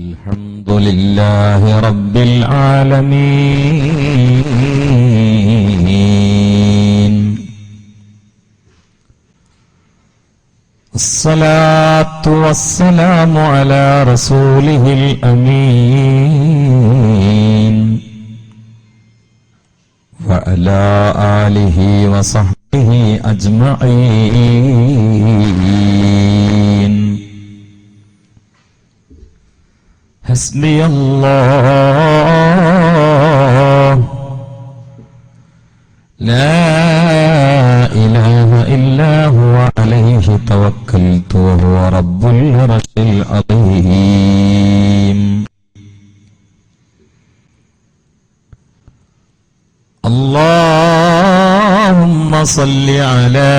الحمد لله رب العالمين الصلاة والسلام على رسوله الأمين وعلى آله وصحبه أجمعين. حسبي الله لا إله إلا هو عليه توكلت وهو رب العرش العظيم. اللهم صل على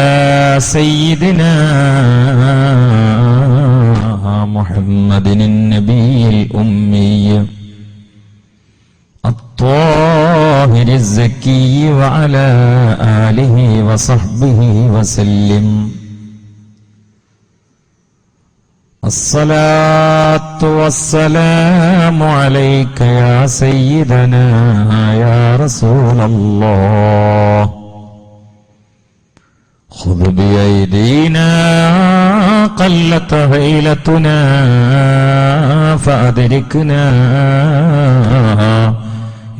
سيدنا محمد النبي الأمي الطاهر الزكي وعلى آله وصحبه وسلم. الصلاة والسلام عليك يا سيدنا يا رسول الله. خذ بأيدينا قلت هيلتنا فأدركنا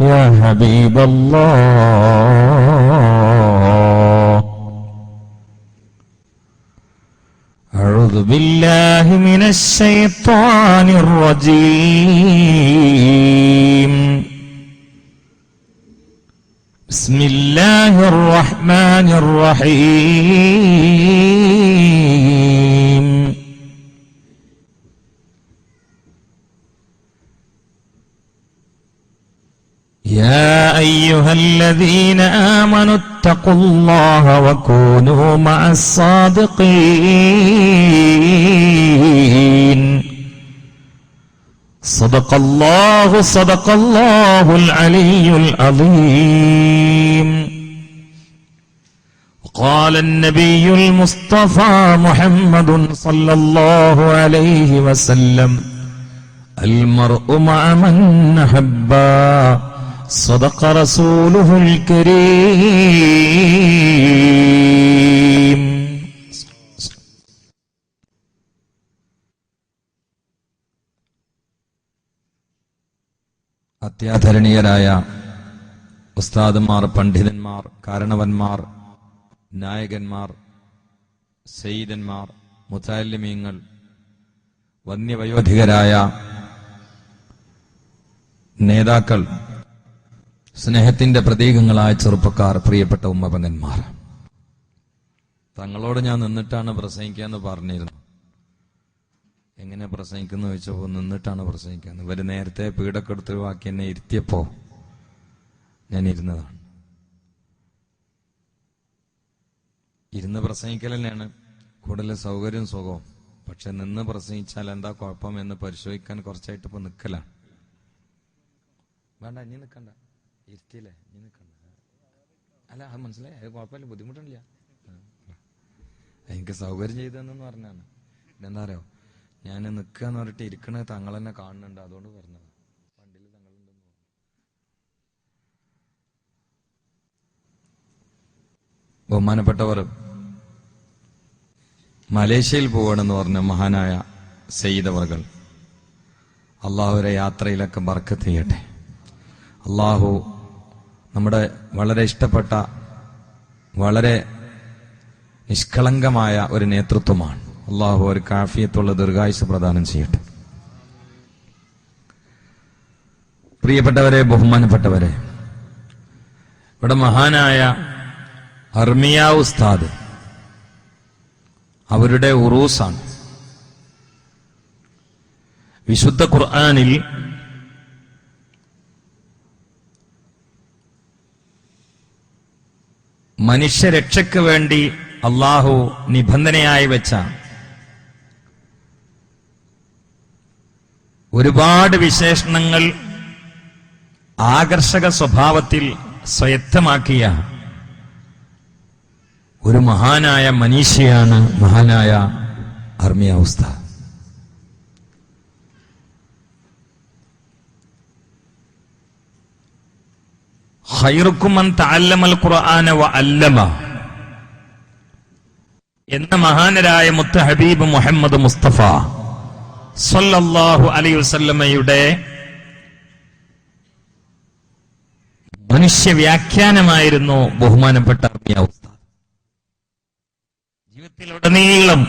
يا حبيب الله. أعوذ بالله من الشيطان الرجيم. بسم الله الرحمن الرحيم. يا أيها الذين آمنوا اتقوا الله وكونوا مع الصادقين. صدق الله العلي العظيم. وقال النبي المصطفى محمد صلى الله عليه وسلم المرء مع من أحبا. صدق رسوله الكريم. അത്യാദരണീയരായ ഉസ്താദുമാർ, പണ്ഡിതന്മാർ, കാരണവന്മാർ, നായകന്മാർ, സയ്യിദന്മാർ, മുതഅല്ലിമീങ്ങൾ, വന്യവയോധികരായ നേതാക്കൾ, സ്നേഹത്തിന്റെ പ്രതീകങ്ങളായ ചെറുപ്പക്കാർ, പ്രിയപ്പെട്ട ഉമ്മപെങ്ങന്മാർ, തങ്ങളോട് ഞാൻ നിന്നിട്ടാണ് പ്രസംഗിക്കാന്ന് പറഞ്ഞിരുന്നു. എങ്ങനെ പ്രസംഗിക്കുന്നു ചോദിച്ചപ്പോൾ നിന്നിട്ടാണ് പ്രസംഗിക്കുന്നത്. ഇവര് നേരത്തെ പീഡക്കെടുത്ത് വാക്കി എന്നെ ഇരുത്തിയപ്പോ ഞാൻ ഇരുന്നതാണ്. ഇരുന്ന് പ്രസംഗിക്കൽ തന്നെയാണ് കൂടുതൽ സൗകര്യം സുഖവും. പക്ഷെ നിന്ന് പ്രസംഗിച്ചാൽ എന്താ കുഴപ്പം എന്ന് പരിശോധിക്കാൻ കുറച്ചായിട്ട് ഇപ്പൊ നിൽക്കലാണ്. വേണ്ട, ഇനി നിൽക്കണ്ട, ഇരുത്തിയില്ലേ, ഇനി നിൽക്കണ്ട. അല്ല, അത് മനസ്സിലായി, അത് കുഴപ്പമില്ല, ബുദ്ധിമുട്ടില്ല. എനിക്ക് സൗകര്യം ചെയ്തെന്ന് പറഞ്ഞാണ്. പിന്നെന്താ അറിയോ, ഞാൻ നിൽക്കുക എന്ന് പറഞ്ഞിട്ട് ഇരിക്കണത് തങ്ങൾ തന്നെ കാണുന്നുണ്ട്, അതുകൊണ്ട് പറഞ്ഞത്. വണ്ടിയിൽ തങ്ങളുണ്ടെന്ന് പറഞ്ഞു. ബഹുമാനപ്പെട്ടവർ, മലേഷ്യയിൽ പോകണമെന്ന് പറഞ്ഞ മഹാനായ സയ്യിദ് അവർകൾ അള്ളാഹുവിന്റെ യാത്രയിലൊക്കെ ബർക്കത്ത് ചെയ്യട്ടെ. അള്ളാഹു നമ്മുടെ വളരെ ഇഷ്ടപ്പെട്ട, വളരെ നിഷ്കളങ്കമായ ഒരു നേതൃത്വമാണ്. അള്ളാഹു ഒരു കാഫിയത്തുള്ള ദീർഘായുസ്സ് പ്രദാനം ചെയ്യട്ടെ. പ്രിയപ്പെട്ടവരെ, ബഹുമാനപ്പെട്ടവരെ, ഇവിടെ മഹാനായ അർമിയ ഉസ്താദ്, അവരുടെ ഉറൂസാണ്. വിശുദ്ധ ഖുർആനിൽ മനുഷ്യരക്ഷയ്ക്ക് വേണ്ടി അള്ളാഹു നിബന്ധനയായി വെച്ച ഒരുപാട് വിശേഷണങ്ങൾ ആകർഷക സ്വഭാവത്തിൽ സ്വയത്തമാക്കിയ ഒരു മഹാനായ മനീഷിയാണ് മഹാനായ അർമിയ ഉസ്താദ്. ഖൈറുക്കും മൻ തഅല്ലമൽ ഖുർആന വ അല്ലമ എന്ന മഹാനരായ മുത്ത് ഹബീബ് മുഹമ്മദ് മുസ്തഫ സല്ലല്ലാഹു അലൈഹി വസല്ലമയുടെ മനുഷ്യ വ്യാഖ്യാനമായിരുന്നു ബഹുമാനപ്പെട്ട അർമിയ ഉസ്താദ്. ജീവിതത്തിലുടനീളം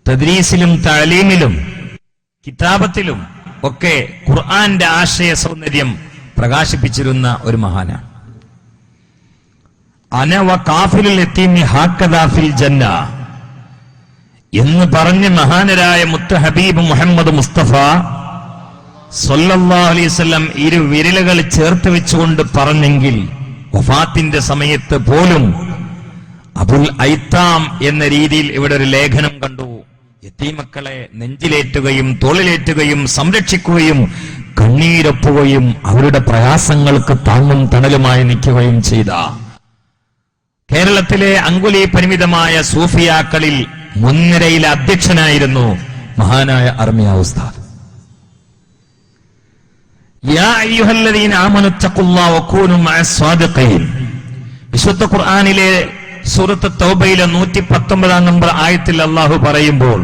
തദ്രീസിലും താലീമിലും കിതാബത്തിലും ഒക്കെ ഖുർആന്റെ ആശയ സൗന്ദര്യം പ്രകാശിപ്പിച്ചിരുന്ന ഒരു മഹാനാണ്. അന വ കാഫിലുൽ യതീമി ഹാക്കദാ ഫിൽ ജന്ന എന്ന് പറഞ്ഞ് മഹാനരായ മുത്ത് ഹബീബ് മുഹമ്മദ് മുസ്തഫ സല്ലല്ലാഹു അലൈഹി വസല്ലം ഇരു വിരലുകൾ ചേർത്ത് വെച്ചുകൊണ്ട് പറഞ്ഞെങ്കിൽ വഫാത്തിന്റെ സമയത്ത് പോലും അബുൽ ഐത്താം എന്ന രീതിയിൽ ഇവിടെ ഒരു ലേഖനം കണ്ടു. യതീമക്കളെ നെഞ്ചിലേറ്റുകയും തോളിലേറ്റുകയും സംരക്ഷിക്കുകയും കണ്ണീരൊപ്പുകയും അവരുടെ പ്രയാസങ്ങൾക്ക് താങ്ങും തണലുമായി നിൽക്കുകയും ചെയ്ത കേരളത്തിലെ അങ്കുലി പരിമിതമായ സൂഫിയാക്കളിൽ മുൻനിരയിലെ അധ്യക്ഷനായിരുന്നു മഹാനായ അർമിയ ഉസ്താദ്. യാ അയ്യുഹല്ലദീന ആമനു തഖുല്ലാഹ വകൂനു മഅസ് സ്വാദിഖീൻ. വിശുദ്ധ ഖുർആനിലെ സൂറത്ത് തൗബയിലെ 119 നമ്പർ ആയത്തിൽ അല്ലാഹു പറയുമ്പോൾ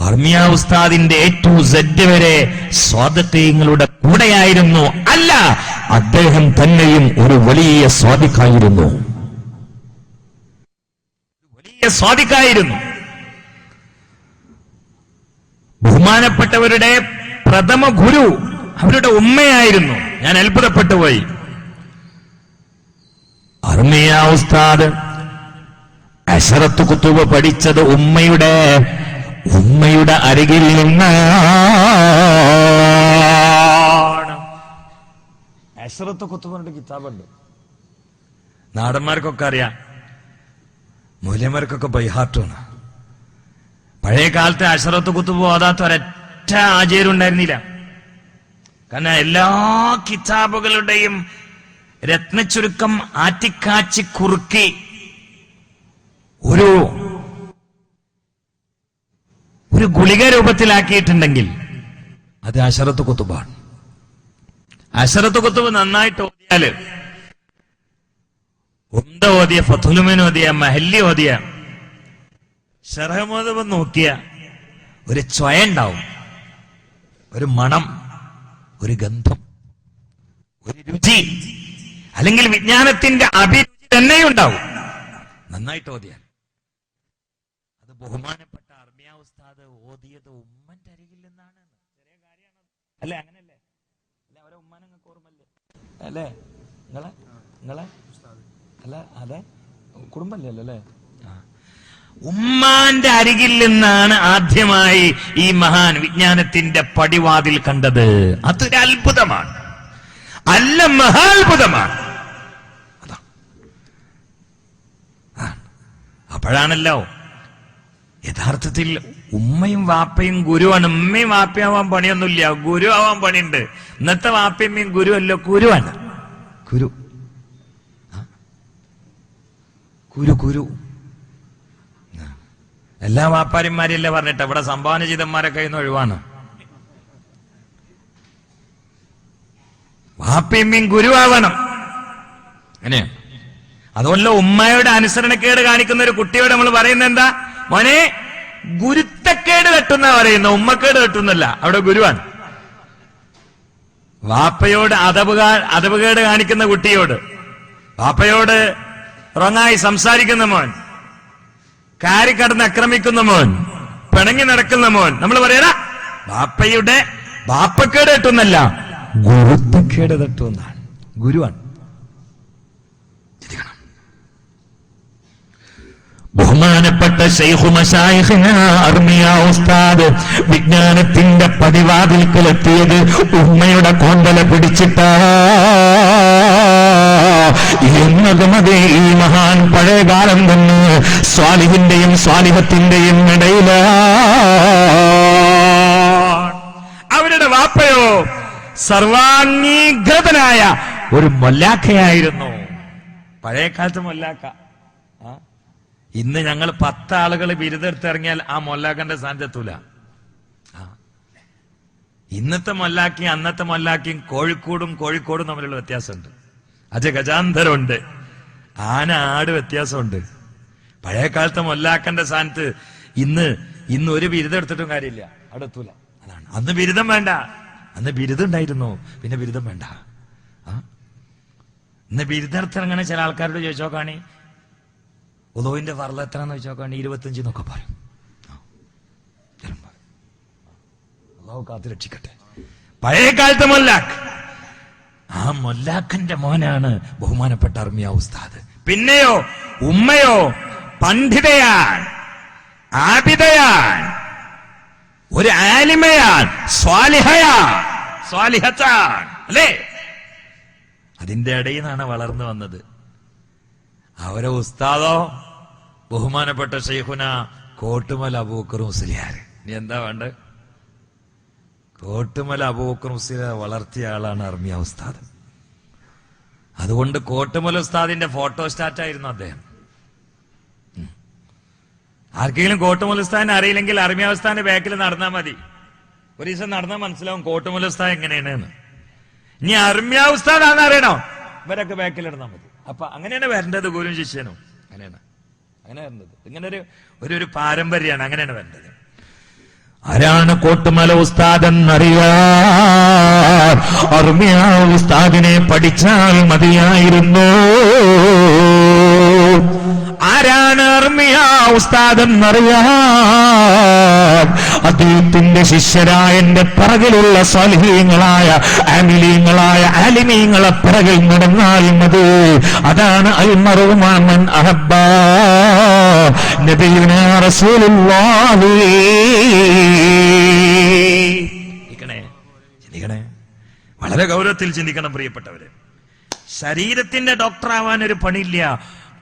അർമിയ ഉസ്താദിന്റെ A to Z വരെ സ്വാദിഖീങ്ങളുടെ കൂടെയായിരുന്നു. അല്ല, അദ്ദേഹം തന്നെയും ഒരു വലിയ സ്വാദിഖായിരുന്നു. സ്വാദിഖായിരുന്നു. ബഹുമാനപ്പെട്ടവരുടെ പ്രഥമ ഗുരു അവരുടെ ഉമ്മയായിരുന്നു. ഞാൻ അത്ഭുതപ്പെട്ടു പോയി. അർമിയ ഉസ്താദ് അശറത്ത് കുത്തുബ പഠിച്ചത് ഉമ്മയുടെ അരികിൽ നിന്നാണ്. അശറത്ത് കുത്തുബിന്റെ കിതാബുണ്ട്, നാടന്മാർക്കൊക്കെ അറിയാം, മൂല്യന്മാർക്കൊക്കെ ബൈഹാർട്ടാണ്. പഴയ കാലത്ത് അശറത്ത് കുത്തുബ് ഓതാത്ത ഒരൊറ്റ ആചാര്യണ്ടായിരുന്നില്ല. കാരണം എല്ലാ കിതാബുകളുടെയും രത്നച്ചുരുക്കം ആറ്റിക്കാച്ചി കുറുക്കി ഒരു ഗുളിക രൂപത്തിലാക്കിയിട്ടുണ്ടെങ്കിൽ അത് അശറത്ത് കുത്തുബാണ്. അശറത്ത് കുത്തുബ് നന്നായിട്ട് ഓതിയാല് ഉംദ ഓതിയ, ഫതുലുമീൻ ഓതിയ, മഹല്ലി ഓതിയ, ശർഹ് മുഅദ്ദബ് നോക്കിയ ഒരു ചൊയ ഉണ്ടാവും, ഒരു മണം, ഒരു ഗന്ധം, ഒരു രുചി, അല്ലെങ്കിൽ വിജ്ഞാനത്തിന്റെ അഭിരുചി തന്നെയുണ്ടാവും നന്നായിട്ട് ഓതിയാൽ. അത് ബഹുമാനപ്പെട്ട അർമിയ ഉസ്താദ് ഓതിയത് ഉമ്മന്റെ അരികിൽ നിന്നാണ്. ചെറിയ കാര്യമാണ് അല്ലെ? അങ്ങനല്ലേ? അല്ലെ? അവരെ ഉമ്മാനെ നിങ്ങൾക്ക് ഓർമ്മല്ലേ? അല്ലേ? നിങ്ങളെ അല്ല, അതെ, കുടുംബല്ലേ അല്ലേ? ഉമ്മാന്റെ അരികിൽ നിന്നാണ് ആദ്യമായി ഈ മഹാൻ വിജ്ഞാനത്തിന്റെ പടിവാതിൽ കണ്ടത്. അതൊരു അത്ഭുതമാണ്, അല്ല മഹാത്ഭുതമാണ്. അപ്പോഴാണല്ലോ യഥാർത്ഥത്തിൽ ഉമ്മയും വാപ്പയും ഗുരുവാണ്. ഉമ്മയും വാപ്പയാവാൻ പണിയൊന്നുമില്ല, ഗുരു ആവാൻ പണിയുണ്ട്. ഇന്നത്തെ വാപ്പയമ്മയും ഗുരു അല്ലോ, ഗുരുവാണ്. കുരു എല്ലാ വാപ്പാരിമാരെയല്ലേ പറഞ്ഞിട്ട് ഇവിടെ സംഭാവന ചെയ്തന്മാരൊക്കെ ഇന്ന് ഒഴിവാണ്. വാപ്പയമ്മയും ഗുരുവാവണം. അങ്ങനെ അതുകൊണ്ട് ഉമ്മയുടെ അനുസരണക്കേട് കാണിക്കുന്ന ഒരു കുട്ടിയോട് നമ്മൾ പറയുന്നത് എന്താ? മോനെ, ഗുരുത്തക്കേട് തട്ടുന്ന പറയുന്ന, ഉമ്മക്കേട് തട്ടുന്നല്ല, അവിടെ ഗുരുവാണ്. വാപ്പയോട് അതവുകേട് കാണിക്കുന്ന കുട്ടിയോട്, വാപ്പയോട് റോങ്ങായി സംസാരിക്കുന്ന മോൻ, കാരിക്കടന്ന് ആക്രമിക്കുന്ന മോൻ, പിണങ്ങി നടക്കുന്ന മോൻ, നമ്മൾ പറയണ വാപ്പക്കേട് തട്ടുന്നല്ല, ഗുരുത്തക്കേട് തട്ടുന്നതാണ്. ഗുരുവാണ്. ബഹുമാനപ്പെട്ട ശൈഖു മശായിഖിന അർമിയ ഉസ്താദ് വിജ്ഞാനത്തിന്റെ പടിവാതിൽക്കലെത്തിയത് ഉമ്മയുടെ കോന്തല പിടിച്ചിട്ടാ എന്നത് മതി. ഈ മഹാൻ പഴയകാലം തന്നെ സ്വാലിഹിന്റെയും സ്വാലിഹത്തിന്റെയും ഇടയില. അവരുടെ വാപ്പയോ സർവാംഗീകൃതനായ ഒരു മൊല്ലാഖയായിരുന്നു. പഴയ കാലത്ത് മൊല്ലാക്ക. ഇന്ന് ഞങ്ങൾ 10 ആളുകൾ ബിരുദെടുത്തിറങ്ങിയാൽ ആ മൊല്ലാഖന്റെ സ്ഥാനത്തെത്തൂല. ഇന്നത്തെ മൊല്ലാക്കിയും അന്നത്തെ മൊല്ലാക്കിയും കോഴിക്കോടും തമ്മിലുള്ള വ്യത്യാസമുണ്ട്. ഗജാന്തരമുണ്ട്. ആന ആട് വ്യത്യാസമുണ്ട്. പഴയ കാലത്തെ മൊല്ലാക്കന്റെ സ്ഥാനത്ത് ഇന്ന് ഒരു ബിരുദം എടുത്തിട്ടും കാര്യമില്ല, അവിടെ എത്തൂല. അതാണ്. അന്ന് ബിരുദം വേണ്ട. അന്ന് ബിരുദം ഉണ്ടായിരുന്നു, പിന്നെ ബിരുദം വേണ്ട. ഇന്ന് ബിരുദത്തിറങ്ങണ ചില ആൾക്കാരോട് ചോദിച്ചോക്കാണി ഉദോവിന്റെ ഫർള് എത്രയെന്ന് ചോദിച്ചോക്കാണി 25 എന്നൊക്കെ പറയും. അല്ലാഹു കാത്ത് രക്ഷിക്കട്ടെ. പഴയ കാലത്തെ മൊല്ലാക്ക്, ആ മൊല്ലാക്കന്റെ മോനാണ് ബഹുമാനപ്പെട്ട അർമിയ ഉസ്താദ്. പിന്നെയോ ഉമ്മയോ പണ്ഡിതയാൻ, ആബിദയാൻ, ഒരു ആലിമയാൻ, സ്വാലിഹത്താൻ, അല്ലേ? അതിന്റെ ഇടയിൽ നിന്നാണ് വളർന്നു വന്നത്. അവരെ ഉസ്താദോ ബഹുമാനപ്പെട്ട ശൈഖുന കോട്ടുമല അബൂബക്കർ മുസ്ലിയാർ. ഇനി എന്താ വേണ്ടത്? കോട്ടുമല അബൂബക്കർ മുസ്ലിയാർ വളർത്തിയ ആളാണ് അർമിയ ഉസ്താദ്. അതുകൊണ്ട് കോട്ടുമല ഉസ്താദിന്റെ ഫോട്ടോ സ്റ്റാറ്റായിരുന്നു അദ്ദേഹം. ആർക്കെങ്കിലും കോട്ടുമല ഉസ്താദിനെ അറിയില്ലെങ്കിൽ അർമിയ ഉസ്താദിന്റെ ബാക്കിൽ നടന്നാൽ മതി. ഒരു ദിവസം നടന്നാൽ മനസ്സിലാവും കോട്ടുമല ഉസ്താദ് എങ്ങനെയാണ്. ഇനി അർമിയ ഉസ്താദാന്ന് അറിയണോ, ഇവരൊക്കെ ബാക്കിൽ ഇടന്നാൽ മതി. അപ്പൊ അങ്ങനെയാണ് വരേണ്ടത്. ഗുരു ശിഷ്യനും അങ്ങനെ വരേണ്ടത്. ഇങ്ങനെ ഒരു പാരമ്പര്യമാണ്, അങ്ങനെയാണ് വരേണ്ടത്. ആരാണ് കോട്ടുമല ഉസ്താദ് എന്നറിയാൻ അർമിയ ഉസ്താദിനെ പഠിച്ചാൽ മതിയായിരുന്നു. ആരാണ് അർമിയ ഉസ്താദ് എന്നറിയാൻ അദ്ദേഹത്തിന്റെ ശിഷ്യരായ എന്റെ പിറകിലുള്ള സ്വാലിഹീങ്ങളായ ആലിമീങ്ങളെ പിറകിൽ നടന്നാൽ മതി. അതാണ് അൽ മർഉ മൻ അഹബ്ബ നബിയുനാ റസൂലുള്ളാഹി. ചിന്തിക്കണേ, വളരെ ഗൗരവത്തിൽ ചിന്തിക്കണം പ്രിയപ്പെട്ടവര്. ശരീരത്തിന്റെ ഡോക്ടറാവാൻ ഒരു പണിയില്ല,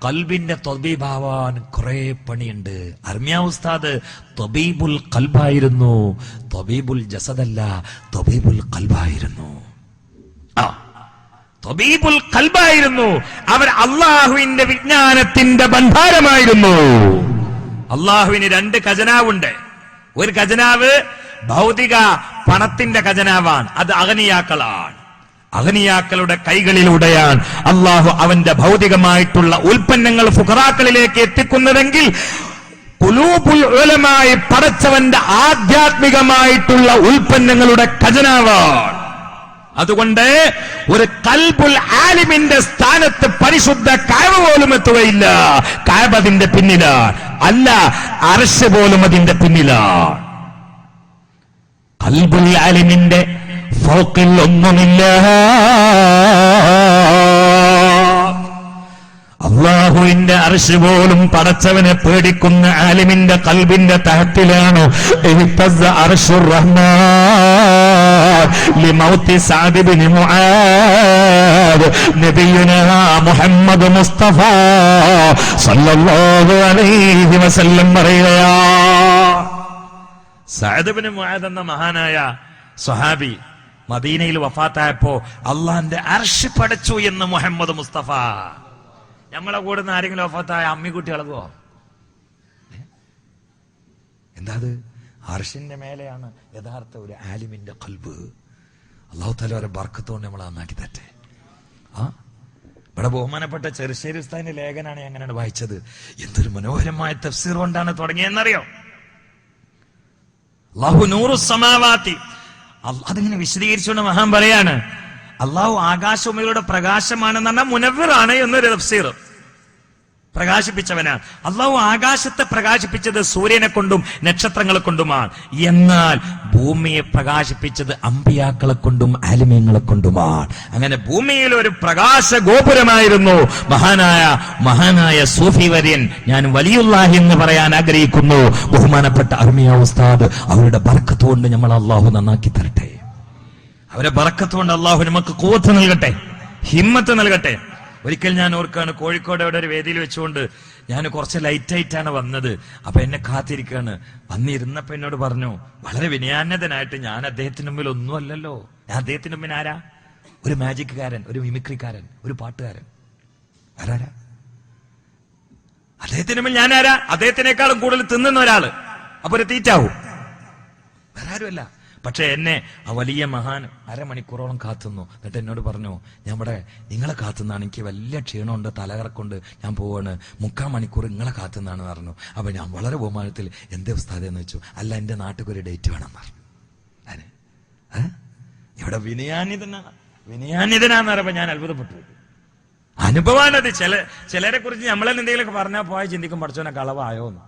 കൽബിന്റെ ത്വബീബാവാൻ കുറെ പണിയുണ്ട്. അർമിയ ഉസ്താദ് ത്വബീബുൽ ഖൽബായിരുന്നു, ത്വബീബുൽ ജസദല്ല, ത്വബീബുൽ ഖൽബായിരുന്നു. ത്വബീബുൽ ഖൽബായിരുന്നു. അവർ അള്ളാഹുവിന്റെ വിജ്ഞാനത്തിന്റെ ഭണ്ഡാരമായിരുന്നു. അള്ളാഹുവിന് 2 ഖജനാവുണ്ട്. ഒരു ഖജനാവ് ഭൗതിക പണത്തിന്റെ ഖജനാവാണ്, അത് അഗ്നിയാക്കളാണ്. അഗ്നിയാക്കളുടെ കൈകളിലൂടെയാണ് അള്ളാഹു അവന്റെ ഭൗതികമായിട്ടുള്ള ഉൽപ്പന്നങ്ങൾ ഫുഖറാക്കളിലേക്ക് എത്തിക്കുന്നതെങ്കിൽ ഖുലൂബുൽ ഉലമായി പടച്ചവന്റെ ആധ്യാത്മികമായിട്ടുള്ള ഉൽപ്പന്നങ്ങളുടെ ഖജനാവാണ്. അതുകൊണ്ട് ഒരു ഖൽബുൽ ആലിമിന്റെ സ്ഥാനത്ത് പരിശുദ്ധ കഅബ പോലും എത്തുകയില്ല. കഅബ അതിന്റെ പിന്നിലാണ്, അല്ല അർശ് പോലും അതിന്റെ പിന്നിലാണ്. ഖൽബുൽ ആലിമിന്റെ ഫൗഖിൽ ഒന്നുമില്ല. അള്ളാഹുവിന്റെ അർശ് പോലും പടച്ചവനെ പേടിക്കുന്ന ആലിമിന്റെ ഖൽബിന്റെ തഹത്തിലാണ്. ഇഹ്തസ്സ അർശുർ റഹ്മാൻ ലിമൗതി സഅദ് ഇബ്നു മുആദ് നബിയുനാ മുഹമ്മദ് മുസ്തഫ സല്ലല്ലാഹു അലൈഹി വസല്ലം പറയുകയാണ്. സഅദ് ഇബ്നു മുആദ് എന്ന മഹാനായ സ്വഹാബി മദീനയിൽ വഫാത്തായപ്പോ അള്ളാന്റെ അർശ് പടച്ചു എന്ന് മുഹമ്മദ് മുസ്തഫ. നമ്മളെ കൂടെ നിന്ന് ആരെങ്കിലും വഫാത്തായ അമ്മിക്കുട്ടി ഇളകുവോ? എന്താ അത്? അർശിന്റെ മേലെയാണ് യഥാർത്ഥ ഒരു ആലിമിന്റെ ഖൽബ്. അല്ലാഹു തആല ഒരു ബർക്കത്തോണ്ട് നമ്മളെ നന്നാക്കി തരട്ടെ. ഇവിടെ ബഹുമാനപ്പെട്ട ചെറുശ്ശേരി ഉസ്താദിന്റെ ലേഖനാണ് ഞാൻ അങ്ങനെയാണ് വായിച്ചത്. എന്തൊരു മനോഹരമായ തഫ്സീർ കൊണ്ടാണ് തുടങ്ങിയെന്നറിയോ? അല്ലാഹു നൂറുസ് സമാവാതി, അതിങ്ങനെ വിശദീകരിച്ചുകൊണ്ട് മഹാൻ പറയാണ്, അള്ളാഹു ആകാശഭൂമികളുടെ പ്രകാശമാണെന്ന് പറഞ്ഞാൽ മുനവ്വിറാണ് എന്നൊരു തഫ്സീർ. പ്രകാശിപ്പിച്ചവനാണ്. അള്ളാഹു ആകാശത്തെ പ്രകാശിപ്പിച്ചത് സൂര്യനെ കൊണ്ടും നക്ഷത്രങ്ങളെ കൊണ്ടുമാണ്. എന്നാൽ ഭൂമിയെ പ്രകാശിപ്പിച്ചത് അമ്പിയാക്കളെ കൊണ്ടും ആലിമീങ്ങളെ കൊണ്ടുമാണ്. അങ്ങനെ ഭൂമിയിൽ ഒരു പ്രകാശ ഗോപുരമായിരുന്നു മഹാനായ സൂഫി വര്യൻ, ഞാൻ വലിയുല്ലാഹി എന്ന് പറയാൻ ആഗ്രഹിക്കുന്നു, ബഹുമാനപ്പെട്ട അർമിയ ഉസ്താദ്. അവരുടെ ബർക്കത്ത് കൊണ്ട് നമ്മൾ അള്ളാഹു നന്നാക്കി തരട്ടെ. അവരെ ബർക്കത്ത് കൊണ്ട് അള്ളാഹു നമുക്ക് ഖുവത്ത് നൽകട്ടെ, ഹിമ്മത്ത് നൽകട്ടെ. ഒരിക്കൽ ഞാൻ ഓർക്കാണ്, കോഴിക്കോട് അവിടെ ഒരു വേദിയിൽ വെച്ചുകൊണ്ട് ഞാൻ കുറച്ച് ലൈറ്റായിട്ടാണ് വന്നത്. അപ്പൊ എന്നെ കാത്തിരിക്കാണ്. വന്നിരുന്നപ്പോ എന്നോട് പറഞ്ഞു, വളരെ വിനയാന്യതനായിട്ട്, ഞാൻ അദ്ദേഹത്തിന് മുമ്പിൽ ഒന്നുമല്ലല്ലോ, ഞാൻ അദ്ദേഹത്തിന് മുമ്പിൽ ആരാ? ഒരു മാജിക്കാരൻ, ഒരു മിമിക്രിക്കാരൻ, ഒരു പാട്ടുകാരൻ. ആരാ അദ്ദേഹത്തിന് മുമ്പിൽ? ഞാൻ ആരാ? അദ്ദേഹത്തിനേക്കാളും കൂടുതൽ തിന്നുന്ന ഒരാള്. അപ്പൊ ഒരു തീറ്റാവും, വേറെ ആരുമല്ല. പക്ഷെ എന്നെ ആ വലിയ മഹാൻ അരമണിക്കൂറോളം കാത്തുന്നു. എന്നിട്ട് എന്നോട് പറഞ്ഞു, ഞാൻ ഇവിടെ നിങ്ങളെ കാത്തുനിന്നാണ്, എനിക്ക് വലിയ ക്ഷീണമുണ്ട്, തലകറക്കൊണ്ട്, ഞാൻ പോവാണ്, 3/4 മണിക്കൂർ നിങ്ങളെ കാത്തുനിന്നാണ് പറഞ്ഞു. അപ്പൊ ഞാൻ വളരെ ബഹുമാനത്തിൽ എന്തേ ഉസ്താദ് എന്ന് വെച്ചു. അല്ല, എന്റെ നാട്ടിൽ ഒരു ഡേറ്റ് വേണം പറഞ്ഞു. ഇവിടെ വിനയാനിതനാന്ന് പറയുമ്പോ ഞാൻ അത്ഭുതപ്പെട്ടു. അനുഭവമാണത്. ചിലരെ കുറിച്ച് നമ്മളെന്നെ എന്തെങ്കിലുമൊക്കെ പറഞ്ഞാൽ പോയാൽ ചിന്തിക്കും പഠിച്ചോനെ കളവായോ എന്ന്.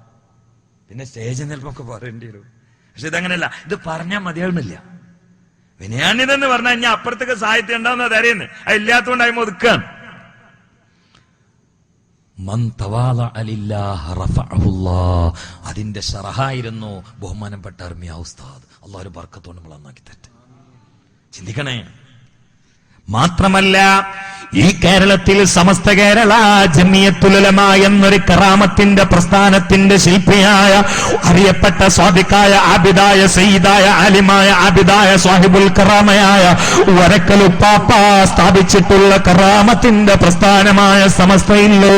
പിന്നെ സ്റ്റേജിൽ നിൽപ്പൊക്കെ പറയേണ്ടി വരും. പക്ഷെ ഇതങ്ങനെയല്ല, ഇത് പറഞ്ഞാൽ മതിയാവുന്നില്ല. വിനയാനിതെന്ന് പറഞ്ഞാൽ ഇനി അപ്പുറത്തേക്ക് സാഹിത്യം ഉണ്ടാവുന്ന അറിയുന്നത്, അത് ഇല്ലാത്തതുകൊണ്ടായി ഒതുക്കാണ്. അതിന്റെ ഷറഹായിരുന്നു ബഹുമാനപ്പെട്ട അർമിയ ഉസ്താദ്. അള്ളാഹു ഒരു ബർക്കത്തോണ്ട് നമ്മൾ നന്നാക്കി തരട്ടെ. ചിന്തിക്കണേ. മാത്രമല്ല, ഈ കേരളത്തിൽ സമസ്ത കേരള ജമിയത്തുൽ ഉലമ എന്നൊരു കറാമത്തിന്റെ പ്രസ്ഥാനത്തിന്റെ ശില്പിയായ അറിയപ്പെട്ട സ്വാദിഖായ ആബിദായ സയ്യിദായ ആലിമായ ആബിദായ സാഹിബുൽ കറാമയായ വരക്കൽ ഉപ്പാപ്പ സ്ഥാപിച്ചിട്ടുള്ള കറാമത്തിന്റെ പ്രസ്ഥാനമായ സമസ്തയില്ലേ,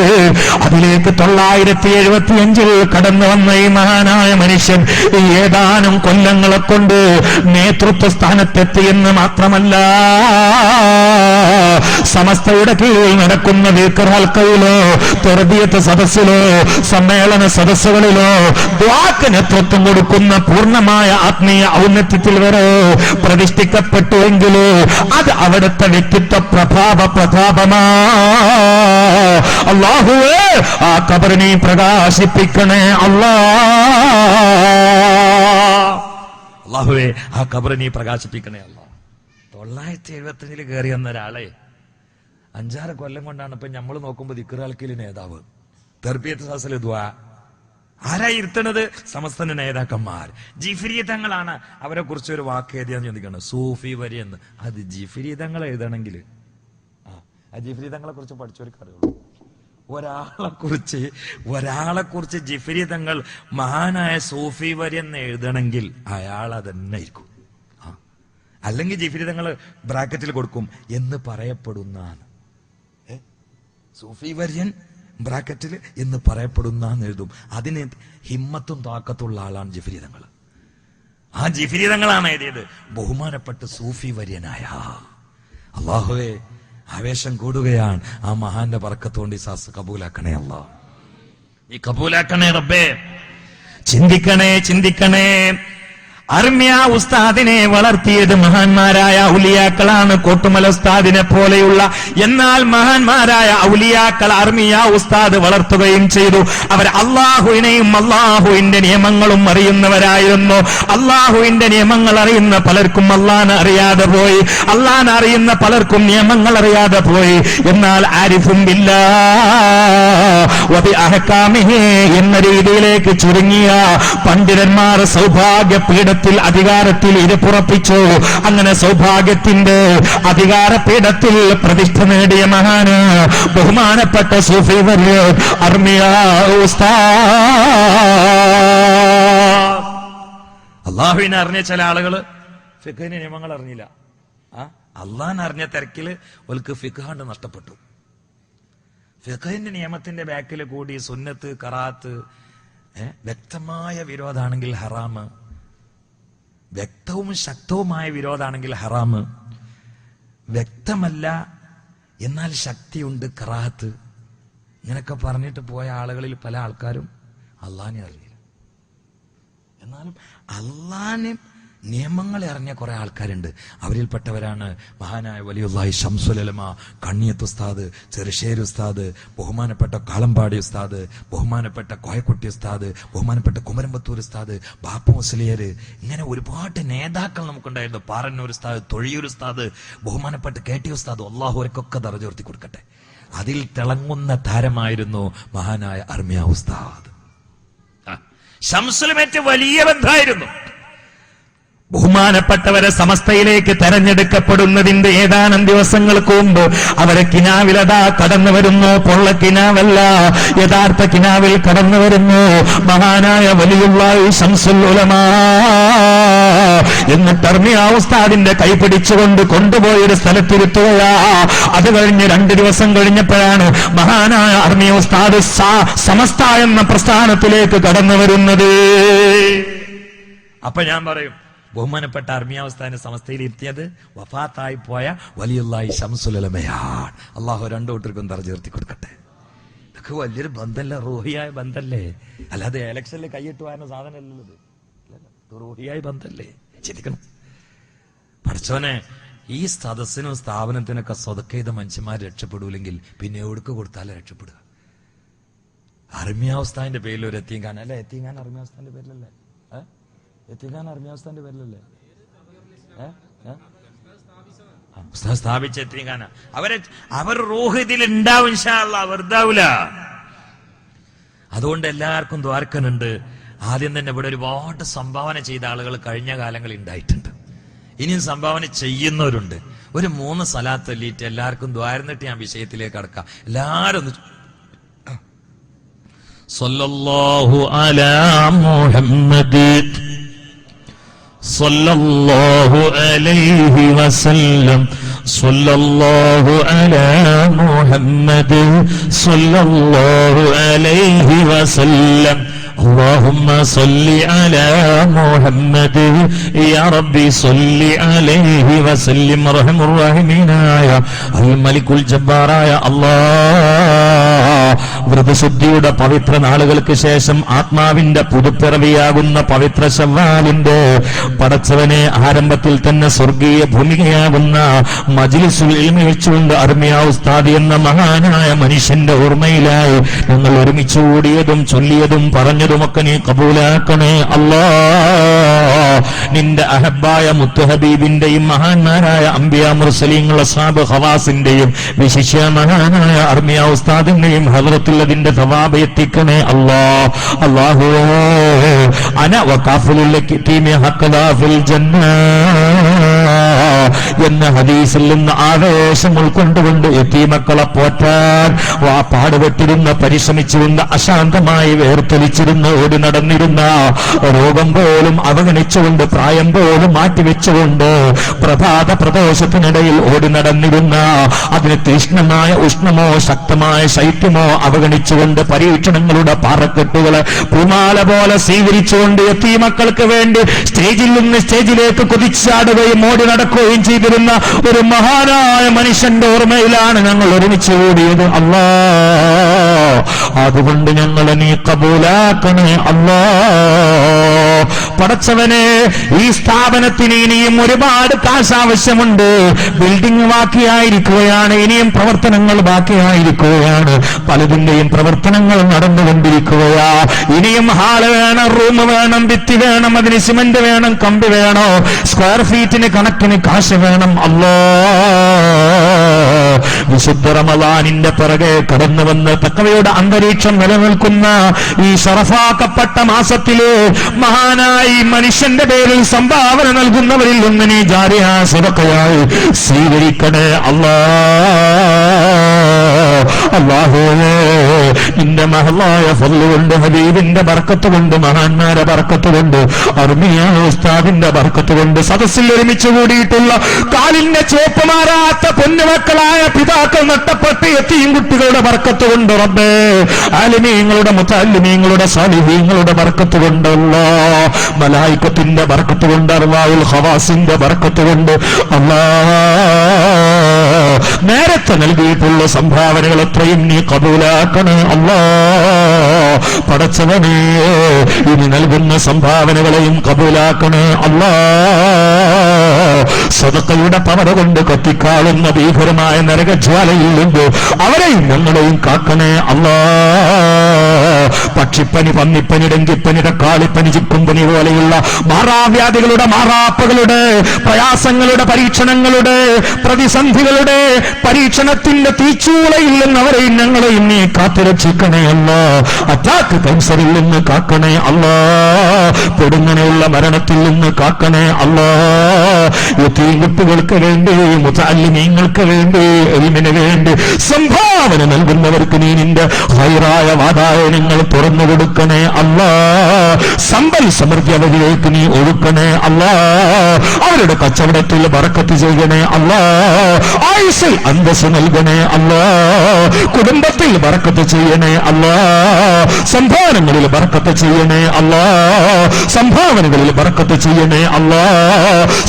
അതിലേക്ക് 975 കടന്നു വന്ന ഈ മഹാനായ മനുഷ്യൻ ഏതാനും കൊല്ലങ്ങളെ കൊണ്ട് നേതൃത്വ സ്ഥാനത്തെത്തിയെന്ന് മാത്രമല്ല, സമസ്തയുടെ കീഴിൽ നടക്കുന്ന ദിക്ർ ഹൽക്കയിലോ തർബിയത്ത് സദസ്സിലോ സമ്മേളന സദസ്സുകളിലോ ദുആക്ക് നേതൃത്വം കൊടുക്കുന്ന പൂർണ്ണമായ ആത്മീയ ഔന്നത്യത്തിൽ വരെ പ്രതിഷ്ഠിക്കപ്പെട്ടുവെങ്കിലോ അത് അവിടുത്തെ വ്യക്തിത്വ പ്രതാപമാ. അല്ലാഹുവേ, ആ ഖബറിനെ പ്രകാശിപ്പിക്കണേ അല്ലാഹുവേ, ആ ഖബറിനെ പ്രകാശിപ്പിക്കണേ അല്ലാഹ്. 975 കയറി വന്ന ഒരാളെ 5-6 കൊല്ലം കൊണ്ടാണ് ഇപ്പൊ നമ്മൾ നോക്കുമ്പോ ദിക്ർ ഹൽക്കയിലെ നേതാവ്. തർബിയത്ത് സദസ്സിൽ ദുആ ആരായി ഇരുത്തണത്? സമസ്തന്റെ നേതാക്കന്മാർ. ജിഫ്രി തങ്ങളാണ് അവരെ കുറിച്ച് ഒരു വാക്ക് എഴുതിയാന്ന് ചിന്തിക്കണം, സൂഫി വരിയെന്ന്. അത് ജിഫ്രി തങ്ങൾ എഴുതണമെങ്കിൽ ആ ജിഫ്രി തങ്ങളെ കുറിച്ച് പഠിച്ചവർക്ക് അറിയുള്ളൂ. ഒരാളെ കുറിച്ച് ജിഫ്രി തങ്ങൾ മഹാനായ സൂഫി വരിയെന്ന് എഴുതണമെങ്കിൽ അയാൾ അതന്നെ ആയിരിക്കും. അല്ലെങ്കിൽ ജിഫ്രി തങ്ങൾ ബ്രാക്കറ്റിൽ കൊടുക്കും എന്ന് പറയപ്പെടുന്നതാണ്. സൂഫി വര്യൻ ബ്രാക്കറ്റിൽ എന്ന് പറയപ്പെടുന്ന എഴുതും. അതിന് ഹിമ്മത്തും താക്കത്തുള്ള ആളാണ് ജിഫ്രി തങ്ങൾ. ആ ജിഫ്രി തങ്ങളാണ് എഴുതിയത് ബഹുമാനപ്പെട്ട സൂഫി വര്യനായ. അല്ലാഹുവേ, ആവേശം കൂടുകയാണ്. ആ മഹാന്റെ ബർക്കത്തുകൊണ്ട് ഈ സാസ് കബൂലാക്കണേ അല്ലാഹ്, ഈ കബൂലാക്കണേ റബ്ബേ. ചിന്തിക്കണേ. അർമിയ ഉസ്താദിനെ വളർത്തിയത് മഹാന്മാരായ ഔലിയാക്കളാണ്, കോട്ടുമല ഉസ്താദിനെ പോലെയുള്ള. എന്നാൽ മഹാന്മാരായ ഔലിയാക്കൾ അർമിയ ഉസ്താദ് വളർത്തുകയും ചെയ്തു. അവർ അള്ളാഹുവിനെയും അള്ളാഹുവിന്റെ നിയമങ്ങളും അറിയുന്നവരായിരുന്നു. അള്ളാഹുവിന്റെ നിയമങ്ങൾ അറിയുന്ന പലർക്കും അള്ളാഹനെ അറിയാതെ പോയി, അള്ളാഹനെ അറിയുന്ന പലർക്കും നിയമങ്ങൾ അറിയാതെ പോയി. എന്നാൽ ആരിഫും ബില്ലാഹി വബി അഹ്കാമിഹി എന്ന രീതിയിലേക്ക് ചുരുങ്ങിയ പണ്ഡിതന്മാർ സൗഭാഗ്യപീഠ അധികാരത്തിൽ ഇരുപ്പുറപ്പിച്ചു. അങ്ങനെ സൗഭാഗ്യത്തിന്റെ അധികാരപീഠത്തിൽ പ്രതിഷ്ഠ നേടിയ മഹാന് ബഹുമാനപ്പെട്ട സൂഫി വര്യൻ അർമിയ ഉസ്താദ്. അള്ളാഹുവിനെ അറിഞ്ഞ ചില ആളുകള് ഫിഖ്ഹിന്റെ നിയമങ്ങൾ അറിഞ്ഞില്ല. അള്ളാഹിനെ അറിഞ്ഞ തിരക്കില് ഓൽക്ക് ഫിഖ്ഹ് നഷ്ടപ്പെട്ടു. ഫിഖ്ഹിന്റെ നിയമത്തിന്റെ ബാക്കിൽ കൂടി സുന്നത്ത് ഖറാത്ത് വ്യക്തമായ വിരോധാണെങ്കിൽ ഹറാമ്, വ്യക്തവും ശക്തവുമായ വിരോധാണെങ്കിൽ ഹറാമ്, വ്യക്തമല്ല എന്നാൽ ശക്തിയുണ്ട് കറാഹത്ത്, ഇങ്ങനൊക്കെ പറഞ്ഞിട്ട് പോയ ആളുകളിൽ പല ആൾക്കാരും അള്ളാഹിനെ അറിയില്ല. എന്നാലും അള്ളാഹിനെ നിയമങ്ങളെ അറിഞ്ഞ കുറെ ആൾക്കാരുണ്ട്. അവരിൽപ്പെട്ടവരാണ് മഹാനായ വലിയുള്ളാഹി ശംസുൽ ഉലമ കണ്ണിയത്ത് ഉസ്താദ്, ചെറുശ്ശേരി ഉസ്താദ്, ബഹുമാനപ്പെട്ട കാളമ്പാടി ഉസ്താദ്, ബഹുമാനപ്പെട്ട കോയക്കുട്ടി ഉസ്താദ്, ബഹുമാനപ്പെട്ട കുമരമ്പത്തൂർ ഉസ്താദ്, ബാപ്പ മുസ്ലിയർ, ഇങ്ങനെ ഒരുപാട് നേതാക്കൾ നമുക്കുണ്ടായിരുന്നു. പാറന്നൂർ ഉസ്താദ്, തൊഴിയൂർ ഉസ്താദ്, ബഹുമാനപ്പെട്ട KT ഉസ്താദ്. അള്ളാഹു അവർക്കൊക്കെ ദറജ ഉയർത്തി കൊടുക്കട്ടെ. അതിൽ തിളങ്ങുന്ന താരമായിരുന്നു മഹാനായ അർമിയ ഉസ്താദ്. ശംസുലുമായിട്ട് വലിയ ബന്ധമായിരുന്നു. ബഹുമാനപ്പെട്ടവരെ സമസ്തയിലേക്ക് തെരഞ്ഞെടുക്കപ്പെടുന്നതിന്റെ ഏതാനും ദിവസങ്ങൾക്ക് മുമ്പ് അവരെ കിനാവിലതാ കടന്നു വരുന്നു. പൊള്ള കിനാവല്ല, യഥാർത്ഥ കിനാവിൽ കടന്നു വരുന്നു മഹാനായ വലിയുള്ളാഹി ശംസുൽ ഉലമ. എന്നിട്ട് അർമിയ ഉസ്താദിന്റെ കൈ പിടിച്ചുകൊണ്ട് കൊണ്ടുപോയൊരു സ്ഥലത്തിരുത്തുകയാ. അത് കഴിഞ്ഞ് 2 ദിവസം കഴിഞ്ഞപ്പോഴാണ് മഹാനായ അർമിയ ഉസ്താദ് സമസ്ത എന്ന പ്രസ്ഥാനത്തിലേക്ക് കടന്നു വരുന്നത്. അപ്പൊ ഞാൻ പറയും, ബഹുമാനപ്പെട്ട അർമിയാവസ്ഥാന സമസ്തയിൽ എത്തിയത് വഫാത്തായി പോയ വലിയുള്ളാഹി ശംസുൽ ഉലമയാണ്. അള്ളാഹു രണ്ടു കൂട്ടർക്കും ദർജ ഉയർത്തി കൊടുക്കട്ടെ. ഇതൊക്കെ വലിയൊരു ബന്ധമല്ല, റൂഹിയായ ബന്ധല്ലേ, അല്ലാതെ ഇലക്ഷനിൽ കൈയിട്ട് വരുന്ന സാധനമല്ലത്. റൂഹിയായ ബന്ധല്ലേ? ചിന്തിക്കണം. പഠിച്ചോനെ, ഈ സദസ്സിനും സ്ഥാപനത്തിനൊക്കെ സ്വതക്ക ചെയ്ത മനുഷ്യന്മാർ രക്ഷപ്പെടൂലെങ്കിൽ പിന്നെ എവിടേക്ക് കൊടുത്താലും രക്ഷപ്പെടുക. അർമിയാവസ്ഥാന്റെ പേരിൽ ഒരു എത്തീങ്കാൻ അല്ലെ? എത്തീങ്കാൻ അർമിയാവസ്ഥാന്റെ പേരിലല്ലേ? എത്തീങ്കാൻ അർമിയാവസ്ഥാന്റെ പേരിലല്ലേ? സ്ഥാപിച്ച എത്തീങ്കാന അവർ റൂഹ് ഇതിൽ ഉണ്ടാവും ഇൻഷാ അല്ലാഹ്, വെറുതാവൂല. അതുകൊണ്ട് എല്ലാവർക്കും ദ്വാരക്കനുണ്ട്. ആദ്യം തന്നെ ഇവിടെ ഒരുപാട് സംഭാവന ചെയ്ത ആളുകൾ കഴിഞ്ഞ കാലങ്ങളിൽ ഉണ്ടായിട്ടുണ്ട്. ഇനിയും സംഭാവന ചെയ്യുന്നവരുണ്ട്. ഒരു 3 സലാത്ത് ചൊല്ലിയിട്ട് എല്ലാവർക്കും ദ്വാരന്നിട്ട് ഞാൻ വിഷയത്തിലേക്ക് കടക്കാം. എല്ലാരും സല്ലല്ലാഹു അലാ മുഹമ്മദ് സല്ലല്ലാഹു അലൈഹി വസല്ലം സല്ലല്ലാഹു അലാ മുഹമ്മദ് സല്ലല്ലാഹു അലൈഹി വസല്ലം اللهم صل على محمد يا ربي صل عليه وسلم رحم الراحمين يا الملك الجبار يا الله. വ്രതശുദ്ധിയുടെ പവിത്ര നാളുകൾക്ക് ശേഷം ആത്മാവിന്റെ പുതുപ്പിറവിയാകുന്ന പവിത്ര ശവ്വാലിന്റെ പടച്ചവനെ ആരംഭത്തിൽ തന്നെ സ്വർഗീയ ഭൂമികയാകുന്ന മജ്ലിസുൽ ഇൽമി വെച്ചുകൊണ്ട് അർമിയ ഉസ്താദ് എന്ന മഹാനായ മനുഷ്യന്റെ ഓർമ്മയിലായി ഞങ്ങൾ ഒരുമിച്ച് കൂടിയതും ചൊല്ലിയതും പറഞ്ഞതുമൊക്കെ നീ കബൂലാക്കണേ അല്ലാ. നിന്റെ അഹബായ മുത്തുഹബീബിന്റെയും മഹാന്മാരായ അംബിയാ മുർസലീങ്ങൾ അസ്ഹാബ് ഖവാസിന്റെയും വിശിഷ്യ മഹാനായ അർമിയ ഉസ്താദിന്റെയും ഹദ്റത്തുള്ളതിന്റെ സവാബ് എത്തിക്കണേ അല്ലാ. അല്ലാഹുവേ അന വഖാഫുൽ യതീമി ഹഖദാ ഫിൽ ജന്ന എന്ന ഹദീസിൽ നിന്ന് ആവേശം ഉൾക്കൊണ്ടുകൊണ്ട് യതീമക്കളെ പോറ്റാൻ പാടുപെട്ടിരുന്ന, പരിശ്രമിച്ചിരുന്ന, അശാന്തമായി വേർത്തൊലിച്ചിരുന്ന, ഓടി നടന്നിരുന്ന, രോഗം പോലും അവഗണിച്ചുകൊണ്ട്, പ്രായം പോലും മാറ്റിവെച്ചുകൊണ്ട് പ്രഭാത പ്രദോഷത്തിനിടയിൽ ഓടി നടന്നിരുന്ന, അതിന് തീഷ്ണമായ ഉഷ്ണമോ ശക്തമായ ശൈത്യമോ അവഗണിച്ചുകൊണ്ട് പരീക്ഷണങ്ങളുടെ പാറക്കെട്ടുകളെ പൂമാല പോലെ സ്വീകരിച്ചുകൊണ്ട് യതീമക്കൾക്ക് വേണ്ടി സ്റ്റേജിൽ നിന്ന് സ്റ്റേജിലേക്ക് കുതിച്ചാടുകയും ഓടി നടക്കുകയും ചെയ്തിരുന്ന ഒരു മഹാനായ മനുഷ്യന്റെ ഓർമ്മയിലാണ് ഞങ്ങൾ ഒരുമിച്ച് കൂടിയത് അല്ലാ. അതുകൊണ്ട് ഞങ്ങളെ നീ കബൂലാക്കണേ അല്ലാ. പടച്ചവനെ, ഈ സ്ഥാപനത്തിന് ഇനിയും ഒരുപാട് കാശ് ആവശ്യമുണ്ട്. ബിൽഡിംഗ് ബാക്കിയായിരിക്കുകയാണ്, ഇനിയും പ്രവർത്തനങ്ങൾ ബാക്കിയായിരിക്കുകയാണ്, പലതിന്റെയും പ്രവർത്തനങ്ങൾ നടന്നുകൊണ്ടിരിക്കുകയാ. ഇനിയും ഹാള് വേണം, റൂം വേണം, ഭിത്തി വേണം, അതിന് സിമന്റ് വേണം, കമ്പി വേണോ, സ്ക്വയർ ഫീറ്റിന് കണക്കിന് കാശ് വേണം അല്ലാ. വിശുദ്ധ റമളാനിന്റെ പിറകെ കടന്നു വന്ന് തഖ്വയുടെ അന്തരീക്ഷം നിലനിൽക്കുന്ന ഈ ശറഫാക്കപ്പെട്ട മാസത്തില് മഹാനായി മനുഷ്യന്റെ പേരിൽ സംഭാവന നൽകുന്നവരിൽ നിന്ന് നീ ജാരിയ സദഖയായി സ്വീകരിക്കണേ അല്ലാ. അല്ലാഹുവേ, നിന്റെ മഹലായ ഫദ്ല് കൊണ്ട്, ഹബീബിന്റെ ബർക്കത്ത് കൊണ്ട്, മഹാന്മാരെ ബർക്കത്ത് കൊണ്ട്, അർമിയ ഉസ്താദിന്റെ ബർക്കത്ത് കൊണ്ട്, സദസ്സിൽ ഒരുമിച്ച് കൂടിയിട്ടുള്ള കാലിന്റെ ചോപ്പ് മാറാത്ത പൊന്നുമക്കളായ പിതാക്കൾ നഷ്ടപ്പെട്ട് എത്തിയും കുട്ടികളുടെ ബർക്കത്ത് കൊണ്ട് റബ്ബേ, ആലിമീങ്ങളുടെ മുതഅല്ലിമീങ്ങളുടെ സാലിഹീങ്ങളുടെ ബർക്കത്ത് കൊണ്ടല്ല, മലായികത്തിന്റെ ബർക്കത്ത് കൊണ്ട്, അർവാഉൽ ഖവാസിന്റെ ബർക്കത്ത് കൊണ്ട് അല്ലാ, നേരത്തെ നൽകിയിട്ടുള്ള സംഭാവനകൾ എത്രയും നീ കബൂലാക്കണേ അല്ലാ. പടച്ചവനേ, ഇനി നൽകുന്ന സംഭാവനകളെയും കബൂലാക്കണേ അല്ലാ. സദഖയുടെ പവർ കൊണ്ട് കത്തിക്കാളുന്ന ഭീകരമായ നരകജ്വാലയിൽ നിന്ന് അവരെയും ഞങ്ങളെയും കാക്കണേ അല്ലാ. പക്ഷിപ്പനി, പന്നിപ്പനി, ഡെങ്കിപ്പനി, തക്കാളിപ്പനി, ചിക്കുംപനി പോലെയുള്ള മാറാവ്യാധികളുടെ, മാറാപ്പകളുടെ, പ്രയാസങ്ങളുടെ, പരീക്ഷണങ്ങളുടെ, പ്രതിസന്ധികളുടെ, പരീക്ഷണത്തിന്റെ തീച്ചൂളയിൽ നിന്ന് അവരെയും ഞങ്ങളെയും നീ കാത്തുരക്ഷിക്കണേ അല്ലാ. അറ്റാക്ക് ക്യാൻസറിൽ നിന്ന് കാക്കണേ അല്ലാ. പൊടുങ്ങനെയുള്ള മരണത്തിൽ നിന്ന് കാക്കണേ അല്ലാ. കുട്ടികൾക്ക് വേണ്ടി, മുതഅല്ലിമീങ്ങൾക്ക് വേണ്ടി, ഇൽമിന് വേണ്ടി സംഭാവന നൽകുന്നവർക്ക് നീ നിന്റെ ഖൈറായ വാതായനങ്ങൾ തുറന്നു കൊടുക്കണേ അല്ലാ. സമ്പൽ സമൃദ്ധി അവരിലേക്ക് നീ ഒഴുക്കണേ അല്ലാ. അവരുടെ കച്ചവടത്തിൽ ബറക്കത്ത് ചെയ്യണേ അല്ലാ. ആയുസ്സിൽ അന്തസ്സ് നൽകണേ അല്ലാ. കുടുംബത്തിൽ ബറക്കത്ത് ചെയ്യണേ അല്ലാ. സംഭാവനകളിൽ ബറക്കത്ത് ചെയ്യണേ അല്ലാ. സംഭാവന ഈമാനുകളിൽ ബർക്കത്ത് ചെയ്യണേ അല്ലാ,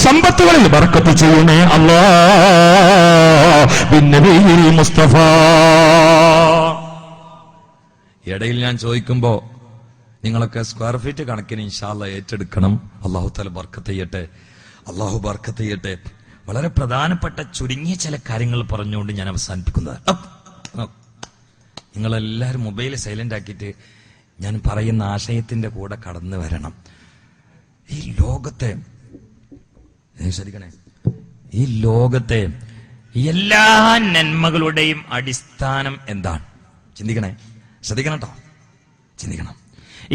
സമ്പത്തുകളിൽ ബർക്കത്ത് ചെയ്യണേ അല്ലാ, ബിന്നബിയിൽ മുസ്തഫ. ഇടയിൽ ഞാൻ ചോദിക്കുമ്പോ നിങ്ങളൊക്കെ സ്ക്വയർ ഫീറ്റ് കണക്കിന് ഇൻഷാ അല്ലാഹ് ഏറ്റെടുക്കണം. അല്ലാഹു തആല ബർക്കത്ത് ചെയ്യട്ടെ, അല്ലാഹു ബർക്കത്ത് ചെയ്യട്ടെ. വളരെ പ്രധാനപ്പെട്ട ചുരുങ്ങിയ ചില കാര്യങ്ങൾ പറഞ്ഞുകൊണ്ട് ഞാൻ അവസാനിപ്പിക്കുന്നത്. നിങ്ങളെല്ലാവരും മൊബൈൽ സൈലന്റ് ആക്കിയിട്ട് ഞാൻ പറയുന്ന ആശയത്തിന്റെ കൂടെ കടന്നു വരണം. ഈ ലോകത്തെ ശ്രദ്ധിക്കണേ, ഈ ലോകത്തെ എല്ലാ നന്മകളുടെയും അടിസ്ഥാനം എന്താണ്? ചിന്തിക്കണേ, ശ്രദ്ധിക്കണം കേട്ടോ, ചിന്തിക്കണം.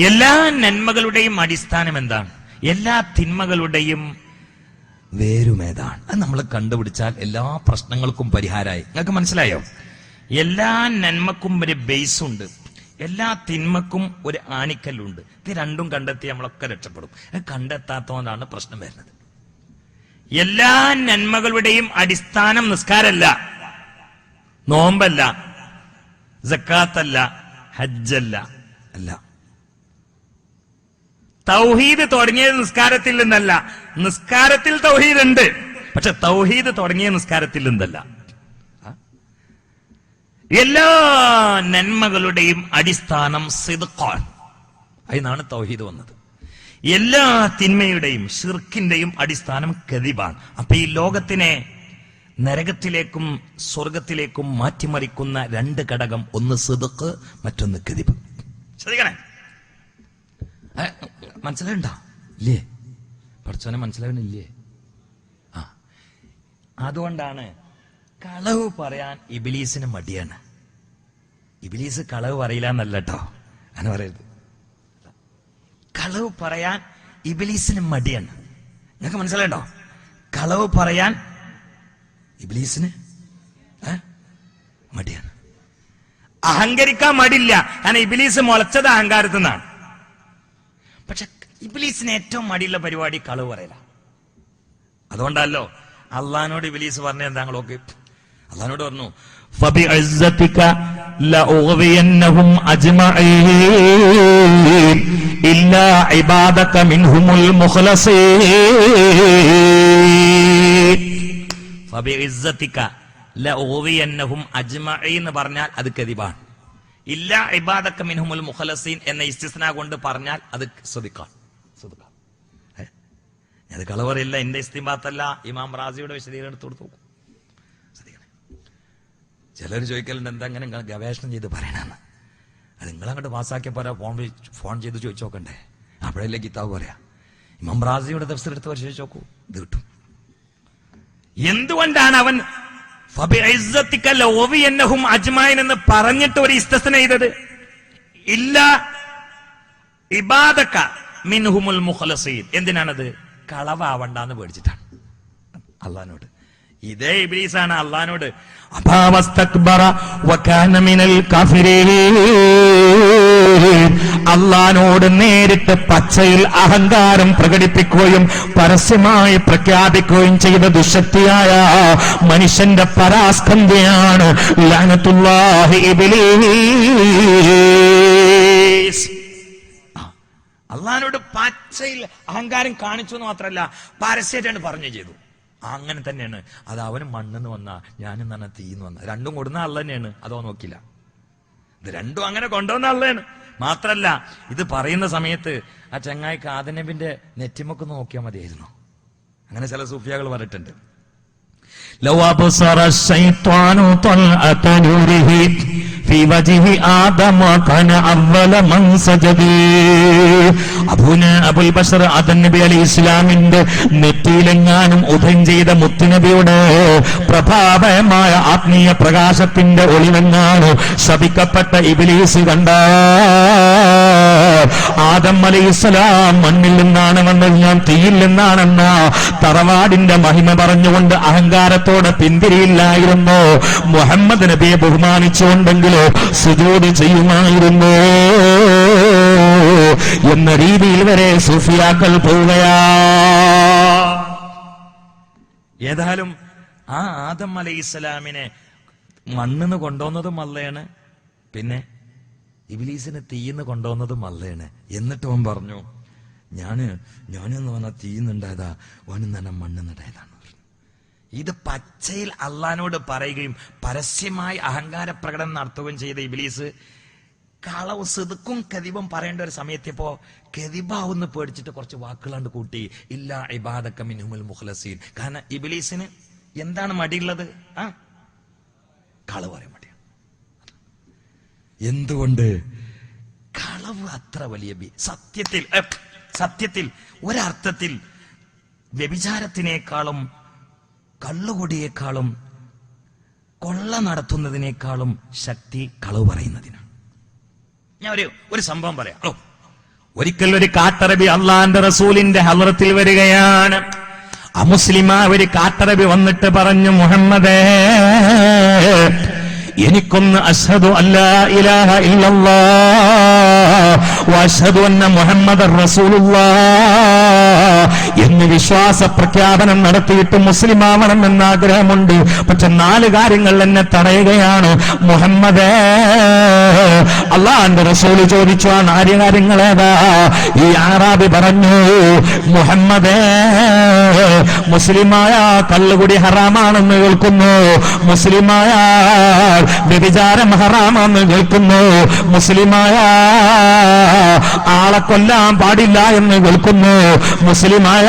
എല്ലാ നന്മകളുടെയും അടിസ്ഥാനം എന്താണ്? എല്ലാ തിന്മകളുടെയും വേരുമേതാണ്? അത് നമ്മൾ കണ്ടുപിടിച്ചാൽ എല്ലാ പ്രശ്നങ്ങൾക്കും പരിഹാരമായി. നിങ്ങൾക്ക് മനസ്സിലായോ? എല്ലാ നന്മക്കും ഒരു ബേസ് ഉണ്ട്, എല്ലാ തിന്മക്കും ഒരു ആണിക്കല്ലുണ്ട്. ഇത് രണ്ടും കണ്ടെത്തി നമ്മളൊക്കെ രക്ഷപ്പെടും. അത് കണ്ടെത്താത്തതുകൊണ്ടാണ് പ്രശ്നം വരുന്നത്. എല്ലാ നന്മകളുടെയും അടിസ്ഥാനം നിസ്കാരമല്ല, നോമ്പല്ല, സക്കാത്തല്ല, ഹജ്ജല്ല, അല്ല. തൗഹീദ് തുടങ്ങിയത് നിസ്കാരത്തിൽ നിന്നല്ല. നിസ്കാരത്തിൽ തൗഹീദ് ഉണ്ട്, പക്ഷെ തൗഹീദ് തുടങ്ങിയ നിസ്കാരത്തിൽ നിന്നല്ല. എല്ലാ നന്മകളുടെയും അടിസ്ഥാനം സിദ്ഖാണ്. അതിനാണ് തൗഹീദ് വന്നത്. എല്ലാ തിന്മയുടെയും ശിർക്കിന്റെയും അടിസ്ഥാനം കദിബാണ്. അപ്പൊ ഈ ലോകത്തിനെ നരകത്തിലേക്കും സ്വർഗത്തിലേക്കും മാറ്റിമറിക്കുന്ന രണ്ട് ഘടകം, ഒന്ന് സിദ്ഖ്, മറ്റൊന്ന് കദിബ്. ശ്രദ്ധിക്കണേ, മനസ്സിലായിണ്ടോ? ഇല്ലേ? പഠിച്ചവനെ മനസ്സിലാവണില്ലേ? അതുകൊണ്ടാണ് കളവ് പറയാൻ ഇബ്ലീസിന് മടിയാണ്. ഇബ്ലീസ് കളവ് പറയില്ല എന്നല്ല കേട്ടോ, അങ്ങനെ പറയരുത്. കളവ് പറയാൻ ഇബ്ലീസിന് മടിയാണ്. നിങ്ങൾക്ക് മനസ്സിലായിട്ടോ? കളവ് പറയാൻ ഇബ്ലീസിന് മടിയാണ്. അഹങ്കരിക്കാൻ മടിയില്ല, കാരണം ഇബ്ലീസ് മുളച്ചത് അഹങ്കാരത്തിൽ നിന്നാണ്. പക്ഷെ ഇബ്ലീസിന് ഏറ്റവും മടിയുള്ള പരിപാടി കളവ് പറയില്ല. അതുകൊണ്ടല്ലോ അള്ളഹാനോട് ഇബ്ലീസ് പറഞ്ഞ എന്താങ്ങളൊക്കെ അള്ളഹാനോട് പറഞ്ഞു, ഫബിഇസ്സതിക ലഉഗ്വിയന്നഹും അജ്മഈൻ ഇല്ലാ ഇബാദക മിൻഹുമുൽ മുഖ്ലസീൻ. ഫബിഇസ്സതിക ലഉഗ്വിയന്നഹും അജ്മഈൻ എന്ന് പറഞ്ഞാൽ അത് കദിബാണ്. ഇല്ലാ ഇബാദക മിൻഹുമുൽ മുഖ്ലസീൻ എന്ന ഇസ്തിസ്നാ കൊണ്ട് പറഞ്ഞാൽ അത് സ്വദിഖാണ്. അത് കളവറില്ല, എന്റെ ഇസ്തിംബാത്തല്ല, ഇമാം റാസിയുടെ വിശദീകരണം എടുത്തു കൊടുത്തു. ചിലർ ചോദിക്കലുണ്ട് എന്താ അങ്ങനെ ഗവേഷണം ചെയ്ത് പറയണമെന്ന്. അത് നിങ്ങളങ്ങോട്ട് പാസ്സാക്കിയ പോരാ, ഫോൺ ചെയ്ത് ചോദിച്ചു നോക്കണ്ടേ? അപ്പോഴല്ലേ കിതാബ് പറയാ. ഇമാം റാസിയുടെ തഫ്സീർ എടുത്ത് പരിശോധിച്ച് നോക്കൂ, ഇത് കിട്ടും. എന്തുകൊണ്ടാണ് അവൻ ഫബിഇസ്സതിക ലഉഗ്വിയന്നഹും അജ്മഈൻ എന്ന് പറഞ്ഞിട്ട് ഒരു ഇസ്തിസ്ന ചെയ്തത്? ഇല്ല ഇബാദക മിൻഹുമുൽ മുഖ്ലസീൻ. എന്തിനാണത്? കളവാവണ്ടെന്ന് പേടിച്ചിട്ടാണ് അള്ളഹാനോട്. ഇതേ ഇബ്ലീസാണ് അള്ളഹാനോട് അള്ളഹാനോട് നേരിട്ട് പച്ചയിൽ അഹങ്കാരം പ്രകടിപ്പിക്കുകയും പരസ്യമായി പ്രഖ്യാപിക്കുകയും ചെയ്ത ദുശക്തിയായ മനുഷ്യന്റെ പരാസ്കന്ധിയാണ് ലഅനത്തുല്ലാഹി ഇബ്ലീസ്. അള്ളഹാനോട് പച്ചയിൽ അഹങ്കാരം കാണിച്ചു എന്ന് മാത്രമല്ല, പരസ്യമായിട്ടാണ് പറഞ്ഞു ചെയ്തു. അങ്ങനെ തന്നെയാണ്. അത് അവന് മണ്ണെന്ന് വന്ന, ഞാനും തന്നെ തീന്ന് വന്ന, രണ്ടും കൊടുന്ന ആൾ തന്നെയാണ്. അതോ നോക്കില്ല, ഇത് രണ്ടും അങ്ങനെ കൊണ്ടുവന്ന ആളാണ്. മാത്രല്ല ഇത് പറയുന്ന സമയത്ത് ആ ചങ്ങായിക്ക് ആദനബിന്റെ നെറ്റിമൊക്കെ നോക്കിയാൽ മതിയായിരുന്നു. അങ്ങനെ ചില സൂഫിയാകൾ പറഞ്ഞിട്ടുണ്ട്. ലൗ അബ്സറ ശൈത്വാനു തൽഅത നൂരിഹി ഫീ വജ്ഹി ആദമ കന അവ്വല മൻ സജദി. അബുൽ ബശർ ആദം നബി അലൈഹിസ്സലാമിന്റെ നെറ്റിയിലെങ്ങാനും ഉദയം ചെയ്ത മുത്തുനബിയുടെ പ്രഭാവമായ ആത്മീയ പ്രകാശത്തിന്റെ ഒളിവെങ്ങാനും ശപിക്കപ്പെട്ട ഇബ്ലീസ് കണ്ട ആദം അലൈഹിസ്സലാം മണ്ണിൽ നിന്നാണ് വന്നത്, ഞാൻ തീയിൽ നിന്നാണെന്ന തറവാടിന്റെ മഹിമ പറഞ്ഞുകൊണ്ട് അഹങ്കാരത്തോടെ പിന്തിരിയില്ലായിരുന്നു. മുഹമ്മദ് നബിയെ ബഹുമാനിച്ചുകൊണ്ടെങ്കിലും സുജൂദ് ചെയ്യുമായിരുന്നു എന്ന രീതിയിൽ വരെ സൂഫിയാക്കൾ പോവുകയാ. ഏതായാലും ആ ആദം അലൈഹിസ്സലാമിനെ മണ്ണിന്ന് കൊണ്ടുവന്നതും അള്ളയാണ്, പിന്നെ ഇബ്ലീസിനെ തീയിന്ന് കൊണ്ടുവന്നതും അള്ളയാണ്. എന്നിട്ട് അവൻ പറഞ്ഞു, ഞാനെന്ന് പറഞ്ഞാൽ തീയുന്നുണ്ടായതാ, ഓനും തന്നെ മണ്ണെന്നുണ്ടായതാണ്. ഇത് പച്ചയിൽ അള്ളഹാനോട് പറയുകയും പരസ്യമായി അഹങ്കാര പ്രകടനം നടത്തുകയും ചെയ്ത ഇബ്ലീസ് കളവ് സിദ്ക്കും കദിബും പറയേണ്ട ഒരു സമയത്തിപ്പോ കദിബാവെന്ന് പേടിച്ചിട്ട് കുറച്ച് വാക്കുകളാണ്ട് കൂട്ടി, ഇല്ലാ ഇബാദക മിൻഹുൽ മുഖ്ലസീൻ. കാരണം ഇബ്ലീസിന് എന്താണ് മടിയുള്ളത്? കളവ് പറയാൻ മടിയാണ്. എന്തുകൊണ്ട്? കളവ് അത്ര വലിയ സത്യത്തിൽ ഒരർത്ഥത്തിൽ വ്യഭിചാരത്തിനേക്കാളും കള്ളുകൊടിയേക്കാളും കൊള്ള നടത്തുന്നതിനേക്കാളും ശക്തി കളവ് പറയുന്നതിനാണ്. ഞാൻ ഒരു സംഭവം പറയാം. ഒരിക്കൽ ഒരു കാട്ടറബി അള്ളാന്റെ റസൂലിന്റെ ഹളറത്തിൽ വരികയാണ്. അമുസ്ലിമാ ഒരു കാട്ടറബി വന്നിട്ട് പറഞ്ഞു, മുഹമ്മദേ, എനിക്കൊന്ന് അശ്ഹദു അല്ലാ ഇലാഹ ഇല്ലല്ലാഹ് വഅശ്ഹദു അന്ന മുഹമ്മദർ റസൂലുള്ളാഹ് എന്ന് വിശ്വാസ പ്രഖ്യാപനം നടത്തിയിട്ട് മുസ്ലിമാവണം എന്ന ആഗ്രഹമുണ്ട്. പക്ഷെ 4 കാര്യങ്ങൾ എന്നെ തടയുകയാണ്. മുഹമ്മദേ, അള്ളാഹുവിന്റെ റസൂൽ ചോദിച്ചു, ആ 4 കാര്യങ്ങൾ ഏതാ? ഈ ആറാബി പറഞ്ഞു, മുഹമ്മദേ, മുസ്ലിമായ കള്ളുകുടി ഹറാമാണെന്ന് കേൾക്കുന്നു, മുസ്ലിമായ വ്യഭിചാരം ഹറാമാണെന്ന് കേൾക്കുന്നു, മുസ്ലിമായ ആളെ കൊല്ലാൻ പാടില്ല എന്ന് കേൾക്കുന്നു, മുസ്ലിമായ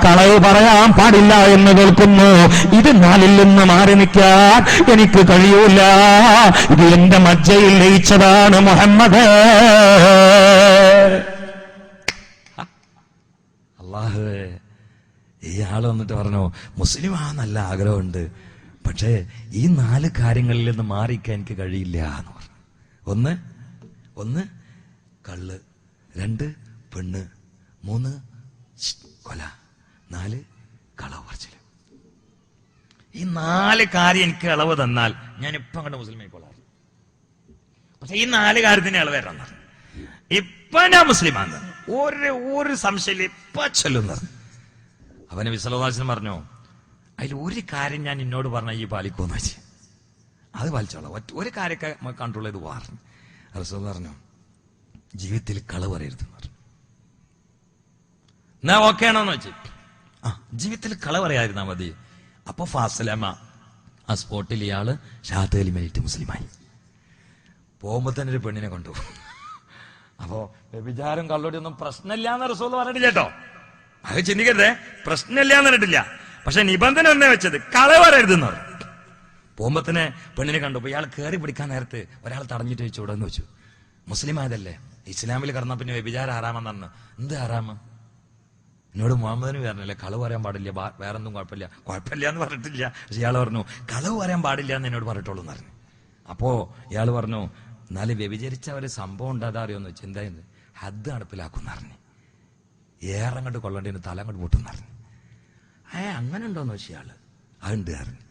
കളവ് പറയാൻ പാടില്ല എന്ന് കേൾക്കുന്നു. ഇത് 4ൽ നിന്ന് മാറി നിൽക്കാൻ എനിക്ക് കഴിയൂല. ഇത് എന്റെ മജ്ജയിൽ ലയിച്ചതാണ് മുഹമ്മദ്. അല്ലാഹുവേ, ഈ ആള് വന്നിട്ട് പറഞ്ഞു, മുസ്ലിം നല്ല ആഗ്രഹമുണ്ട്, പക്ഷേ ഈ 4 കാര്യങ്ങളിൽ നിന്ന് മാറിക്കാൻ എനിക്ക് കഴിയില്ല എന്ന് പറഞ്ഞു. ഒന്ന് കള്ള്, 2 പെണ്ണ്, 3 കൊല, 4 കളവ് പറച്ചില്. ഈ 4 കാര്യം എനിക്ക് ഇളവ് തന്നാൽ ഞാൻ ഇപ്പൊ അങ്ങോട്ട് മുസ്ലിം ആയിക്കോളാം. പക്ഷെ ഈ 4 കാര്യത്തിന് ഇളവ് തരാൻ ഇപ്പൊ ഞാൻ മുസ്ലിമാണ്, ഒരു സംശയം ഇപ്പൊ ചൊല്ലുന്നത്. അവന് വിസലവാസനം പറഞ്ഞു, അതിൽ ഒരു കാര്യം ഞാൻ എന്നോട് പറഞ്ഞ ഈ പാലിക്കോന്ന് വെച്ച് അത് പാലിച്ചോളാം, ഒരു കാര്യമൊക്കെ കൺട്രോൾ ചെയ്ത് പറഞ്ഞു. റസൂൽ പറഞ്ഞു, ജീവിതത്തിൽ കളവ് പറയരുതെന്ന് പറഞ്ഞു. എന്നാ ഓക്കെ ആണോന്ന് വെച്ച്, ജീവിതത്തിൽ കളവ് പറയാതിരുന്നാ മതി. അപ്പൊ ഫാസലമ ആ സ്പോട്ടിൽ ഇയാള് ഷഹാദത്ത് കലിമയിട്ട് മുസ്ലിമായി. പോകുമ്പോ തന്നെ ഒരു പെണ്ണിനെ കൊണ്ടുപോകും. അപ്പോ വ്യഭിചാരം കള്ളോടി ഒന്നും പ്രശ്നമില്ലാന്ന് റസൂൽ പറഞ്ഞിട്ടില്ല കേട്ടോ, അത് ചിന്തിക്കരുതേ, പ്രശ്നമില്ലാന്ന് പറഞ്ഞിട്ടില്ല. പക്ഷെ നിബന്ധന ഒന്നേ വെച്ചത്, കളവ് പറയരുതെന്ന് പറഞ്ഞു. പോകുമ്പോ തന്നെ പെണ്ണിനെ കണ്ടു. ഇയാൾ കയറി പിടിക്കാൻ നേരത്ത് ഒരാൾ തടഞ്ഞിട്ട് വെച്ചു, ഇവിടെ നിന്ന് വെച്ചു, മുസ്ലിം ആയതല്ലേ, ഇസ്ലാമിൽ കടന്ന പിന്നെ വ്യഭിചാരം ഹറാമെന്ന് പറഞ്ഞു. എന്ത് ഹറാമ്? എന്നോട് മുഹമ്മദിന് പറഞ്ഞല്ലേ കളവ് പറയാൻ പാടില്ല, വേറൊന്നും കുഴപ്പമില്ല എന്ന് പറഞ്ഞിട്ടില്ല. പക്ഷെ ഇയാൾ പറഞ്ഞു കളവ് പറയാൻ പാടില്ല എന്ന് എന്നോട് പറഞ്ഞിട്ടുള്ളൂ എന്ന് പറഞ്ഞു. അപ്പോ ഇയാൾ പറഞ്ഞു, എന്നാലും വ്യഭിചരിച്ച ഒരു സംഭവം ഉണ്ട്, അതറിയോന്ന് വെച്ചു. എന്തായിരുന്നു? ഹദ് നടപ്പിലാക്കും പറഞ്ഞു. ഏറങ്ങോട്ട് കൊള്ളേണ്ടതിന് തല അങ്ങോട്ട് പൊട്ടും പറഞ്ഞു. അങ്ങനെ ഉണ്ടോന്ന് വെച്ചു ഇയാള്. അതുണ്ട് പറഞ്ഞു.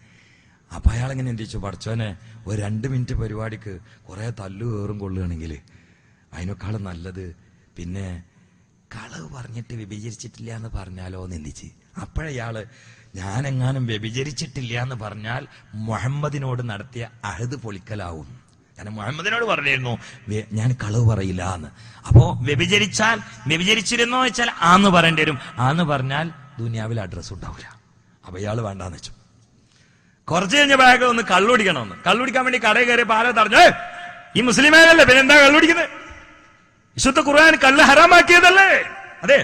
അപ്പൊ അയാളെങ്ങനെ എന്തിച്ചു, പഠിച്ചോനെ ഒരു 2 മിനിറ്റ് പരിപാടിക്ക് കുറെ തല്ലു കയറും കൊള്ളുകയാണെങ്കിൽ അതിനേക്കാളും നല്ലത് പിന്നെ കളവ് പറഞ്ഞിട്ട് വ്യഭിചരിച്ചിട്ടില്ല എന്ന് പറഞ്ഞാലോ എന്ന് എന്തിച്ച്. അപ്പോഴയാള്, ഞാനെങ്ങാനും വ്യഭിചരിച്ചിട്ടില്ല എന്ന് പറഞ്ഞാൽ മുഹമ്മദിനോട് നടത്തിയ അഹദ് പൊളിക്കലാവും. കാരണം മുഹമ്മദിനോട് പറഞ്ഞിരുന്നു ഞാൻ കളവ് പറയില്ല എന്ന്. അപ്പോ വ്യഭിചരിച്ചിരുന്നോ വെച്ചാൽ ആന്ന് പറയേണ്ടി വരും. ആന്ന് പറഞ്ഞാൽ ദുനിയാവിൽ അഡ്രസ് ഉണ്ടാവില്ല. അപ്പൊ ഇയാള് വേണ്ടാന്ന് വെച്ചു. കുറച്ച് കഴിഞ്ഞ ബാഗ് ഒന്ന് കള്ളുടിക്കണമെന്ന്, കള്ളുടിക്കാൻ വേണ്ടി കടയിൽ കയറിയപ്പോ ആരോ പറഞ്ഞു, ഈ മുസ്ലിമേനല്ലേ പിന്നെ എന്താ കള്ളുടിക്കുന്നത്? വിശുദ്ധ ഖുർആൻ കള്ള് ഹറാമാക്കിയതല്ലേ? അതെ,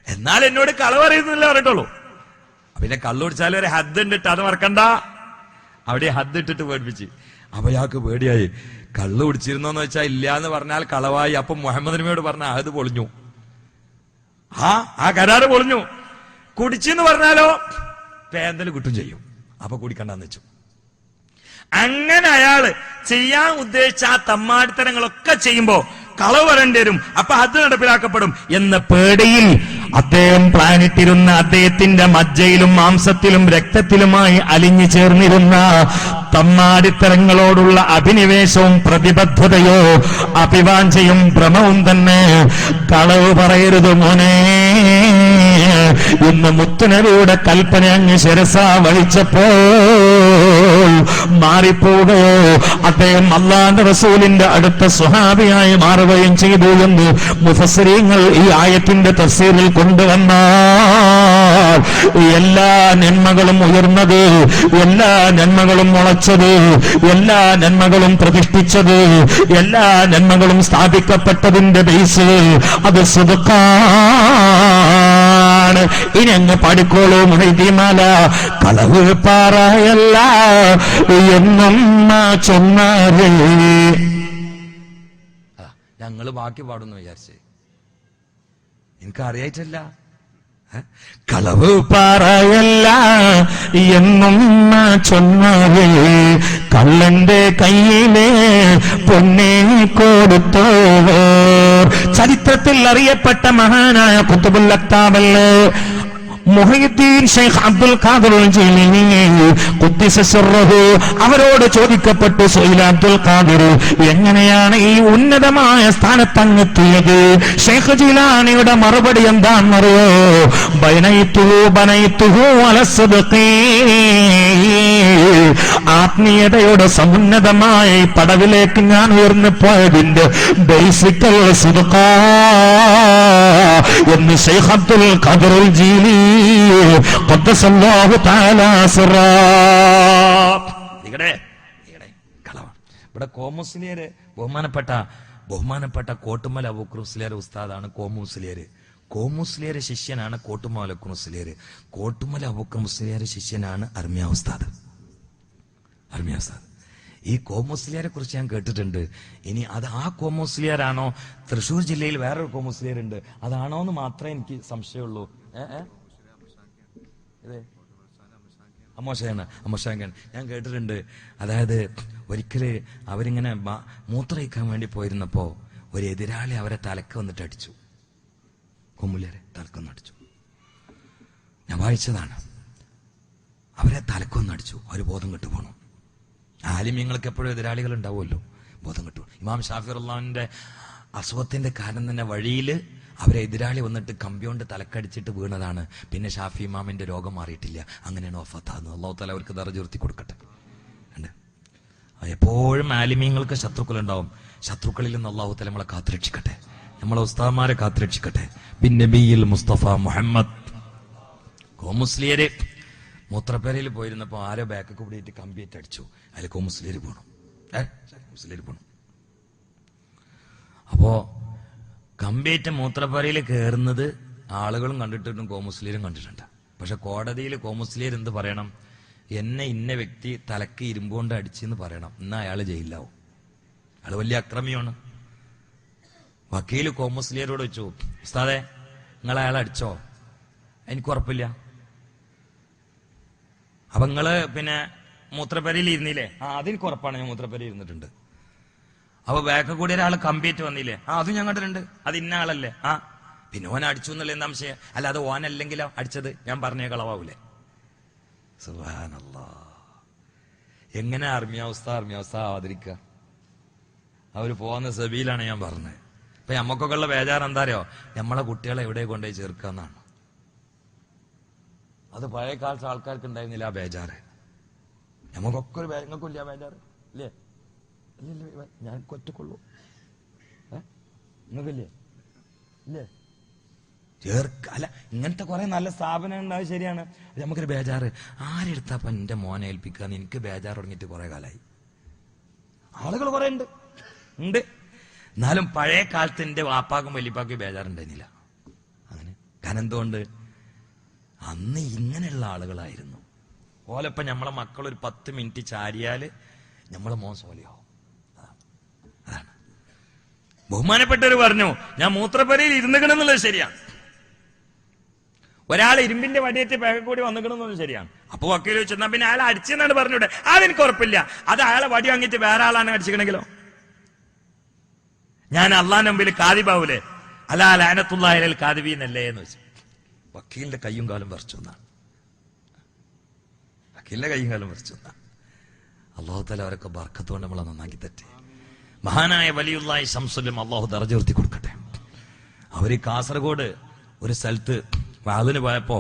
എന്നാൽ എന്നോട് കളവ് അറിയുന്നില്ല പറഞ്ഞിട്ടുള്ളൂ. പിന്നെ കള്ളുടിച്ചാലും ഒരു ഹദ് ഉണ്ടിട്ട് അത് മറക്കണ്ട. അവിടെ ഹദ് ഇട്ടിട്ട് പേടിപ്പിച്ച്. അപ്പൊ അയാൾക്ക് പേടിയായി. കള്ളു കുടിച്ചിരുന്നോന്ന് വെച്ചാൽ ഇല്ല എന്ന് പറഞ്ഞാൽ കളവായി. അപ്പൊ മുഹമ്മദ് നബിയോട് പറഞ്ഞ അഹദ് പൊളിഞ്ഞു, ആ കരാറ് പൊളിഞ്ഞു. കുടിച്ചെന്ന് പറഞ്ഞാലോ പേന്തല് കിട്ടും ചെയ്യും. അപ്പൊ കുടിക്കണ്ടെന്ന് വെച്ചു. അങ്ങനെ അയാള് ചെയ്യാൻ ഉദ്ദേശിച്ച ആ തമ്മാടിത്തരങ്ങളൊക്കെ ചെയ്യുമ്പോ കളവ് വരേണ്ടി വരും. അപ്പൊ അത് നടപ്പിലാക്കപ്പെടും എന്ന പേടിയിൽ അദ്ദേഹം പ്ലാനിട്ടിരുന്ന അദ്ദേഹത്തിന്റെ മജ്ജയിലും മാംസത്തിലും രക്തത്തിലുമായി അലിഞ്ഞു ചേർന്നിരുന്ന തമ്മാടിത്തരങ്ങളോടുള്ള അഭിനിവേശവും പ്രതിബദ്ധതയോ അഭിവാഞ്ചയും ഭ്രമവും തന്നെ കളവ് പറയരുത് മോനെ ഇന്ന് മുത്തുനബിയുടെ കൽപ്പന അങ്ങ് ശിരസാ വഹിച്ചപ്പോ മാറിപ്പോവുകയോ അദ്ദേഹം അല്ലാഹുവിന്റെ റസൂലിന്റെ അടുത്ത സ്വഹാബിയായി മാറുകയും ചെയ്തു എന്ന് മുഫസ്സിരീങ്ങൾ ഈ ആയത്തിന്റെ തഫ്സീറിൽ കൊണ്ടുവന്നാൽ എല്ലാ നന്മകളും ഉയർന്നത്, എല്ലാ നന്മകളും മുളച്ചത്, എല്ലാ നന്മകളും പ്രതിഷ്ഠിച്ചത്, എല്ലാ നന്മകളും സ്ഥാപിക്കപ്പെട്ടതിന്റെ ബേസ് അത് സദഖാണ്. ഇനി അങ്ങ് പാടിക്കോളൂ മുഹൈദിമാല. കളവ് പറയല്ല എന്നും ചൊന്നാരേ. ഞങ്ങള് ബാക്കി പാടുന്നു വിചാരിച്ചേ, എനിക്കറിയായിട്ടല്ല. കളവ് പറയല്ല എന്നും ചൊന്നാരേ, കള്ളന്റെ കയ്യിലെ പൊന്നെ കൊടുത്തോവർ. ചരിത്രത്തിൽ അറിയപ്പെട്ട മഹാനായ ഖുത്ബുൽ അക്താബല്ലേ മുഹയ്യിദ്ദീൻ ഷെയ്ഖ് അബ്ദുൽ ഖാദിർ ജീലാനി ഖുദ്ദിസ സിർറുഹു അവരോട് ചോദിക്കപ്പെട്ടു, സയ്യിദ് അബ്ദുൽ ഖാദിർ എങ്ങനെയാണ് ഈ ഉന്നതമായ സ്ഥാനത്തങ്ങെത്തിയത്? ഷെയ്ഖ് ജീലാനിയുടെ മറുപടി എന്താണെന്നറിയോ? ബനൈതുഹു അല സിദ്ഖി, ആത്മീയതയുടെ സമുന്നതമായ പടവിലേക്ക് ഞാൻ ഉയർന്നു പോയതിന്റെ ബേസിക്കൽ സിദ്ഖാ എന്ന് ഷെയ്ഖ് അബ്ദുൽ ഖാദിർ ജീലാനി ഖദ്ദസല്ലാഹു തആല സിറാ. ഇവിടെ കോമുസ്ലിയര് ബഹുമാനപ്പെട്ട കോട്ടുമല അബൂബക്കർ മുസ്ലിയാർ ഉസ്താദാണ് കോമുസ്ലിയര്. കോമുസ്ലിയര് ശിഷ്യനാണ് കോട്ടുമല അബൂബക്കർ മുസ്ലിയാര്. കോട്ടുമല അബൂബക്കർ മുസ്ലിയാര് ശിഷ്യനാണ് അർമിയ ഉസ്താദ്. ഈ കോമുസ്ലിയാരെ കുറിച്ച് ഞാൻ കേട്ടിട്ടുണ്ട്. ഇനി അത് ആ കോമുസ്ലിയാരാണോ, തൃശ്ശൂർ ജില്ലയിൽ വേറൊരു കോമുസ്ലിയർ ഉണ്ട്, അതാണോ എന്ന് മാത്രമേ എനിക്ക് സംശയമുള്ളൂ. അമ്മോശാങ്കൻ ഞാൻ കേട്ടിട്ടുണ്ട്. അതായത് ഒരിക്കല് അവരിങ്ങനെ മൂത്രയിക്കാൻ വേണ്ടി പോയിരുന്നപ്പോ ഒരു എതിരാളി അവരെ തലക്ക് വന്നിട്ട് അടിച്ചു. കൊമ്മുലിയരെ തലക്കൊന്ന് അടിച്ചു. ഞാൻ വായിച്ചതാണ്. അവരെ തലക്കൊന്ന് അടിച്ചു. അവര് ബോധം കെട്ടു പോണു. ആലിമ്യങ്ങൾക്ക് എപ്പോഴും എതിരാളികൾ ഉണ്ടാവുമല്ലോ, ബോധം കെട്ടു. ഇമാം ഷാഫി റളിയല്ലാഹുവിന്റെ അസുഖത്തിന്റെ കാരണം തന്നെ വഴിയില് അവരെ എതിരാളി വന്നിട്ട് കമ്പിയോണ്ട് തലക്കടിച്ചിട്ട് വീണതാണ്. പിന്നെ ഷാഫി ഇമാമിന്റെ രോഗം മാറിയിട്ടില്ല. അങ്ങനെയാണ് വഫാത്താകുന്നത്. അല്ലാഹു തആല അവർക്ക് ദറജ ഉയർത്തി കൊടുക്കട്ടെ. എപ്പോഴും ആലിമീങ്ങൾക്ക് ശത്രുക്കളുണ്ടാവും. ശത്രുക്കളിൽ നിന്ന് അല്ലാഹു തആല നമ്മളെ കാത്തുരക്ഷിക്കട്ടെ, നമ്മളെ ഉസ്താദന്മാരെ കാത്തുരക്ഷിക്കട്ടെ. ബിൻ നബിയിൽ മുസ്തഫ മുഹമ്മദ്. കോമുസ്ലിയര് മൂത്രപ്പേരയിൽ പോയിരുന്നപ്പോ ആരോ ബാക്കൊക്കെ കൂടിയിട്ട് കമ്പിയേറ്റ് അടിച്ചു. അതിൽ കോമുസ്ലിയര് പോണു. അപ്പോ കമ്പിയേറ്റ മൂത്രപ്പരയിൽ കയറുന്നത് ആളുകളും കണ്ടിട്ടും കോമുസ്ലിയരും കണ്ടിട്ടുണ്ട്. പക്ഷെ കോടതിയിൽ കോമുസ്ലിയർ എന്ത് പറയണം? എന്നെ ഇന്ന വ്യക്തി തലക്ക് ഇരുമ്പുകൊണ്ട് അടിച്ചെന്ന് പറയണം. എന്നാ അയാള് ജയിലിലാവും. അയാള് വലിയ അക്രമിയാണ്. വക്കീല് കോമുസ്ലിയരോട് വെച്ചു, ഉസ്താദേ നിങ്ങൾ അയാളെ അടിച്ചോ? എനിക്ക് ഉറപ്പില്ല. അപ്പൊ നിങ്ങള് പിന്നെ മൂത്രപ്പരയിൽ ഇരുന്നില്ലേ? അതെനിക്ക് ഉറപ്പാണ്, ഞാൻ മൂത്രപ്പരയിൽ ഇരുന്നിട്ടുണ്ട്. അപ്പൊ ബാക്ക് കൂടി ഒരാൾ കമ്പിയേറ്റ് വന്നില്ലേ? അതും ഞാൻ കണ്ടിട്ടുണ്ട്. അത് ഇന്ന ആളല്ലേ? പിന്നെ ഓൻ അടിച്ചു എന്നുള്ള എന്താ സംശയം? അല്ല, അത് ഓനല്ലെങ്കിലോ അടിച്ചത് ഞാൻ പറഞ്ഞ കളവാവൂലേ? സുബ്ഹാനല്ലാഹ്. എങ്ങനെ അർമിയാവസ്ഥ ആവാതിരിക്കുക? അവര് പോകുന്ന സബീലാണ് ഞാൻ പറഞ്ഞത്. ഇപ്പൊ നമ്മക്കൊക്കെ ഉള്ള ബേജാറ് എന്താ അറിയോ? നമ്മളെ കുട്ടികളെ എവിടെ കൊണ്ടുപോയി ചേർക്കാന്നാണ്. അത് പഴയ കാലത്ത് ആൾക്കാർക്ക് ഉണ്ടായിരുന്നില്ല ആ ബേജാറ്. നമുക്കൊക്കെ ഒരു നിങ്ങൾക്കില്ല ബേജാറ് ഇല്ലേ? ഞാൻ ഒറ്റക്കൊള്ളൂ. നിങ്ങൾക്കില്ലേ? ഇല്ലേ? അല്ല, ഇങ്ങനത്തെ കുറെ നല്ല സ്ഥാപനം ഉണ്ടാവും, ശരിയാണ്. നമുക്കൊരു ബേജാറ്, ആരെടുത്താപ്പ എന്റെ മോനെ ഏൽപ്പിക്കാന്ന് എനിക്ക് ബേജാറ് തുടങ്ങിയിട്ട് കുറെ കാലമായി. ആളുകൾ കുറെ ഉണ്ട്. എന്നാലും പഴയ കാലത്ത് എന്റെ വാപ്പാക്കും വലിയപ്പാക്കും ബേജാറുണ്ടായിരുന്നില്ല. അങ്ങനെ കാരണം എന്തുകൊണ്ട്? അന്ന് ഇങ്ങനെയുള്ള ആളുകളായിരുന്നു. ഓലപ്പ നമ്മളെ മക്കളൊരു 10 മിനിറ്റ് ചാരിയാല് നമ്മളെ മോൻ സോലിയാവും. അതാണ് ബഹുമാനപ്പെട്ടവര് പറഞ്ഞു, ഞാൻ മൂത്രപ്പരയിൽ ഇരുന്നുകിടുന്നുള്ളത് ശരിയാണ്. ഒരാൾ ഇരുമ്പിന്റെ വടിയേറ്റ് പേകക്കൂടി വന്നുകിടുന്നത് ശരിയാണ്. അപ്പൊ വക്കീൽ വെച്ചാൽ പിന്നെ അയാളെ അടിച്ചെന്നാണ് പറഞ്ഞൂടെ? അതെനിക്ക് ഉറപ്പില്ല. അത് അയാളെ വടി വാങ്ങിയിട്ട് വേറെ ആളാണ് അടിച്ചിക്കണെങ്കിലോ? ഞാൻ അള്ളാന്റെ മുമ്പിൽ കാദിബാവൂലേ? അല്ലാ ലഅനത്തുല്ലാഹി അലൽ കാദിബീനല്ലേ എന്ന് വെച്ചു. വക്കീലിന്റെ കയ്യും കാലും പറിച്ചു എന്നാണ്. അല്ലാഹു തആല അവരൊക്കെ ബർക്കത്തോടെ നമ്മളെ നന്നാക്കി തട്ടി. മഹാനായ വലിയുള്ളാഹി ശംസുലും അല്ലാഹു ദറജ ഉയർത്തി കൊടുക്കട്ടെ. അവര് കാസർഗോഡ് ഒരു സ്ഥലത്ത് വാതിന് പോയപ്പോ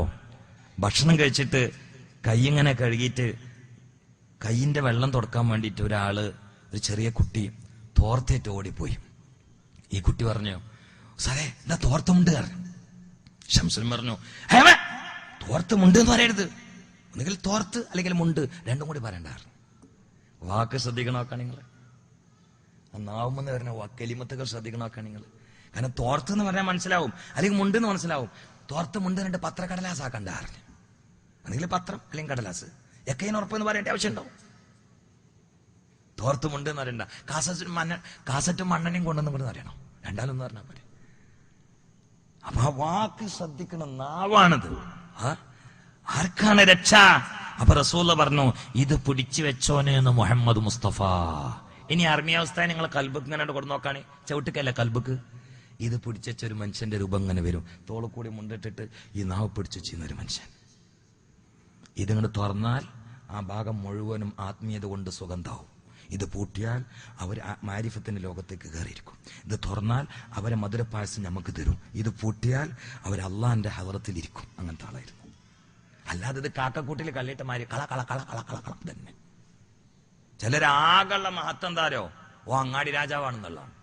ഭക്ഷണം കഴിച്ചിട്ട് കൈയിങ്ങനെ കഴുകിയിട്ട് കൈയിന്റെ വെള്ളം തുടക്കാൻ വേണ്ടിയിട്ട് ഒരു ചെറിയ കുട്ടി തോർത്തേറ്റ് ഓടിപ്പോയി. ഈ കുട്ടി പറഞ്ഞു, സാറേ എന്താ തോർത്തുമുണ്ട് പറഞ്ഞു. ഷംസുൽ പറഞ്ഞു, തോർത്തുമുണ്ട് എന്ന് പറയരുത്, ഒന്നുകിൽ തോർത്ത് അല്ലെങ്കിൽ മുണ്ട്, രണ്ടും കൂടി പറയണ്ടായിരുന്നു. വാക്ക് ശ്രദ്ധിക്കണോക്കാ നിങ്ങൾ, നാവുമെന്ന് വരുന്ന കലിമത്തുകൾ ശ്രദ്ധിക്കണോക്കാ നിങ്ങൾ. കാരണം തോർത്ത് എന്ന് പറഞ്ഞാൽ മനസ്സിലാവും, അല്ലെങ്കിൽ മുണ്ട് എന്ന് മനസ്സിലാവും. തോർത്ത് മുണ്ട് രണ്ട് പത്രക്കടലാസ് ആക്കണ്ടാറില്ല, ഒന്നുകിൽ പത്രം അല്ലെങ്കിൽ കടലാസ്. എക്കൈന് ഉറപ്പെന്ന് പറയേണ്ട ആവശ്യമുണ്ടാവും. തോർത്ത് മുണ്ട് എന്ന് പറയണ്ട. കാസറ്റും മണ്ണെണ്ണയും കൊണ്ടെന്നും കൂടെ അറിയണം, രണ്ടാലൊന്നും പറഞ്ഞാൽ മതി. അപ്പൊ ആ വാക്ക് ശ്രദ്ധിക്കണം, നാവാണത്. ആർക്കാണ് രക്ഷ? അപ്പൊ റസൂല് പറഞ്ഞു, ഇത് പിടിച്ചു വെച്ചോനെ എന്ന് മുഹമ്മദ് മുസ്തഫ. ഇനി ആർമിയാവസ്ഥ നിങ്ങൾ കൽബക്ക് ഇങ്ങനെ കൊടു നോക്കാണ്, ചവിട്ടിക്കല്ല കൽബക്ക്. ഇത് പിടിച്ച ഒരു മനുഷ്യന്റെ രൂപം ഇങ്ങനെ വരും, തോള് കൂടി മുണ്ടിട്ടിട്ട് ഈ നാവ് പിടിച്ചു ചെയ്യുന്നൊരു മനുഷ്യൻ. ഇതിങ്ങനെ തുറന്നാൽ ആ ഭാഗം മുഴുവനും ആത്മീയത കൊണ്ട് സുഗന്ധാവും. ഇത് പൂട്ടിയാൽ അവർ മാരിഫത്തിന്റെ ലോകത്തേക്ക് കയറിയിരിക്കും. ഇത് തുറന്നാൽ അവരെ മധുരപ്പായസം നമുക്ക് തരും. ഇത് പൂട്ടിയാൽ അവർ അള്ളാന്റെ ഹദറത്തിലിരിക്കും. അങ്ങനത്തെ ആളായിരുന്നു. അല്ലാതെ ഇത് കാക്കക്കൂട്ടിൽ കല്ലിട്ടമാരി കള കള കള കള കള കള തന്നെ. ചിലരാകുള്ള മഹത്വം എന്താരോ, അങ്ങാടി രാജാവാണെന്നുള്ളതാണ്.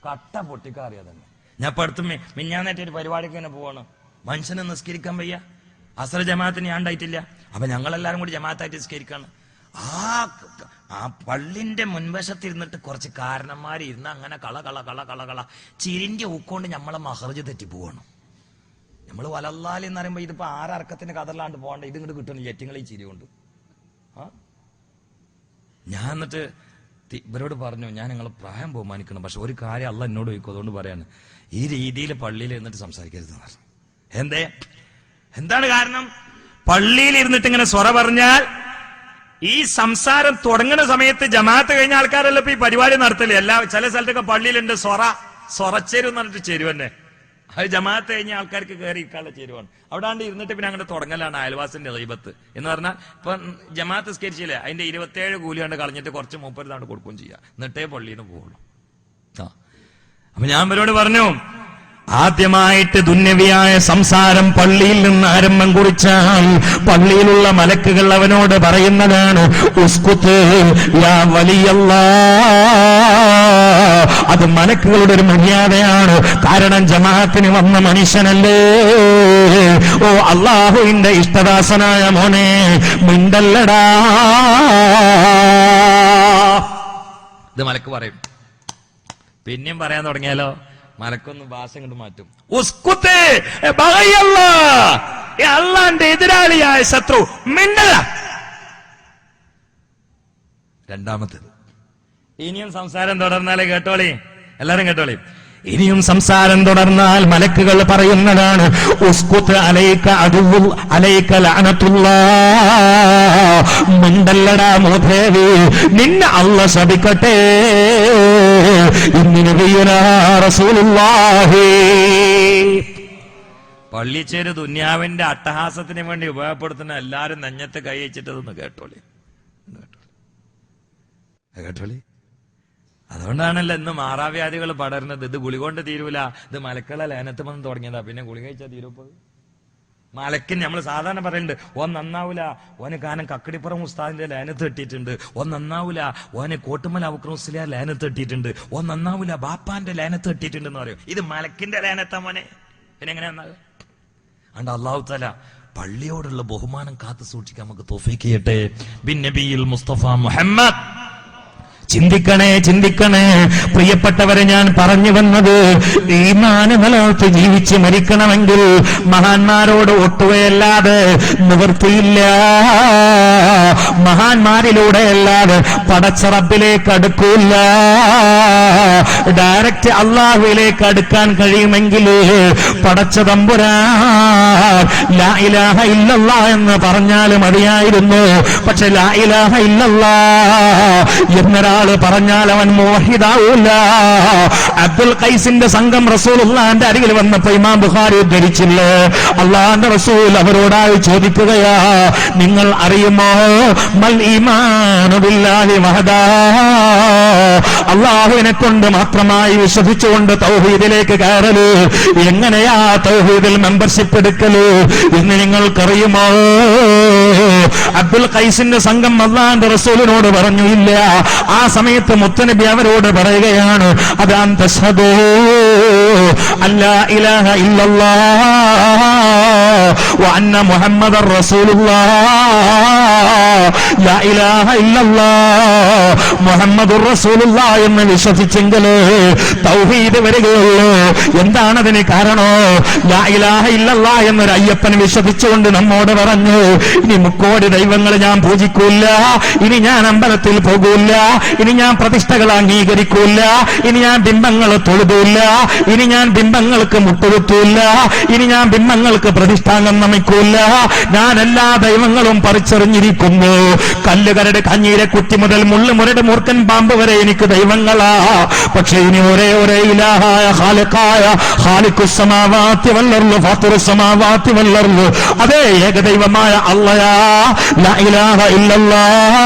കട്ട പൊട്ടിക്കാറിയാ തന്നെ. ഞാൻ ഇപ്പൊ അടുത്ത് മിഞ്ഞാന്നേറ്റ് ഒരു പരിപാടിക്ക് തന്നെ പോവാണ്. മനുഷ്യനെ നിസ്കരിക്കാൻ വയ്യ, അസ്ര ജമാഅത്തിന് ഞാൻ ഉണ്ടായിട്ടില്ല. അപ്പൊ ഞങ്ങളെല്ലാരും കൂടി ജമാഅത്തായിട്ട് നിസ്കരിക്കാണ്. ആ പള്ളിന്റെ മുൻവശത്തിരുന്നിട്ട് കുറച്ച് കാരണന്മാരിരുന്ന് അങ്ങനെ കള കള കള കള കള ചിരിന്റെ ഊക്കൊണ്ട് നമ്മളെ മഹർജ് തെറ്റിപ്പോവാണ്. നമ്മൾ വലല്ലാലി എന്ന് പറയുമ്പോ ഇതിപ്പോ ആരർക്കത്തിന്റെ കഥല്ലാണ്ട് പോകണ്ട, ഇത് ഇങ്ങോട്ട് കിട്ടണില്ല ഏറ്റങ്ങളെ ഈ ചിരി കൊണ്ട്. ഞാൻ എന്നിട്ട് ഇവരോട് പറഞ്ഞു, ഞാൻ നിങ്ങളെ പ്രായം ബഹുമാനിക്കണം, പക്ഷെ ഒരു കാര്യം അല്ല എന്നോട് ചോദിക്കും, അതുകൊണ്ട് പറയാണ്, ഈ രീതിയിൽ പള്ളിയിൽ ഇരുന്നിട്ട് സംസാരിക്കരുതെന്ന് പറഞ്ഞു. എന്താണ് കാരണം? പള്ളിയിൽ ഇരുന്നിട്ട് ഇങ്ങനെ സ്വറ പറഞ്ഞാൽ ഈ സംസാരം തുടങ്ങുന്ന സമയത്ത് ജമാഅത്ത് കഴിഞ്ഞ ആൾക്കാരല്ല ഇപ്പൊ ഈ പരിപാടി നടത്തല്. ചില സ്ഥലത്തൊക്കെ പള്ളിയിലുണ്ട് സ്വറച്ചേരു എന്ന് പറഞ്ഞിട്ട് ചേരുവന്നെ. അത് ജമാഅത്ത് കഴിഞ്ഞ ആൾക്കാർക്ക് കയറി ഇരിക്കാനുള്ള ചേരുവാണ്. അവിടെ ഇരുന്നിട്ട് പിന്നെ അങ്ങനെ തുടങ്ങലാണ് അയൽവാസിന്റെ ഗീബത്ത് എന്ന് പറഞ്ഞാൽ. ഇപ്പൊ ജമാഅത്ത് സ്കരിച്ചില്ലേ, അതിന്റെ 27 കൂലി കണ്ട് കളഞ്ഞിട്ട് കുറച്ച് 30 കൊടുക്കുകയും ചെയ്യാം, എന്നിട്ടേ പള്ളിയിൽ നിന്ന് പോകുള്ളൂ. അപ്പൊ ഞാൻ ഇവരോട് പറഞ്ഞു, ആദ്യമായിട്ട് ദുന്യവിയായ സംസാരം പള്ളിയിൽ നിന്ന് ആരംഭം കുറിച്ചാൽ പള്ളിയിലുള്ള മലക്കുകൾ അവനോട് പറയുന്നതാണ്, ഉസ്കുത്ത് യാ വലിയല്ലാഹ്. അത് മലക്കുകളുടെ ഒരു മര്യാദയാണ്. കാരണം ജമാഅത്തിന് വന്ന മനുഷ്യനല്ലേ. ഓ അള്ളാഹുവിന്റെ ഇഷ്ടദാസനായ മോനെ, മിണ്ടല്ലടാ. ഇത് മലക്ക് പറയും. പിന്നെയും പറയാൻ തുടങ്ങിയാലോ മലക്കൊന്ന് ഭാഷ ഇങ്ങോട്ട് മാറ്റും. അള്ളാന്റെ എതിരാളിയായ ശത്രു മിണ്ടല്ല. രണ്ടാമത്തേത്, ഇനിയും സംസാരം തുടർന്നാലേ കേട്ടോളി, എല്ലാരും കേട്ടോളി. ഇനിയും സംസാരം തുടർന്നാൽ മലക്കുകൾ പറയുന്നതാണ്, ഉസ്കുത്ത് അലൈക അദുവ്വു അലൈക ലഅനത്തുല്ലാഹ്. മിണ്ടല്ലടാ മോദേവി, നിന്നെ അല്ലാഹ് ശപിക്കട്ടെ. പള്ളിച്ചേര് ദുന്യാവിന്റെ അട്ടഹാസത്തിന് വേണ്ടി ഉപയോഗപ്പെടുത്തുന്ന എല്ലാരും നെഞ്ഞത്ത് കൈ വെച്ചിട്ടതൊന്ന് കേട്ടോളി. അതുകൊണ്ടാണല്ലോ ഇന്ന് മാറാവ്യാധികൾ പടരുന്നത്. ഇത് ഗുളി കൊണ്ട് തീരൂല, ഇത് മലക്കളെ ലേനത്ത് വന്ന് തുടങ്ങിയതാ. പിന്നെ ഗുളി കഴിച്ചാൽ തീരുപ്പോ? മലക്കിന് നമ്മൾ സാധാരണ പറയുന്നുണ്ട്, ഓൻ നന്നാവൂല, ഓന് കാനം കക്കടിപ്പുറം ഉസ്താദിന്റെ ലേനത്ത് കെട്ടിയിട്ടുണ്ട്, ഓൻ നന്നാവൂല, ഓന് കോട്ടുമല അബൂബക്കർ ലേനത്ത് കെട്ടിയിട്ടുണ്ട്, ഓൻ നന്നാവൂല, ബാപ്പാന്റെ ലേനത്ത് കെട്ടിയിട്ടുണ്ടെന്ന് പറയും. ഇത് മലക്കിന്റെ ലേനത്താ മോനെ, പിന്നെ എങ്ങനെ നന്നാകും? അണ്ട് അല്ലാഹു തആല പള്ളിയോടുള്ള ബഹുമാനം കാത്തു സൂക്ഷിക്കാൻ നമുക്ക് തൗഫീഖ് ചെയ്യട്ടെ. ബിൻ നബിയിൽ മുസ്തഫ മുഹമ്മദ്. ചിന്തിക്കണേ പ്രിയപ്പെട്ടവരെ, ഞാൻ പറഞ്ഞു വന്നത്, ഈമാന് നിലനിർത്തി ജീവിച്ച് മരിക്കണമെങ്കിൽ മഹാന്മാരോട് ഒട്ടുകയല്ലാതെ നിവൃത്തിയില്ല. മഹാന്മാരിലൂടെ അല്ലാതെ പടച്ച റബ്ബിലേക്ക് അടുക്കൂല. ഡയറക്റ്റ് അള്ളാഹുവിലേക്ക് അടുക്കാൻ കഴിയുമെങ്കിൽ പടച്ച തമ്പുരാൻ ലാ ഇലാഹ ഇല്ലല്ലാഹ് എന്ന് പറഞ്ഞാൽ മതിയായിരുന്നു. പക്ഷെ ലാ ഇലാഹ ഇല്ലല്ലാഹ് എന്നൊരാൾ പറഞ്ഞാൽ അവൻ മുവഹിദാവൂല. അബ്ദുൽ ഖൈസിന്റെ സംഘം റസൂലുള്ളാഹിന്റെ അരികിൽ വന്നപ്പോ ഇമാം ബുഖാരി ഉദ്ധരിച്ചില്ലേ, അള്ളാഹുവിന്റെ റസൂൽ അവരോടായി ചോദിക്കുകയാ, നിങ്ങൾ അറിയുമോ മൽ ഈമാനു ബില്ലാഹി വഹദാ, അള്ളാഹുവിനെ കൊണ്ട് മാത്രമായി വിശ്വസിച്ചുകൊണ്ട് തൗഹീദിലേക്ക് കയറല് എങ്ങനെയാ, തൗഹീദിൽ മെമ്പർഷിപ്പ് എടുക്കല് എന്ന് നിങ്ങൾക്കറിയുമോ? അബ്ദുൽ ഖൈസിന്റെ സംഘം അല്ലാഹുവിന്റെ റസൂലിനോട് പറഞ്ഞു ഇല്ല. ആ സമയത്ത് മുത്തനബി അവരോട് പറയുകയാണ്, അതാൻ തശ്ഹദൂ അല്ലാ ഇലാഹ ഇല്ലല്ലാഹ് വ അന്ന മുഹമ്മദർ റസൂലുള്ളാഹ്, ലാ ഇലാഹ ഇല്ലല്ലാഹ് മുഹമ്മദുർ റസൂലുള്ളാഹ് എന്ന് വിശ്വസിച്ചെങ്കിൽ തൗഹീദ് വരികയുള്ളൂ. എന്താണ് അതിന് കാരണോ? ലാ ഇലാഹ ഇല്ലല്ലാഹ് എന്നൊരു അയ്യപ്പൻ വിശ്വസിച്ചുകൊണ്ട് നമ്മോട് പറഞ്ഞു, ഇനി മുക്കോടി ദൈവങ്ങളെ ഞാൻ പൂജിക്കൂല, ഇനി ഞാൻ അമ്പലത്തിൽ പോകൂല, ഇനി ഞാൻ പ്രതിഷ്ഠകൾ അംഗീകരിക്കൂല, ഇനി ഞാൻ ബിംബങ്ങൾ തൊഴുതൂല്ല, ഇനി ഞാൻ ബിംബങ്ങൾക്ക് മുട്ടുകുത്തൂല്ല, ഇനി ഞാൻ ബിംബങ്ങൾക്ക് പ്രതിഷ്ഠാംഗം നമിക്കൂല, ഞാൻ എല്ലാ ദൈവങ്ങളും പറിച്ചെറിഞ്ഞിരിക്കുന്നു. കല്ലുകരട് കഞ്ഞീരെ കുറ്റി മുതൽ മുള്ളുമുരട് മൂർഖൻ പാമ്പ് വരെ എനിക്ക് ദൈവങ്ങളാ. പക്ഷെ ഇനി ഒരേ ഇലാഹായ ഖാലിഖായ ഖാലിഖുസ് സമാവാതി വൽ അർള് ഫാത്തിറുസ് സമാവാതി വൽ അർള്, അതേ ഏകദൈവമായ അല്ലാഹ്, ലാ ഇലാഹ ഇല്ലല്ലാഹ്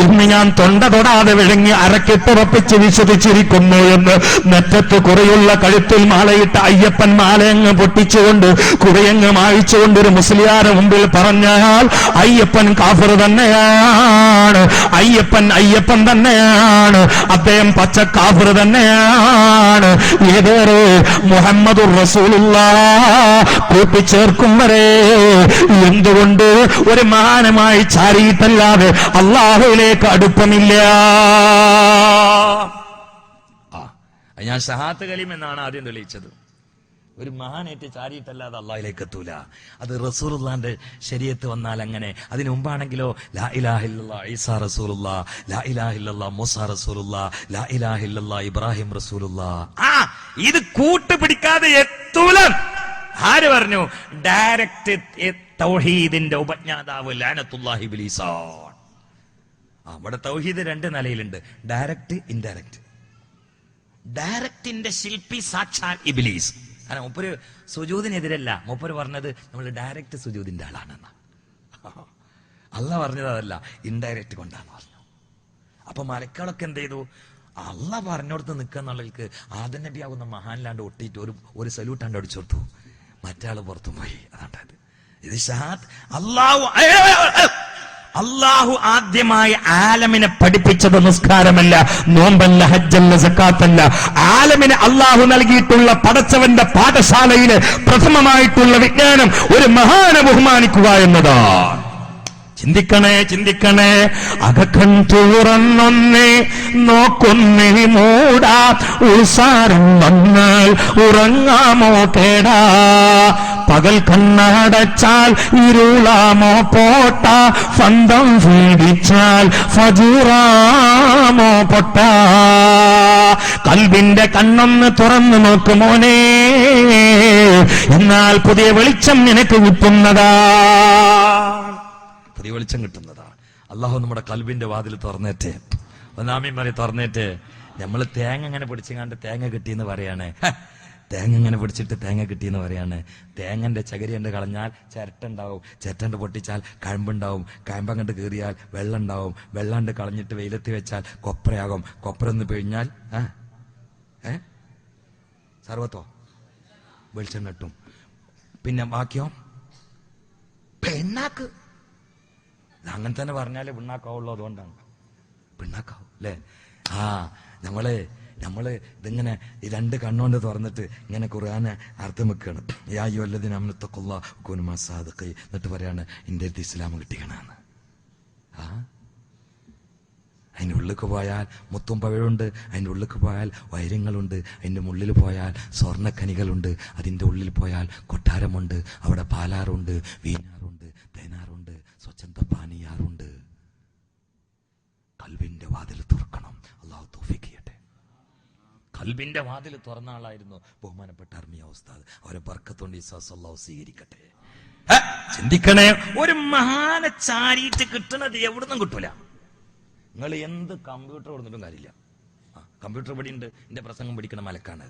എന്ന് ഞാൻ തൊണ്ട തൊടാതെ വിഴുങ്ങി അരക്കിട്ടുറപ്പിച്ച് വിശ്വസിച്ചിരിക്കുന്നു എന്ന് നെറ്റത്ത് കുറയുള്ള കഴുത്തിൽ മാലയിട്ട് അയ്യപ്പൻ മാലയങ്ങ് പൊട്ടിച്ചുകൊണ്ട് കുറയങ്ങ് മായിച്ചുകൊണ്ട് ഒരു മുസ്ലിയാരെ മുമ്പിൽ പറഞ്ഞാൽ അയ്യപ്പൻ കാഫിർ തന്നെയാണ്, അയ്യപ്പൻ തന്നെയാണ്, അദ്ദേഹം പച്ച കാഫിർ തന്നെയാണ്. ഏതേറെ മുഹമ്മദുർ റസൂലുള്ളാഹ് കൂട്ടിച്ചേർക്കും വരെ. എന്തുകൊണ്ട്? ഒരു മഹാനുമായി ചാരിയിട്ടല്ലാതെ അല്ലാഹുവിലേക്ക് അടുപ്പമില്ല. ഞാൻ ഷഹാദത്ത് കലിമ എന്നാണ് ആദ്യം തെളിയിച്ചത്. ഒരു മഹാനേറ്റ് ചാരിയിട്ടല്ലാതെ അള്ളാഹിലേക്ക് എത്തൂല. അത് റസൂലുള്ളാന്റെ ശരീഅത്ത് വന്നാൽ അങ്ങനെ. അതിനു മുമ്പാണെങ്കിലോ ലാ ഇലാഹ ഇല്ലല്ലാഹ് ഈസാ റസൂലുള്ളാഹ്, ലാ ഇലാഹ ഇല്ലല്ലാഹ് മൂസാ റസൂലുള്ളാഹ്, ലാ ഇലാഹ ഇല്ലല്ലാഹ് ഇബ്രാഹിം റസൂലുള്ളാഹ്. ഇത് കൂട്ടുപിടിക്കാതെ എത്തൂല. ആര് പറഞ്ഞു? ഡയറക്റ്റ് തൗഹീദിന്റെ ഉപജ്ഞാതാവ് ലഅനത്തുല്ലാഹി ഇബ്ലീസാൻ. അവിടെ തൗഹീദ് രണ്ട് നിലയിലുണ്ട്, ഡയറക്റ്റ്, ഇൻഡയറക്റ്റ്. ഡയറക്റ്റിന്റെ ശില്പി സാക്ഷാൽ ഇബ്ലീസ്. അല്ല, മൂപ്പര് സുജൂദിനെതിരല്ല, മൂപ്പര് പറഞ്ഞത് നമ്മൾ ഡയറക്റ്റ് സുജൂദിന്റെ ആളാണെന്ന. അള്ളാഹ് പറഞ്ഞത് അതല്ല, ഇൻഡയറക്റ്റ് കൊണ്ടാന്ന് പറഞ്ഞു. അപ്പൊ മലക്കളൊക്കെ എന്ത് ചെയ്തു? അള്ളാഹ് പറഞ്ഞോടത്ത് നിൽക്കുക എന്നുള്ളവർക്ക് ആദം നബി ആകുന്ന മഹാനിലാണ്ട് ഒട്ടിയിട്ട് ഒരു സല്യൂട്ടാണ്ട് അടിച്ചു കൊടുത്തു. മറ്റാള് പുറത്തും പോയി. അതാണ്ടത് ഇത് ഷഹാദ്. അള്ളാഹു ആദ്യമായി ആലമിനെ പഠിപ്പിച്ചത് നിസ്കാരമല്ല, നോമ്പല്ല, ഹജ്ജല്ല, സക്കാത്തല്ല. ആലമിന് അള്ളാഹു നൽകിയിട്ടുള്ള പടച്ചവന്റെ പാഠശാലയില് പ്രഥമമായിട്ടുള്ള വിജ്ഞാനം ഒരു മഹാനെ ബഹുമാനിക്കുക എന്നതാണ്. ചിന്തിക്കണേ. അകക്കൺ തുറന്നൊന്നേ നോക്കുന്നേ മൂടാ, ഉത്സാരം വന്നാൽ ഉറങ്ങാമോ കേടാ, പകൽ കണ്ണടച്ചാൽ ഇരുളാമോ പോട്ട, ഫന്തം വീടിച്ചാൽ ഫജൂറാമോ പൊട്ട. കൽബിന്റെ കണ്ണൊന്ന് തുറന്നു നോക്കുമോനെ, എന്നാൽ പുതിയ വെളിച്ചം നിനക്ക് കിട്ടുന്നതാ. പുതിയ വെളിച്ചം കിട്ടുന്നതാ. അള്ളാഹു നമ്മുടെ കൽബിന്റെ വാതിൽ തുറന്നേറ്റ്, ഒന്നാമയും പറയും തുറന്നേറ്റ്. നമ്മള് തേങ്ങ ഇങ്ങനെ പിടിച്ചങ്ങാണ്ട് തേങ്ങ കിട്ടിയെന്ന് പറയാണ്. തേങ്ങ ഇങ്ങനെ പിടിച്ചിട്ട് തേങ്ങ കിട്ടിയെന്ന് പറയാണ്. തേങ്ങന്റെ ചകിരി കണ്ട് കളഞ്ഞാൽ ചിരട്ടുണ്ടാവും, ചിരട്ടണ്ട് പൊട്ടിച്ചാൽ കഴമ്പുണ്ടാവും, കഴമ്പങ്ങണ്ട് കീറിയാൽ വെള്ളം ഉണ്ടാവും, വെള്ളണ്ട് കളഞ്ഞിട്ട് വെയിലത്ത് വെച്ചാൽ കൊപ്രയാകും, കൊപ്രന്ന് പിഴിഞ്ഞാൽ സർവത്തോ വെളിച്ചം കിട്ടും. പിന്നെ ബാക്കിയോ പെണ്ണാക്ക്. അങ്ങനെ തന്നെ പറഞ്ഞാലേ പിണ്ണാക്കാവുള്ളൂ. അതുകൊണ്ടാണ് പിണ്ണാക്കാവും അല്ലേ? നമ്മള് ഇതിങ്ങനെ രണ്ട് കണ്ണുകൊണ്ട് തുറന്നിട്ട് ഇങ്ങനെ ഖുർആനെ അർത്ഥം വെക്കുകയാണ്. യാ അയ്യുഹല്ലദീന ആമനൂ തഖുല്ലാഹ വകൂനൂ മഅസ്സാദിഖീൻ. എന്നിട്ട് പറയാണ് എൻ്റെ അടുത്ത് ഇസ്ലാം കിട്ടിക്കണമെന്ന്. അതിൻ്റെ ഉള്ളിലേക്ക് പോയാൽ മുത്തും പവിഴുണ്ട്, അതിൻ്റെ ഉള്ളിലേക്ക് പോയാൽ വൈരങ്ങളുണ്ട്, അതിൻ്റെ ഉള്ളിൽ പോയാൽ സ്വർണ്ണക്കനികളുണ്ട്, അതിൻ്റെ ഉള്ളിൽ പോയാൽ കൊട്ടാരമുണ്ട്, അവിടെ പാലാറുണ്ട്, വീഞ്ഞാറുണ്ട്, തേനാറുണ്ട്, സ്വച്ഛന്ത പാനീയാറുണ്ട്. കൽബിന്റെ വാതിൽ തുറക്കണം. അല്ലാഹു തൗഫീഖ് ചെയ്യട്ടെ. കൽബിന്റെ വാതിൽ തുറന്ന ആളായിരുന്നു ബഹുമാനപ്പെട്ട അർമിയ ഉസ്താദ്. അവരെ ബർക്കത്തുകൊണ്ട് അല്ലാഹു സ്വീകരിക്കട്ടെ. ചിന്തിക്കണേ, ഒരു മഹാനെ ചാരിയിട്ട് കിട്ടുന്നത് എവിടുന്നും കിട്ടൂല. നിങ്ങൾ എന്ത് കമ്പ്യൂട്ടർ കൊടുത്തിട്ടും കാര്യമില്ല. കമ്പ്യൂട്ടർ പടിയുണ്ട്, എന്റെ പ്രസംഗം പഠിക്കണ മലക്കാണ്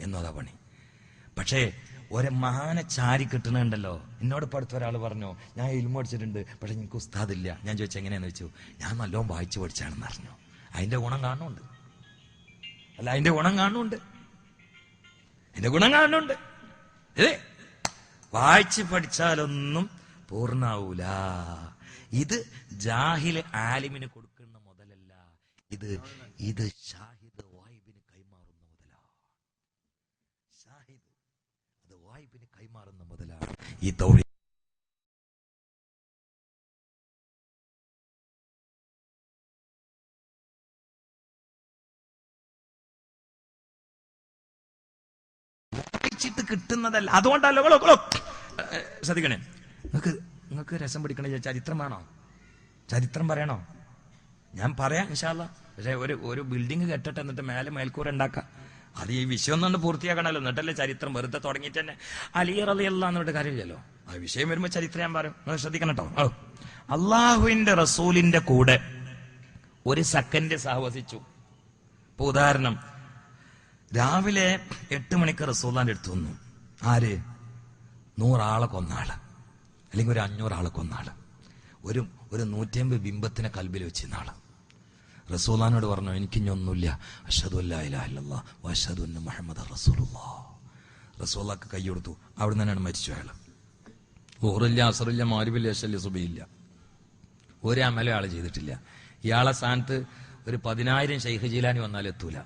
എന്നോ അതാ പണി. പക്ഷേ ഒരു മഹാനെ ചാരി കിട്ടണുണ്ടല്ലോ. എന്നോട് ഇപ്പൊ അടുത്ത ഒരാൾ പറഞ്ഞു, ഞാൻ ഇൽമു പഠിച്ചിട്ടുണ്ട്, പക്ഷെ എനിക്ക് ഉസ്താദില്ല. ഞാൻ ചോദിച്ചു എങ്ങനെയാന്ന് വെച്ചു. ഞാൻ നല്ലോണം വായിച്ചു പഠിച്ചാണെന്ന് അറിഞ്ഞു. അതിന്റെ ഗുണം കാണുന്നുണ്ട്. അതിന്റെ ഗുണം കാണുന്നുണ്ട്. വായിച്ച് പഠിച്ചാലൊന്നും പൂർണ്ണാവൂല. ഇത് ജാഹിൽ ആലിമിന് കൊടുക്കുന്ന മുതലല്ല, ഇത് ഷാഹിദ് വായിബിന് കൈമാറുന്ന മുതലാണ്. ഷാഹിദ് അത് വായിബിന് കൈമാറുന്ന മുതലാണ്. ഈ തൗഹീദ് കിട്ടുന്നതല്ല. അതുകൊണ്ടല്ലോ ശ്രദ്ധിക്കണേ, നിങ്ങൾക്ക് രസം പിടിക്കണ ചരിത്രം വേണോ? ചരിത്രം പറയണോ? ഞാൻ പറയാം ഇൻഷാ അല്ലാഹ്. പക്ഷെ ഒരു ബിൽഡിംഗ് കെട്ടട്ടെ, എന്നിട്ട് മേൽക്കൂര ഉണ്ടാക്കാം. അത് ഈ വിഷയം ഒന്നുകൊണ്ട് പൂർത്തിയാക്കണല്ലോ, എന്നിട്ടല്ലേ ചരിത്രം. വെറുതെ തുടങ്ങിയിട്ട് തന്നെ അലി റളിയല്ലാഹു അൻഹു എന്നിട്ട് കാര്യമില്ലല്ലോ. ആ വിഷയം വരുമ്പോ ചരിത്രം ഞാൻ പറയും, നിങ്ങൾ ശ്രദ്ധിക്കണം കേട്ടോ. അള്ളാഹുവിന്റെ റസൂലിന്റെ കൂടെ ഒരു സെക്കൻഡ് സഹവസിച്ചു. ഇപ്പൊ ഉദാഹരണം, രാവിലെ 8 മണിക്ക് റസൂലുള്ളാഹിന്റെ അടുത്ത് വന്നു. ആര്? 100 ആളെ കൊന്നാള്, അല്ലെങ്കിൽ ഒരു 500 ആളെ കൊന്നാള്, ഒരു 150 ബിംബത്തിനെ കൽബിൽ വെച്ചിരുന്ന ആള്. റസൂലുള്ളാഹിനോട് പറഞ്ഞു, എനിക്കിഞ്ഞൊന്നുമില്ല, അശ്ഹദു അല്ലാ ഇലാഹ ഇല്ലല്ലാഹ് വ അശ്ഹദു അന്ന മുഹമ്മദൻ റസൂലുള്ളാഹ്. റസൂലുള്ളാഹിക്ക് കൈ കൊടുത്തു. അവിടെ നിന്നാണ് മരിച്ചു അയാൾ. ളുഹറില്ല, അസ്റില്ല, മഗ്രിബില്ല, ഇശാഇല്ല, സുബ്ഹിയില്ല, ഒരു അമലും ആള് ചെയ്തിട്ടില്ല. ഇയാളെ സ്ഥാനത്ത് ഒരു 10,000 ശൈഖ് ജീലാനി വന്നാൽ എത്തൂല.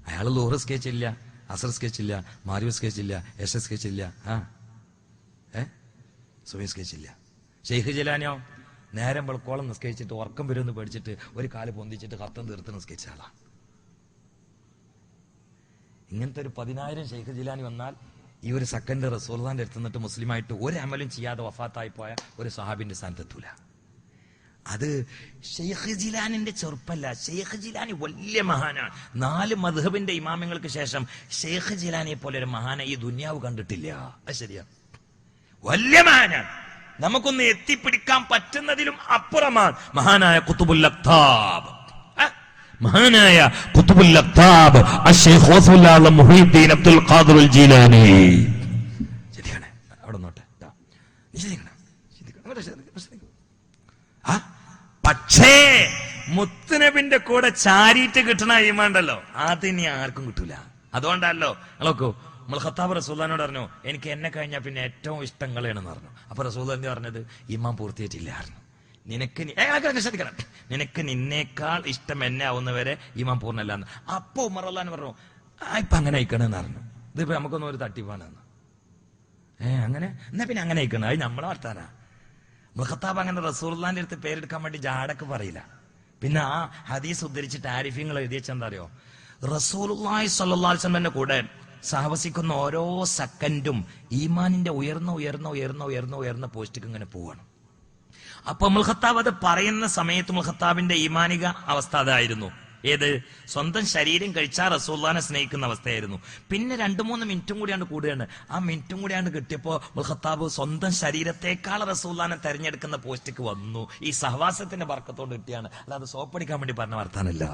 അയാൾ ളുഹർ സ്കെച്ചില്ല, അസർ സ്കെച്ചില്ല, മഗ്രിബ് സ്കെച്ചില്ല, ഇശാ സ്കെച്ചില്ല, സുബ്ഹി സ്കെച്ചില്ല. ശൈഖ് ജിലാനിയോ നേരം വെളുക്കോളം നിസ്കരിച്ചിട്ട് ഉറക്കം വരുമെന്ന് പേടിച്ചിട്ട് ഒരു കാല് പൊന്തിച്ചിട്ട് കത്തം തീർത്ത് നിസ്കരിച്ച ആളാണ്. ഇങ്ങനത്തെ ഒരു 10,000 ശൈഖ് ജിലാനി വന്നാൽ ഈ ഒരു സെക്കൻഡ് റസൂലുള്ളാഹിന്റെ അടുത്ത് നിന്നിട്ട് മുസ്ലിമായിട്ട് ഒരു അമലും ചെയ്യാതെ വഫാത്തായി പോയ ഒരു സഹാബിന്റെ സ്ഥാനത്തെത്തൂല. അത് ശൈഖ് ജിലാനിന്റെ ചെറുപ്പല്ല. ശൈഖ് ജിലാനി വലിയ മഹാനാണ്. 4 മദ്ഹബിന്റെ ഇമാമിങ്ങൾക്ക് ശേഷം ശൈഖ് ജിലാനിയെ പോലെ ഒരു മഹാനെ ഈ ദുനിയാവ് കണ്ടിട്ടില്ല. അത് ശരിയാ, വലിയ മഹാനാണ്. നമുക്കൊന്ന് എത്തിപ്പിടിക്കാൻ പറ്റുന്നതിലും അപ്പുറമാണ് മഹാനായ ഖുതുബുൽ അഖ്താബ്. മഹാനായ ഖുതുബുൽ അഖ്താബ് അശ്ശൈഖ് ഗൗസുൽ ആലം മുഹീദ്ദീൻ അബ്ദുൽ ഖാദിർ അൽ ജീലാനി. ശരിയാണ്, അവിടെ നോട്ടെ. പക്ഷേ മുത്തുനബിന്റെ കൂടെ ചാരിയിട്ട് കിട്ടണ ഈമാണ്ടല്ലോ, അതിനി ആർക്കും കിട്ടൂല. അതുകൊണ്ടല്ലോ നോക്കൂ, നമ്മൾ ഖത്താബ് റസൂലുള്ളാഹിനോട് പറഞ്ഞു, എനിക്ക് എന്നെ കഴിഞ്ഞാൽ പിന്നെ ഏറ്റവും ഇഷ്ടം നിങ്ങളെയാണെന്ന് പറഞ്ഞു. അപ്പൊ റസൂലുള്ളാഹി എന്താ പറഞ്ഞത്? ഈമാൻ പൂർത്തിയായിട്ടില്ല. നിനക്ക് നിന്നേക്കാൾ ഇഷ്ടം എന്നെ ആവുന്നവരെ ഈമാൻ പൂർണ്ണല്ലാന്ന്. അപ്പൊ ഉമർ റളിയല്ലാഹു പറഞ്ഞു, ഇപ്പൊ അങ്ങനെ അയക്കണെന്ന് പറഞ്ഞു. ഇതിപ്പോ നമുക്കൊന്നും ഒരു തട്ടിപ്പാണെന്ന്. അങ്ങനെ എന്നാ പിന്നെ അങ്ങനെ അയക്കണം, അത് നമ്മളെ വർത്താനാ. ഖത്താബ് അങ്ങനെ റസൂലുള്ളാഹിന്റെ അടുത്ത് പേരെടുക്കാൻ വേണ്ടി ജാടക്ക് പറയില്ല. പിന്നെ ആ ഹദീസ് ഉദ്ധരിച്ചിട്ട് ആരിഫ്യങ്ങൾ എഴുതി വെച്ചെന്താ അറിയോ? റസൂലുള്ളാഹി സ്വല്ലല്ലാഹു അലൈഹി വസല്ലമയുടെ കൂടെ സഹവസിക്കുന്ന ഓരോ സെക്കൻഡും ഈമാനിന്റെ ഉയർന്ന പോസ്റ്റിക്ക് ഇങ്ങനെ പോവാണ്. അപ്പൊ ഉമർ ഖത്താബ് അത് പറയുന്ന സമയത്ത് ഉമർ ഖത്താബിന്റെ ഈമാനിക അവസ്ഥ അതായിരുന്നു. ഏത്? സ്വന്തം ശരീരം കഴിച്ചാൽ റസൂലുള്ളാഹിനെ സ്നേഹിക്കുന്ന അവസ്ഥയായിരുന്നു. പിന്നെ 2-3 മിനിറ്റും കൂടിയാണ് കൂടുകയാണ്. ആ മിനിറ്റും കൂടിയാണ് കിട്ടിയപ്പോ ഉമർ ഖത്താബ് സ്വന്തം ശരീരത്തെക്കാൾ റസൂലുള്ളാഹിനെ തെരഞ്ഞെടുക്കുന്ന പോസ്റ്റിക്ക് വന്നു. ഈ സഹവാസത്തിന്റെ ബർക്കത്തോട് കിട്ടിയാണ്, അല്ലാതെ സോപ്പടിക്കാൻ വേണ്ടി പറഞ്ഞ വർത്താനല്ല.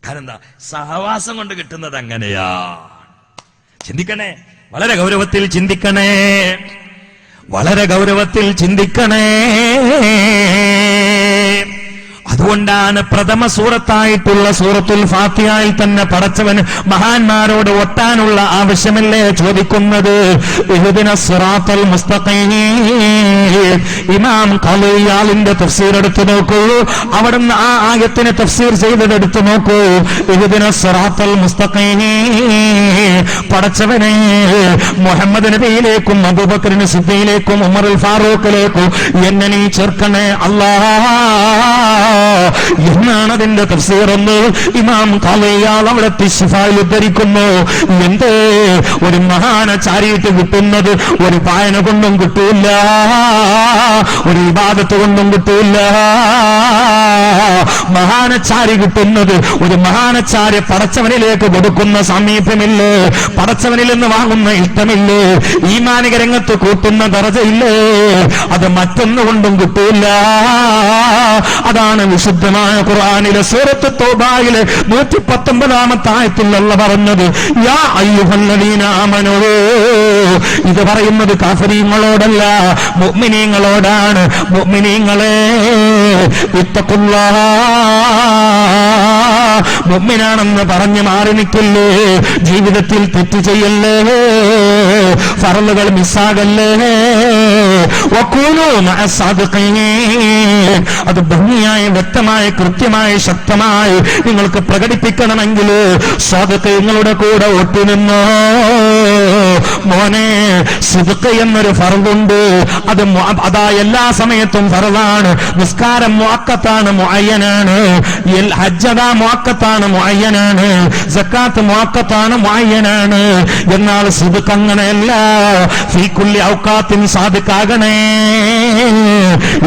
കാരണം എന്താ? സഹവാസം കൊണ്ട് കിട്ടുന്നത് അങ്ങനെയാ. ചിന്തിക്കണേ, വളരെ ഗൗരവത്തിൽ ചിന്തിക്കണേ, വളരെ ഗൗരവത്തിൽ ചിന്തിക്കണേ. അതുകൊണ്ടാണ് പ്രഥമ സൂറത്തായിട്ടുള്ള സൂറത്തുൽ ഫാത്തിഹയിൽ തന്നെ പടച്ചവന് മഹാന്മാരോട് ഒട്ടാനുള്ള ആവശ്യമല്ലേ ചോദിക്കുന്നത്? ഇഹ്ദിനസ് സിറാത്തൽ മുസ്തഖീം. ഇമാം ഖളിയാലിന്റെ തഫ്സീർ എടുത്തു നോക്കൂ, അവിടുന്ന് ആ ആയത്തിനെ തഫ്സീർ ചെയ്തത് എടുത്തു നോക്കൂ. ഇഹ്ദിനസ് സിറാത്തൽ മുസ്തഖീം. പടച്ചവനെ മുഹമ്മദ് നബിയിലേക്കും അബൂബക്കറിന് സിദ്ദീഖിലേക്കും ഉമറുൽ ഫാറൂഖിലേക്കും എന്നെ നീ ചേർക്കണേ അല്ലാഹ് എന്നാണ് അതിന്റെ തഫ്സീർ എന്ന് ഇമാം ഖളിയാൽ അവിടെ തിശ്ഫായിൽ ഉദ്ധരിക്കുന്നു. എന്തേ? ഒരു മഹാനെ ചാരിയിട്ട് കിട്ടുന്നത് ഒരു പായന കൊണ്ടും കിട്ടൂല, ഒരു ഇബാദത്ത് കൊണ്ടും കിട്ടൂല. മഹാനച്ചാരി കിട്ടുന്നത് ഒരു മഹാനച്ചാരി പടച്ചവനിലേക്ക് കൊടുക്കുന്ന സമീപമില്ലേ, പടച്ചവനിൽ നിന്ന് വാങ്ങുന്ന ഇഷ്ടമില്ലേ, ഈമാനിക രംഗത്ത് കൂട്ടുന്ന ദറജയില്ലേ, അത് മറ്റൊന്നുകൊണ്ടും കിട്ടൂല. അതാണ് വിശുദ്ധമായ ഖുർആനിലെ സൂറത്ത് തൗബയിലെ 119-ാമത്തെ ആയത്തിൽ അല്ലാഹു പറഞ്ഞത്, യാ അയ്യുഹല്ലദീന ആമനൂ. ഇത് പറയുന്നത് കാഫിരീങ്ങളോടല്ല, മുഅ്മിനീങ്ങളോടാണ്. മുഅ്മിനീങ്ങളെ ഇത്തഖുല്ലാഹ്, മുഅ്മിനാണെന്ന് പറഞ്ഞ് മാറി നിൽക്കല്ലേ, ജീവിതത്തിൽ തെറ്റ് ചെയ്യല്ലേ, ഫർളുകൾ മിസ്സാകല്ലേ. വഖൂലൂ മഅസ്സാദിഖീൻ, അത് ഭംഗിയായി വ്യക്തമായി കൃത്യമായി ശക്തമായി നിങ്ങൾക്ക് പ്രകടിപ്പിക്കണമെങ്കിൽ സ്വാദിഖീങ്ങളുടെ കൂടെ ഒട്ടുനിന്നോ. മോനെ, സിദ്ഖ് എന്നൊരു ഫർളുണ്ട്, അത് അതാ എല്ലാ സമയത്തും ഫർളാണ്. നിസ്കാരം മുഅക്കത്താണ്, മുഅയ്യനാണ്. ഹജ്ജ് മുഅക്കത്താണ്, മുഅയ്യനാണ്. സക്കാത്ത് മുഅക്കത്താണ്, മുഅയ്യനാണ്. എന്നാൽ സിദ്ഖ് അങ്ങനെയല്ല. ഫീ കുല്ലി ഔഖാത്തിൻ സാദിഖാകണേ.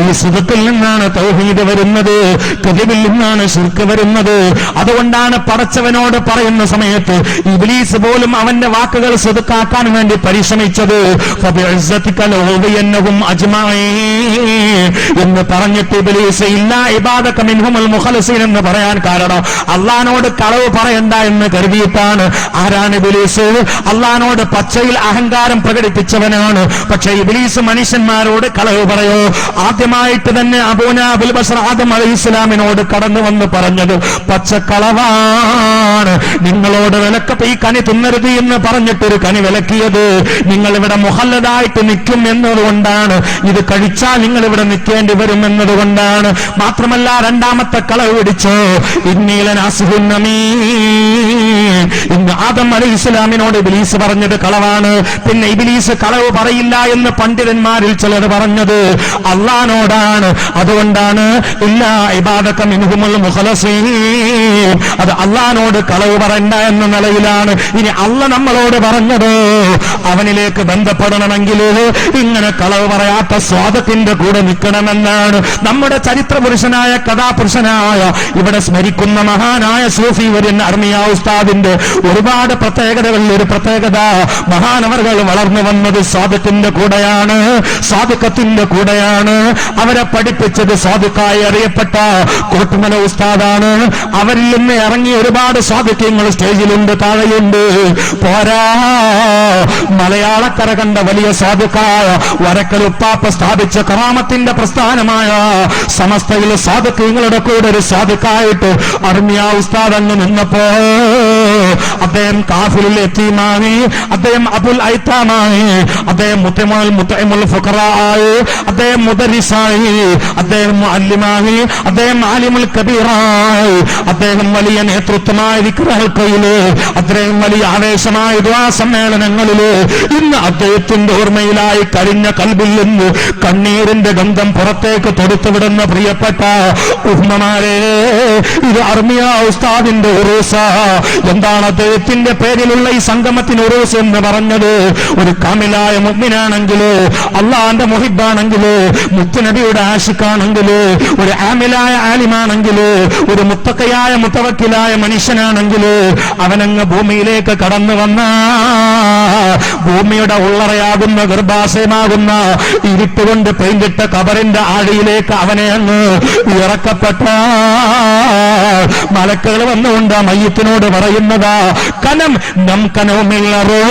ഈ സിദ്ഖിൽ നിന്നാണ് തൗഹീദ് വരുന്നത്, കദിബിൽ നിന്നാണ് ശിർക്ക് വരുന്നത്. അതുകൊണ്ടാണ് പടച്ചവനോട് പറയുന്ന സമയത്ത് ഇബ്ലീസ് പോലും അവന്റെ വാക്കുകൾ സിദ്ഖാക്കാൻ വേണ്ടി പരിശ്രമിച്ചത്. ഫബിഇസ്സതിക ലഉദിയന്നഹും അജ്മഈൻ എന്ന് പറഞ്ഞിട്ട് ഇബ്ലീസ് ഇല്ലാ ഇബാദക മിൻഹുൽ മുഖ്ലസീൻ എന്ന് പറയാൻ കാരണം അള്ളാഹ്നോട് കളവ് പറയണ്ട എന്ന് കരുതിയിട്ടാണ്. ആരാണ് ഇബ്ലീസ്? അള്ളാഹ്നോട് പച്ചയിൽ അഹങ്കാരം പ്രകടിപ്പിച്ചവനാണ്. പക്ഷേ ഇബ്ലീസ് മനുഷ്യന്മാരോട് കളവ് പറയോ? ആദ്യമായിട്ട് തന്നെ അബുൽ ബശർ ആദം അലൈഹിസ്സലാമിനോട് കടന്നു വന്ന് പറഞ്ഞത് പച്ചക്കളവാണ്. നിങ്ങളോട് വിലക്കപ്പ ഈ കനി തിന്നരുത് എന്ന് പറഞ്ഞിട്ടൊരു കനി വിലക്കിയത് നിങ്ങൾ ഇവിടെ മുഹല്ലദായിട്ട് നിൽക്കും എന്നതുകൊണ്ടാണ്. ഇത് കഴിച്ചാൽ നിങ്ങൾ ഇവിടെ നിൽക്കേണ്ടി വരും എന്നതുകൊണ്ടാണ്. മാത്രമല്ല രണ്ടാമത്തെ കളവ് പിടിച്ചോ, ഇന്ന് ആദം അലൈഹിസ്സലാമിനോട് ഇബ്ലീസ് പറഞ്ഞത് കളവാണ്. പിന്നെ ഇബ്ലീസ് കളവ് പറയില്ല എന്ന് പണ്ഡിതന്മാരിൽ ചിലർ പറഞ്ഞത് അള്ളാഹ്നോടാണ്. അതുകൊണ്ടാണ് ഇല്ലാ ഇബാദക മിൻഹുൽ മുഖ്ലസീൻ, അത് അള്ളാഹ്നോട് കളവ് പറയണ്ട എന്ന നിലയിലാണ്. ഇനി അള്ളാഹ് നമ്മളോട് പറഞ്ഞത് അവനിലേക്ക് ബന്ധപ്പെടണമെങ്കിൽ ഇങ്ങനെ കളവ് പറയാത്ത സ്വാദത്തിന്റെ കൂടെ നിൽക്കണമെന്നാണ്. നമ്മുടെ ചരിത്ര പുരുഷനായ കഥാപുരുഷനായ ഇവിടെ സ്മരിക്കുന്ന മഹാനായ സൂഫി വര്യൻ അർമിയ ഉസ്താദിന്റെ ഒരുപാട് പ്രത്യേകതകളിൽ ഒരു പ്രത്യേകത, മഹാനവറുകൾ വളർന്നു വന്നത് സ്വാദത്തിന്റെ കൂടെയാണ്, സ്വാദുക്കത്തിന്റെ കൂടെയാണ്. അവരെ പഠിപ്പിച്ചത് സ്വാദുക്കായി അറിയപ്പെട്ട കോട്ടുമല ഉസ്താദാണ്. അവരിൽ നിന്ന് ഇറങ്ങി ഒരുപാട് സ്വാദുക്യങ്ങൾ സ്റ്റേജിലുണ്ട്, താഴെയുണ്ട്. പോരാ, മലയാളക്കര കണ്ട വലിയ സ്വാദുക്കായ വരക്കൽ ഉപ്പാപ്പ സ്ഥാപിച്ച കറാമത്തിന്റെ പ്രസ്ഥാനമായ സമസ്തയിൽ സ്വാദുക്യങ്ങളുടെ കൂടെ ഒരു സ്വാദുക്കായിട്ട് അർമിയ ഉസ്താദ് അങ്ങ് നിന്നപ്പോ അദ്ദേഹം കാഫിലുൽ യതീമായി, അദ്ദേഹം അബുൽ ഐത്താമായി, അദ്ദേഹം മുത്തഇമുൽ ഫുഖറായി, അദ്ദേഹം മുദരിസായി, അദ്ദേഹം മുഅല്ലിമായി, അദ്ദേഹം ആലിമുൽ കബീറായി, അദ്ദേഹം വലിയ നേതൃത്വമായ ദിക്റുകൾക്കയില്, അദ്ദേഹം വലിയ ആവേശമായ ദുആ സമ്മേളനങ്ങളില് ഇന്ന് അദ്ദേഹത്തിന്റെ ഓർമ്മയിലായി കരിഞ്ഞ കൽബിൽ നിന്ന് കണ്ണീരിന്റെ ഗന്ധം പുറത്തേക്ക് തൊടുത്തുവിടുന്ന പ്രിയപ്പെട്ട ഉമ്മമാരെ, ഇത് അർമിയ ഉസ്താദിന്റെ ഉറൂസ. എന്താണ് അദ്ദേഹത്തിന്റെ പേരിലുള്ള ഈ സംഗമത്തിന് ഉറൂസ് എന്ന് പറഞ്ഞത്? ഒരു കാമിലായ മുഅ്മിനാണെങ്കില്, അള്ളാന്റെ മുഹിബാണെങ്കില്, മുത്തുനബിയുടെ ആശിഖാണെങ്കില്, ഒരു ആമിലായ ആലിമാണെങ്കില്, ഒരു മുത്തഖയായ മുത്തവക്കിലായ മനുഷ്യനാണെങ്കില് അവനങ്ങ് ഭൂമിയിലേക്ക് കടന്നു വന്ന ഭൂമിയുടെ ഉള്ളറയാകുന്ന ഗർഭാശയമാകുന്ന ഇരുട്ടുകൊണ്ട് പെയിന്റിട്ട കബറിന്റെ ആഴിയിലേക്ക് അവനെ അങ്ങ് ഇറക്കപ്പെട്ട മലക്കുകൾ വന്നുകൊണ്ട് മയ്യത്തിനോട് പറയുന്നതാ, കനം നം കനവുമില്ലറോ.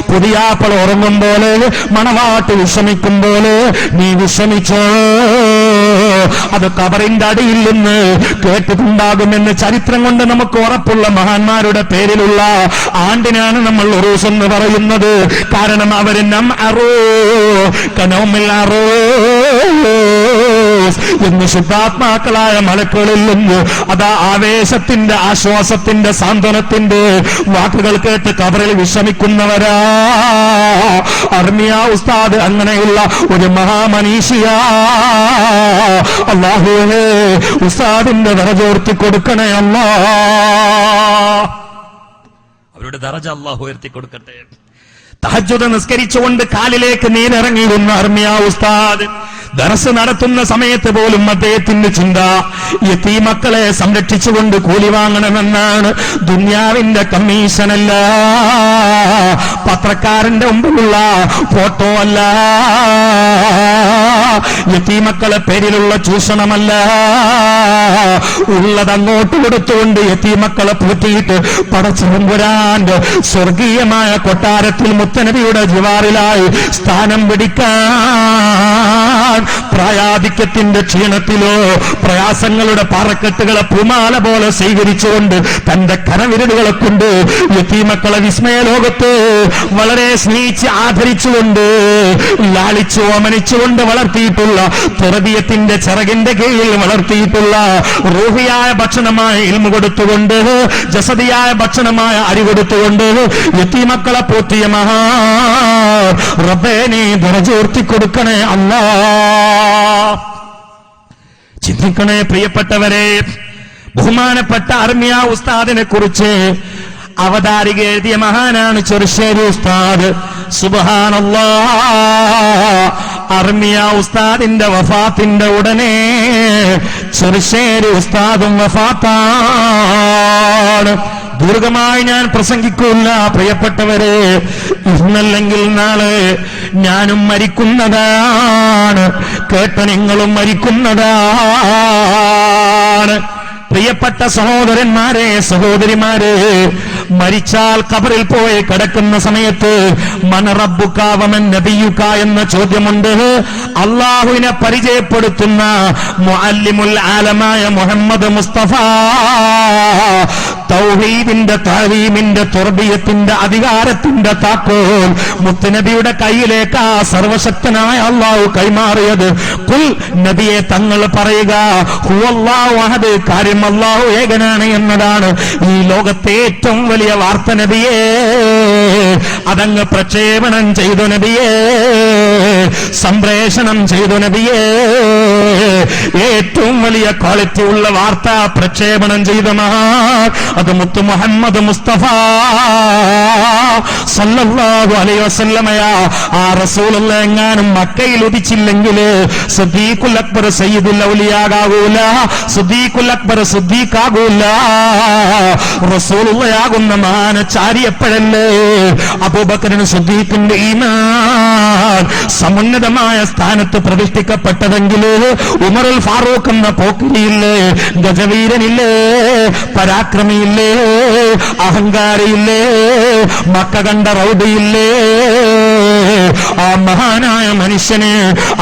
പുതിയാപ്പൾ ഉറങ്ങും പോലെ, മണവാട്ട് വിശ്രമിക്കും പോലെ നീ വിശ്രമിച്ചോ. അത് കബറിന്റെ അടിയിൽ നിന്ന് കേട്ടിട്ടുണ്ടാകുമെന്ന് ചരിത്രം കൊണ്ട് നമുക്ക് ഉറപ്പുള്ള മഹാന്മാരുടെ പേരിലുള്ള ആണ്ടിനാണ് നമ്മൾ ഉറൂസ് എന്ന് പറയുന്നത്. കാരണം അവര് നം അറോ കനൗമിൽ അറോ എന്ന് ശുദ്ധാത്മാക്കളായ മലക്കുകളിൽ നിന്ന് അതാ ആവേശത്തിന്റെ, ആശ്വാസത്തിന്റെ, സാന്ത്വനത്തിന്റെ വാക്കുകൾ കേട്ട് കബറിൽ വിശ്രമിക്കുന്നവരാ. അർമിയ ഉസ്താദ് അങ്ങനെയുള്ള ഒരു മഹാമനീഷിയ. അല്ലാഹുവേ, ഉസ്താദിന്റെ ദറജ കൊടുക്കണേ അല്ലാ. അവരുടെ ദറജ അല്ലാഹു ഉയർത്തി കൊടുക്കട്ടെ. തഹജ്ജുദ് നിസ്കരിച്ചുകൊണ്ട് കാലിലേക്ക് നീരിറങ്ങിയിരുന്ന അർമിയ ഉസ്താദ് ദർസ് നടത്തുന്ന സമയത്ത് പോലും അദ്ദേഹത്തിന്റെ ചിന്ത യതീമക്കളെ സംരക്ഷിച്ചുകൊണ്ട് കൂലി വാങ്ങണമെന്നാണ്. ദുനിയാവിന്റെ കമ്മീഷനല്ല, പത്രക്കാരന്റെ മുമ്പിലുള്ള ഫോട്ടോ അല്ല, യതീമക്കളെ പേരിലുള്ള ചൂഷണമല്ല. ഉള്ളത് അങ്ങോട്ട് കൊടുത്തുകൊണ്ട് യതീമക്കളെ പൂട്ടിയിട്ട് പടച്ചതമ്പുരാന്റെ സ്വർഗീയമായ കൊട്ടാരത്തിൽ മുത്തനബിയുടെ ജിവാറിലായി സ്ഥാനം പിടിക്കാൻ പ്രായാധിക്യത്തിന്റെ ക്ഷീണത്തിലോ പ്രയാസങ്ങളുടെ പാറക്കെട്ടുകളെ പൂമാല പോലെ സ്വീകരിച്ചുകൊണ്ട് തന്റെ കരവിരലുകളെ കൊണ്ട് യതീമക്കളെ വിസ്മയ ലോകത്ത് വളരെ സ്നേഹിച്ച് ആദരിച്ചുകൊണ്ട് ലാളിച്ചു ഓമനിച്ചുകൊണ്ട് വളർത്തിയിട്ടുള്ള തർബിയത്തിന്റെ ചിറകിന്റെ കീഴിൽ വളർത്തിയിട്ടുള്ള റൂഹിയായ ഭക്ഷണമായ ഇൽമു കൊടുത്തുകൊണ്ട് ജസദിയായ ഭക്ഷണമായ അരി കൊടുത്തുകൊണ്ട് യതീമക്കളെ പോറ്റിയ മഹാ റബ്ബേ നീ ദറജ ഉയർത്തി കൊടുക്കണേ അല്ലാ. ചിന്തിക്കണേ പ്രിയപ്പെട്ടവരെ, ബഹുമാനപ്പെട്ട അർമിയ ഉസ്താദിനെ കുറിച്ച് അവതാരിക എഴുതിയ മഹാനാണ് ചെറുശ്ശേരി ഉസ്താദ്. സുബ്ഹാനല്ലാഹ്, അർമിയ ഉസ്താദിന്റെ വഫാത്തിന്റെ ഉടനെ ചെറുശ്ശേരി ഉസ്താദും വഫാത്താണ്. ദീർഘമായി ഞാൻ പ്രസംഗിക്കൂല പ്രിയപ്പെട്ടവരെ, ഇന്നല്ലെങ്കിൽ നാളെ ഞാനും മരിക്കുന്നതാണ്, കേട്ട നിങ്ങളും മരിക്കുന്നതാണ്. പ്രിയപ്പെട്ട സഹോദരന്മാരെ, സഹോദരിമാരെ, മരിച്ചാൽ ഖബറിൽ പോയി കിടക്കുന്ന സമയത്ത് മൻ റബ്ബുക വമൻ നബിയുക എന്ന ചോദ്യമുണ്ട്. അള്ളാഹുവിനെ പരിചയപ്പെടുത്തുന്ന മുഅല്ലിമുൽ ആലമായ മുഹമ്മദ് മുസ്തഫ തൗഹീദിന്റെ തഅലീമിന്റെ തർബിയത്തിന്റെ അധികാരത്തിന്റെ താക്കോൽ മുത്തുനബിയുടെ കയ്യിലേക്ക് ആ സർവശക്തനായ അള്ളാഹു കൈമാറിയത്. ഖുൽ, നബിയെ തങ്ങൾ പറയുക, ഹുവല്ലാഹു അഹദ്, കാര്യം അള്ളാഹു ഏകനാണ് എന്നതാണ് ഈ ലോകത്തെ ഏറ്റവും വലിയ വാർത്ത നബിയേ. അതങ്ങ് പ്രക്ഷേപണം ചെയ്തു നബിയേ, സംപ്രേഷണം ചെയ്തു നബിയേ. ഏറ്റവും വലിയ ക്വാളിറ്റി ഉള്ള വാർത്ത പ്രക്ഷേപണം ചെയ്ത മഹാ അത് മുത്തു മുഹമ്മദ് മുസ്തഫ സല്ലല്ലാഹു അലൈഹി വസല്ലമയാ. ആ റസൂലുള്ള എങ്ങാനും മക്കയിൽ ഉദിച്ചില്ലെങ്കിൽ സിദ്ദീഖുൽ അക്ബർ സയ്യിദുൽ ഔലിയാകാകൂല, സിദ്ദീഖുൽ അക്ബർ സിദ്ദീഖാകൂല. റസൂലുള്ളയാകുന്ന മഹാനചാരി എപ്പോഴല്ലേ അബൂബക്കറിന് സിദ്ദീഖിന്റെ ഈമാൻ സമുന്നതമായ സ്ഥാനത്ത് പ്രതിഷ്ഠിക്കപ്പെട്ടതെങ്കിൽ ഉമറുൽ ഫാറൂഖ് എന്ന പോക്കിരിയില്ലേ, ഗജവീരനില്ലേ, പരാക്രമിയില്ലേ, അഹങ്കാരിയില്ലേ, മക്ക കണ്ട റൗഡിയില്ലേ, ആ മഹാനായ മനുഷ്യന്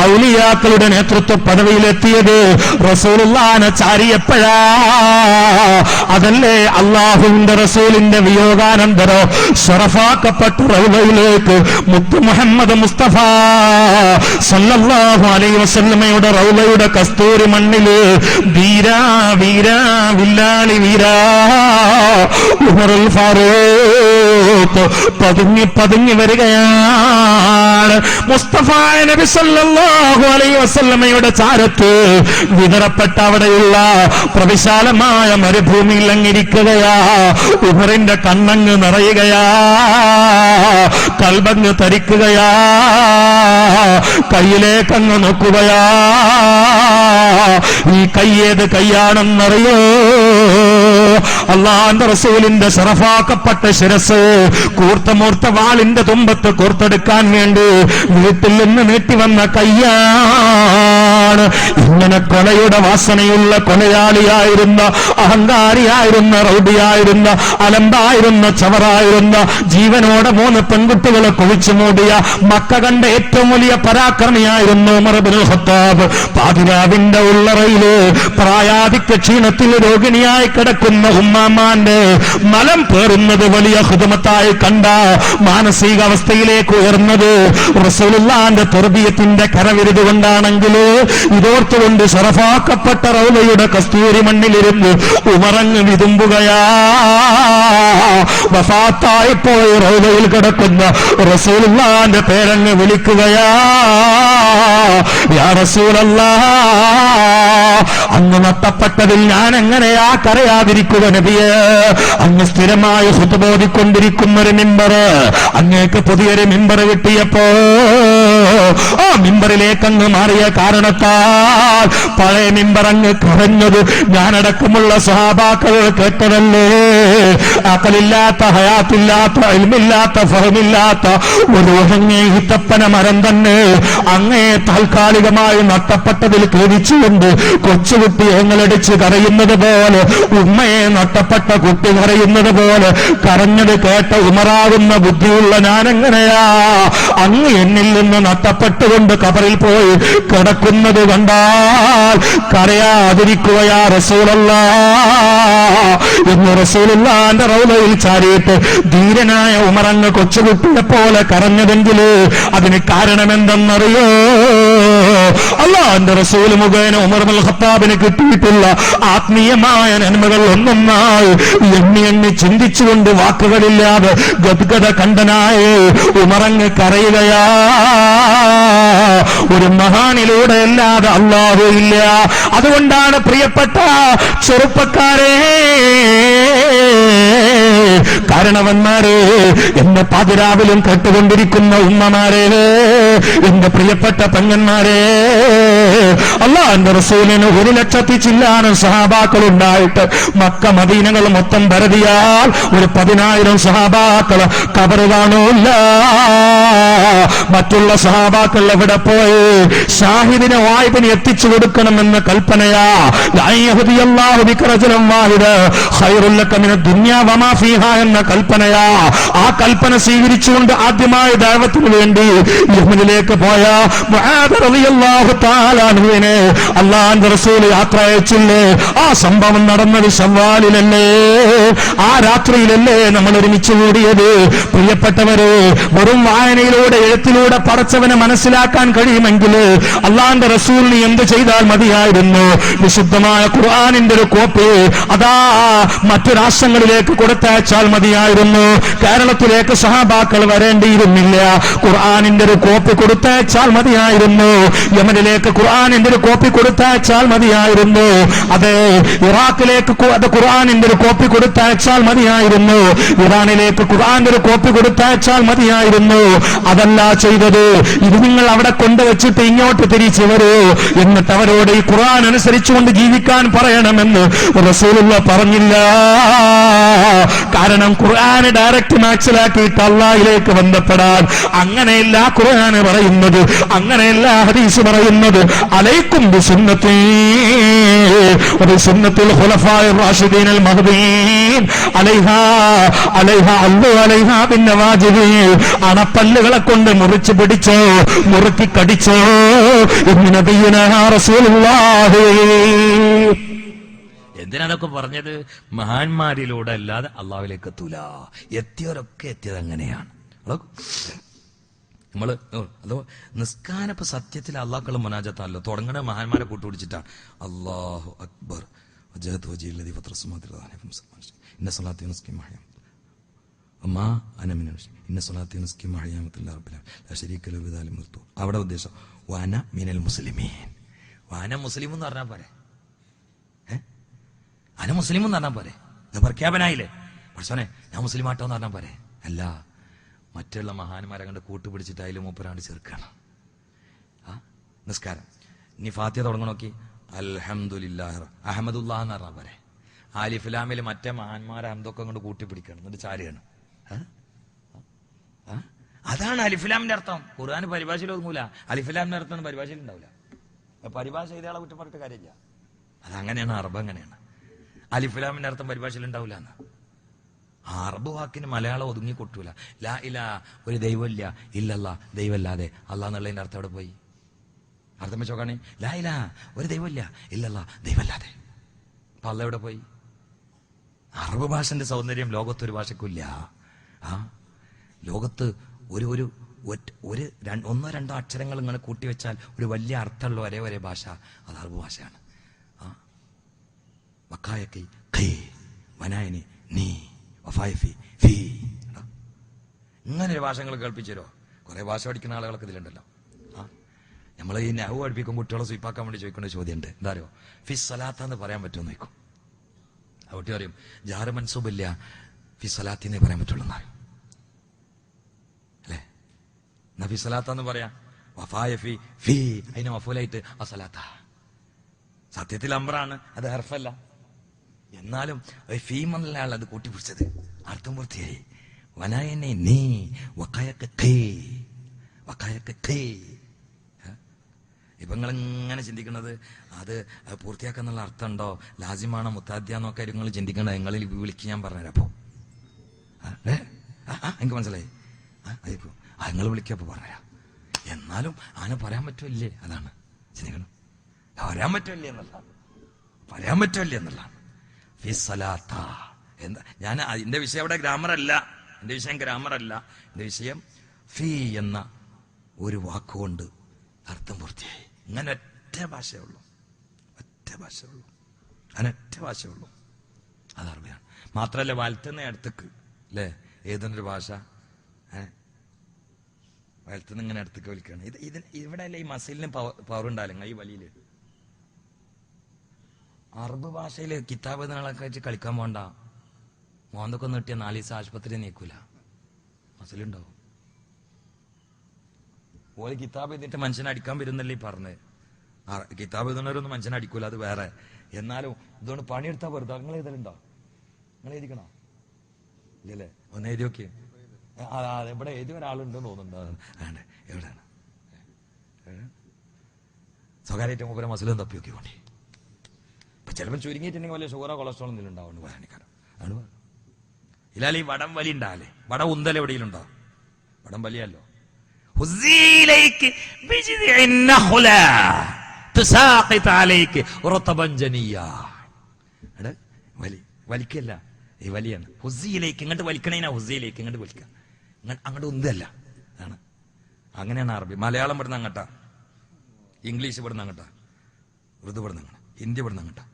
ഔലിയാക്കളുടെ നേതൃത്വ പദവിയിലെത്തിയത് റസൂലുള്ളാഹിനെ ചാരിയപ്പോഴാ. അതല്ലേ അള്ളാഹുവിന്റെ റസൂലിന്റെ വിയോഗാനന്തരോ ശറഫാക്കപ്പെട്ട റൗളയിലേക്ക് മുത്തു മുഹമ്മദ് മുസ്തഫ സല്ലല്ലാഹു അലൈഹി വസല്ലമയുടെ റൗളയുടെ കസ്തൂരി മണ്ണില് വീരാ വീരാ വില്ലാളി വീരാ ഉമറുൽ ഫാറൂഖ് പതുങ്ങി പതുങ്ങി വരികയാണ്. മുസ്തഫ നബി സല്ലല്ലാഹു അലൈഹി വസല്ലമയുടെ ചാരത്ത് വിതറപ്പെട്ട അവിടെയുള്ള പ്രവിശാലമായ മരുഭൂമിയിൽ അങ്ങിരിക്കുകയാ. ഉമറിന്റെ കണ്ണങ്ങ് നിറയുകയാ, കൽബങ്ങ് തരിക്കുകയാ, കയ്യിലേക്കങ്ങ് നോക്കുകയാ. ഈ കയ്യേത് കയ്യാണെന്നറിയോ? അള്ളാഹുവിന്റെ റസൂലിന്റെ ശറഫാക്കപ്പെട്ട ശിരസ് കൂർത്തമൂർത്ത വാളിന്റെ തുമ്പത്ത് കോർത്തെടുക്കാൻ വേണ്ടി വീട്ടിൽ നിന്ന് നീട്ടി വന്ന കയ്യാണ്. ഇങ്ങനെ കൊലയുടെ വാസനയുള്ള കൊലയാളിയായിരുന്ന, അഹങ്കാരിയായിരുന്ന, റൗഡിയായിരുന്ന, അലമ്പായിരുന്ന, ചവറായിരുന്ന, ജീവനോടെ 3 പെൺകുട്ടികളെ കുഴിച്ചു മൂടിയ മക്ക കണ്ട ഏറ്റവും വലിയ പരാക്രമിയായിരുന്നു ഉമർ ഇബ്നുൽ ഖത്താബ്. പാതിരാവിന്റെ ഉള്ളറയില് പ്രായാധിക്യ ക്ഷീണത്തിൽ രോഗിണിയായി കിടക്കുന്ന ഉമ്മാമാന്റെ മലം പേറുന്നത് വലിയ ഖുദ്മത്തായി കണ്ട മാനസികാവസ്ഥയിലേക്ക് ഉയർന്നത് റസൂലുള്ളാഹിന്റെ തർബിയത്തിന്റെ കരവിരുത് കൊണ്ടാണെങ്കിൽ ഇതോർത്തുകൊണ്ട് ശറഫാക്കപ്പെട്ട റൗളയുടെ കസ്തൂരി മണ്ണിലിരുന്ന് ഉമറങ്ങ് വിതുമ്പുകയാ. വഫാത്തായി പോയ റൗളയിൽ കിടക്കുന്ന റസൂലുള്ളാഹിന്റെ പേരങ്ങ് വിളിക്കുകയാ, യാ റസൂലല്ലാഹ്, അങ്ങ് നഷ്ടപ്പെട്ടതിൽ ഞാൻ എങ്ങനെയാ കരയാതിരിക്കുക നബിയേ? അങ്ങ് സ്ഥിരമായി ഖുതുബ ഓതിക്കൊണ്ടിരിക്കുന്ന ഒരു മിമ്പർ, അങ്ങേക്ക് പുതിയൊരു മിമ്പർ കിട്ടിയപ്പോ ആ മിമ്പറിലേക്ക് അങ്ങ് മാറിയ കാരണത്താൽ പഴയ മിമ്പർ അങ്ങ് കരഞ്ഞത് ഞാനടക്കമുള്ള സ്വഹാബാക്കൾ കേട്ടതല്ലേ? അഖലില്ലാത്ത, ഹയാത്തില്ലാത്ത, ഇൽമില്ലാത്ത, ഫഹമില്ലാത്ത ഒരു ഉണങ്ങിയ ഈത്തപ്പന മരം തന്നെ അങ്ങേ താൽക്കാലികമായി നഷ്ടപ്പെട്ടതിൽ ഖേദിച്ചുകൊണ്ട് കൊച്ചുകുട്ടി ഏങ്ങളടിച്ച് കരയുന്നത് പോലെ, ഉമ്മയെ നഷ്ടപ്പെട്ട കുട്ടി കരയുന്നത് പോലെ കരഞ്ഞത് കേട്ട ഉമറാകുന്ന ബുദ്ധിയുള്ള ഞാനെങ്ങനെയാ അങ്ങ് എന്നിൽ നിന്ന് നഷ്ടപ്പെട്ടുകൊണ്ട് കബറിൽ പോയി കിടക്കുന്നത് കണ്ടാൽ കരയാതിരിക്കുകയാ റസൂലല്ലാഹ് എന്ന് റസൂലുള്ളാഹിന്റെ റൗളയിൽ ചാരിയിട്ട് ധീരനായ ഉമറങ്ങ് കൊച്ചുകുട്ടിയെ പോലെ കരഞ്ഞതെങ്കിൽ അതിന് കാരണമെന്തെന്നറിയോ? അല്ലാഹുവിന്റെ റസൂൽ മുഖേന ഉമർ ഇബ്നുൽ ഖത്താബിന് കിട്ടിയിട്ടുള്ള ആത്മീയമായ നന്മകൾ ഒന്നൊന്നായി എണ്ണി എണ്ണി ചിന്തിച്ചുകൊണ്ട് വാക്കുകളില്ലാതെ ഗദ്ഗദ കണ്ടനായി ഉമറങ്ങ് കരയുകയാ. ഒരു മഹാനിലൂടെ അല്ലാതെ അല്ലാഹു ഇല്ല. അതുകൊണ്ടാണ് പ്രിയപ്പെട്ട ചെറുപ്പക്കാരെ, കാരണവന്മാരെ, എന്റെ പാതിരാവിലും കേട്ടുകൊണ്ടിരിക്കുന്ന ഉമ്മമാരെ, എന്റെ പ്രിയപ്പെട്ട പെങ്ങന്മാരെ, അല്ലാഹുവിന്റെ റസൂലിന് 1,00,000 ചില്ലാനം സഹാബാക്കൾ ഉണ്ടായിട്ട് മക്ക മദീനകൾ മൊത്തം പരതിയാൽ ഒരു 10,000 സഹാബാക്കൾ ഖബറ് കാണൂല്ല. മറ്റുള്ള സഹാബാക്കൾ എവിടെ പോയി? ഷാഹിദിനെ വായ്പിന് എത്തിച്ചു കൊടുക്കണമെന്ന് കൽപ്പനയാ. എന്ന കൽപ്പനയാ. ആ കൽപ്പന സ്വീകരിച്ചുകൊണ്ട് ആദ്യമായി ദഅവത്തിന് വേണ്ടി യമനിലേക്ക് പോയ മുആദ് റളിയല്ലാഹു തആല അൻഹുവിനെ അല്ലാഹുവിന്റെ റസൂൽ യാത്ര അയച്ചില്ലേ? ആ സംഭവം നടന്നത് ശവ്വാലിലല്ലേ? ആ രാത്രിയിലല്ലേ നമ്മൾ ഒരുമിച്ച് കൂടിയത്? പ്രിയപ്പെട്ടവരെ, വെറും വായനയിലൂടെ എഴുത്തിലൂടെ പടച്ചവനെ മനസ്സിലാക്കാൻ കഴിയുമെങ്കിൽ അല്ലാഹുവിന്റെ റസൂലിന് എന്ത് ചെയ്താൽ മതിയായിരുന്നു? വിശുദ്ധമായ ഖുർആനിന്റെ ഒരു കോപ്പി അതാ മറ്റു രാഷ്ട്രങ്ങളിലേക്ക് കൊടുത്തയച്ചാൽ മതിയായിരുന്നു. കേരളത്തിലേക്ക് സഹാബാക്കൾ വരേണ്ടിയിരുന്നില്ല. ഖുർആനിന്റെ ഒരു കോപ്പി കൊടുത്തയച്ചാൽ മതിയായിരുന്നു. യമനിലേക്ക് ഖുർആനിന്റെ ഒരു കോപ്പി കൊടുത്തയച്ചാൽ മതിയായിരുന്നു. അതെ, ഇറാഖിലേക്ക് ഖുർആനിന്റെ ഒരു കോപ്പി കൊടുത്തയച്ചാൽ മതിയായിരുന്നു. ഇറാനിലേക്ക് ഖുർആന്റെ ഒരു കോപ്പി കൊടുത്തയച്ചാൽ മതിയായിരുന്നു. അതല്ല ചെയ്തത്. ഇത് നിങ്ങൾ അവിടെ കൊണ്ടുവച്ചിട്ട് ഇങ്ങോട്ട് തിരിച്ചു വരൂ, എന്നിട്ട് അവരോട് ഈ ഖുർആൻ അനുസരിച്ചുകൊണ്ട് ജീവിക്കാൻ പറയണമെന്ന് റസൂലുള്ളാഹി പറഞ്ഞില്ല. കാരണം ഖുർആനെ ഡയറക്റ്റ് മനസ്സിലാക്കിയിട്ട് അല്ലാഹുവിലേക്ക് ബന്ധപ്പെടാൻ അങ്ങനെയല്ല ഖുർആൻ പറയുന്നത്, അങ്ങനെയല്ല ഹദീസ് പറയുന്നത്. അലൈക്കും ബിസുന്നത്തി വബിസുന്നത്തിൽ ഖുലഫാഇർ റാഷിദീൻ അൽ മഹ്ദിയീൻ അലൈഹാ അല്ലു അലൈഹാ ബിന്നവാജിബി. അണപ്പല്ലുകളെ കൊണ്ട് മുറിച്ച് പിടിച്ചോ, മുറുക്കി കടിച്ചോ എന്ന് നബിയുനാ റസൂലുള്ളാഹി. എന്തിനതൊക്കെ പറഞ്ഞത്? മഹാന്മാരിലൂടെ അല്ലാതെ അള്ളാഹുവിലേക്ക് എത്തൂല. എത്തിയവരൊക്കെ എത്തിയത് അങ്ങനെയാണ്. നമ്മള് അതോ നിസ്കാരപ്പ് സത്യത്തിൽ അള്ളാഹ്ക്കുള്ള മുനാജത്തല്ലോ തുടങ്ങണ മഹാന്മാരെ കൂട്ടുപിടിച്ചിട്ടാണ്. അല്ലാഹു അക്ബർ അവിടെ ഉദ്ദേശം വന മിനൽ മുസ്ലിമീൻ. വന മുസ്ലിം എന്ന് പറഞ്ഞാൽ പോരെ? അന മുസ്ലിം എന്ന് പറഞ്ഞാൽ പോരെ? പ്രഖ്യാപനായില്ലേ? പക്ഷേ ഞാൻ മുസ്ലിം ആട്ടോ എന്ന് പറഞ്ഞാൽ പോരെ? അല്ല, മറ്റുള്ള മഹാന്മാരെ കണ്ട് കൂട്ടുപിടിച്ചിട്ട് അതിൽ മൂപ്പരാണ്ട് ചേർക്കണം. നിസ്കാരം ഇനി ഫാത്തിഹ തുടങ്ങി നോക്കി അൽഹംദുലില്ലാഹി അഹമ്മദുല്ലാഹ് എന്ന് പറഞ്ഞാൽ പോരെ? ആലിഫിലാമിൽ മറ്റേ മഹാന്മാരെ അന്തൊക്കെ കൊണ്ട് കൂട്ടിപ്പിടിക്കണം, എന്നിട്ട് ചാരിയാണ്. അതാണ് അലിഫിലാമിന്റെ അർത്ഥം. ഖുർആൻ പരിഭാഷയിൽ ഒതുങ്ങൂല. അലിഫിലാമിന്റെ അർത്ഥം പരിഭാഷയിൽ ഉണ്ടാവില്ല. പരിഭാഷ ചെയ്തയാളെ കുറ്റം പറഞ്ഞിട്ട് കാര്യമില്ല. അതങ്ങനെയാണ്, അറബ് അങ്ങനെയാണ്. അലിഫിലാമിന്റെ അർത്ഥം പരിഭാഷയിൽ ഉണ്ടാവില്ല എന്ന്. അറബ് വാക്കിന് മലയാളം ഒതുങ്ങി കൊട്ടൂല. ലാ ഇലാ, ഒരു ദൈവമില്ല, ഇല്ലല്ലാ, ദൈവമല്ലാതെ. അല്ലാ എന്നുള്ളതിന്റെ അർത്ഥം എവിടെ പോയി? അർത്ഥം വെച്ചോക്കാണേ. ലാ ഇലാ, ഒരു ദൈവമില്ല, ഇല്ലല്ലാ, ദൈവമല്ലാതെ. അപ്പൊ അല്ല എവിടെ പോയി? അറബ് ഭാഷന്റെ സൗന്ദര്യം ലോകത്തൊരു ഭാഷക്കില്ല. ലോകത്ത് ഒരു ഒന്നോ രണ്ടോ അക്ഷരങ്ങൾ ഇങ്ങനെ കൂട്ടിവെച്ചാൽ ഒരു വലിയ അർത്ഥമുള്ള ഒരേ ഭാഷ അത് അറബ് ഭാഷയാണ്. ഇങ്ങനെ ഒരു ഭാഷകൾ കേൾപ്പിച്ചോ. കുറെ ഭാഷ പഠിക്കുന്ന ആളുകളൊക്കെ ഇതിലുണ്ടല്ലോ. നമ്മൾ ഈ നഹു പഠിപ്പിക്കും കുട്ടികളെ സ്വീപ്പാക്കാൻ വേണ്ടി ചോദിക്കേണ്ട ചോദ്യമുണ്ട്. എന്താ അറിയോ? ഫിസ് സലാത്ത എന്ന് പറയാൻ പറ്റുമോ നോക്കും. ആ കുട്ടി പറയും ജാറ് മൻസൂബില്ല, ഫിസ് സലാത്തിന്നേ പറയാൻ പറ്റുള്ളൂ എന്നറിയും അല്ലേ? എന്നാ ഫിസ് സലാത്ത എന്ന് പറയാം. വഫായ ഫി അതിന് വഫൂലായിട്ട് അസലാത്ത. സത്യത്തിൽ അമ്രാണ്, അത് ഹർഫല്ല. എന്നാലും ഫീമെന്നുള്ള ആൾ അത് കൂട്ടിപ്പിടിച്ചത് അർത്ഥം പൂർത്തിയായി. വനായനെ നീ വക്കായൊക്കെ ഇപ്പൊ നിങ്ങളിങ്ങനെ ചിന്തിക്കുന്നത് അത് പൂർത്തിയാക്കാന്നുള്ള അർത്ഥം ഉണ്ടോ, ലാസിമാണോ മുത്താദ്യാന്നൊക്കെ നിങ്ങൾ ചിന്തിക്കേണ്ടത്. നിങ്ങളിൽ വിളിക്ക് ഞാൻ പറഞ്ഞുതരാം. അപ്പോ എനിക്ക് മനസ്സിലായി. അയക്കോ നിങ്ങൾ വിളിക്കപ്പോ പറഞ്ഞുതരാം. എന്നാലും അങ്ങനെ പറയാൻ പറ്റുമല്ലേ, അതാണ് ചിന്തിക്കണം. പറയാൻ പറ്റുമല്ലേ എന്നുള്ളതാണ് എന്താ. ഞാൻ എന്റെ വിഷയം അവിടെ ഗ്രാമറല്ല, എന്റെ വിഷയം ഗ്രാമറല്ല. എന്റെ വിഷയം ഫീ എന്ന ഒരു വാക്കുകൊണ്ട് അർത്ഥം പൂർത്തിയായി. ഇങ്ങനെ ഒറ്റ ഭാഷയുള്ളൂ, ഒറ്റ ഭാഷയുള്ളൂ. അത് അറബിയാണ്. മാത്രല്ല വലത്തുന്ന അടുത്തേക്ക് അല്ലേ, ഏതൊരു ഭാഷ വലത്തുനിന്ന് ഇങ്ങനെ അടുത്തേക്ക് വിളിക്കുകയാണ്. ഇവിടെ അല്ലേ ഈ മസിലിന് പവർ ഉണ്ടാവില്ല. ഈ വലിയില് അറബ് ഭാഷയില് കിതാബ് എഴുതുന്നതൊക്കെ വെച്ച് കളിക്കാൻ പോണ്ട. മോന്തൊക്കെ ഒന്ന് കിട്ടിയ 4 ദിവസം ആശുപത്രി നീക്കൂല, മസിലുണ്ടാവും. ഓല് കിതാബ് എഴുതിട്ട് മനുഷ്യനെ അടിക്കാൻ വരുന്നല്ലേ ഈ പറഞ്ഞത്. കിതാബ് എഴുതുന്നവരൊന്നും മനുഷ്യനെ അടിക്കൂല, അത് വേറെ. എന്നാലും ഇതുകൊണ്ട് പണിയെടുത്താൽ വെറുതെ. നിങ്ങൾ എഴുതലുണ്ടോ? നിങ്ങൾ എഴുതിക്കണോ? ഇല്ലല്ലേ? ഒന്ന് എഴുതി നോക്കിയേ. ഇവിടെ എഴുതിയ ഒരാളുണ്ടെന്ന് തോന്നുന്നുണ്ടോ? എവിടെയാണ്? സ്വകാര്യമായിട്ട് മൂപ്പരെ മസിലും തപ്പി നോക്കിക്കൊണ്ടേ. ഇപ്പൊ ചിലപ്പോൾ ചുരുങ്ങിയിട്ടുണ്ടെങ്കിൽ വലിയ ഷുഗറോ കൊളസ്ട്രോൾ എന്തെങ്കിലും ഉണ്ടാവുന്നു പറയാനിക്കാരം. ആണ് ഇല്ലാതെ ഈ വടം വലി ഉണ്ടാവല്ലേ, വടം ഉന്തൽ എവിടെയെങ്കിലും ഉണ്ടാവും. വടം വലിയല്ലോ. വലിക്കല്ല, ഈ വലിയാണ്. ഹുസിയിലേക്ക് ഇങ്ങോട്ട് വലിക്കണേനാ, ഹുസിയിലേക്ക് ഇങ്ങോട്ട് വലിക്കുക, അങ്ങോട്ട് ഉന്തല്ല. ആണ് അങ്ങനെയാണ് അറബി. മലയാളം പെടുന്ന അങ്ങട്ടാ, ഇംഗ്ലീഷ് പെടുന്ന അങ്ങട്ടാ, ഉറുദു പെടുന്ന അങ്ങോട്ടാ, ഹിന്ദി പെടുന്ന അങ്ങട്ടാ,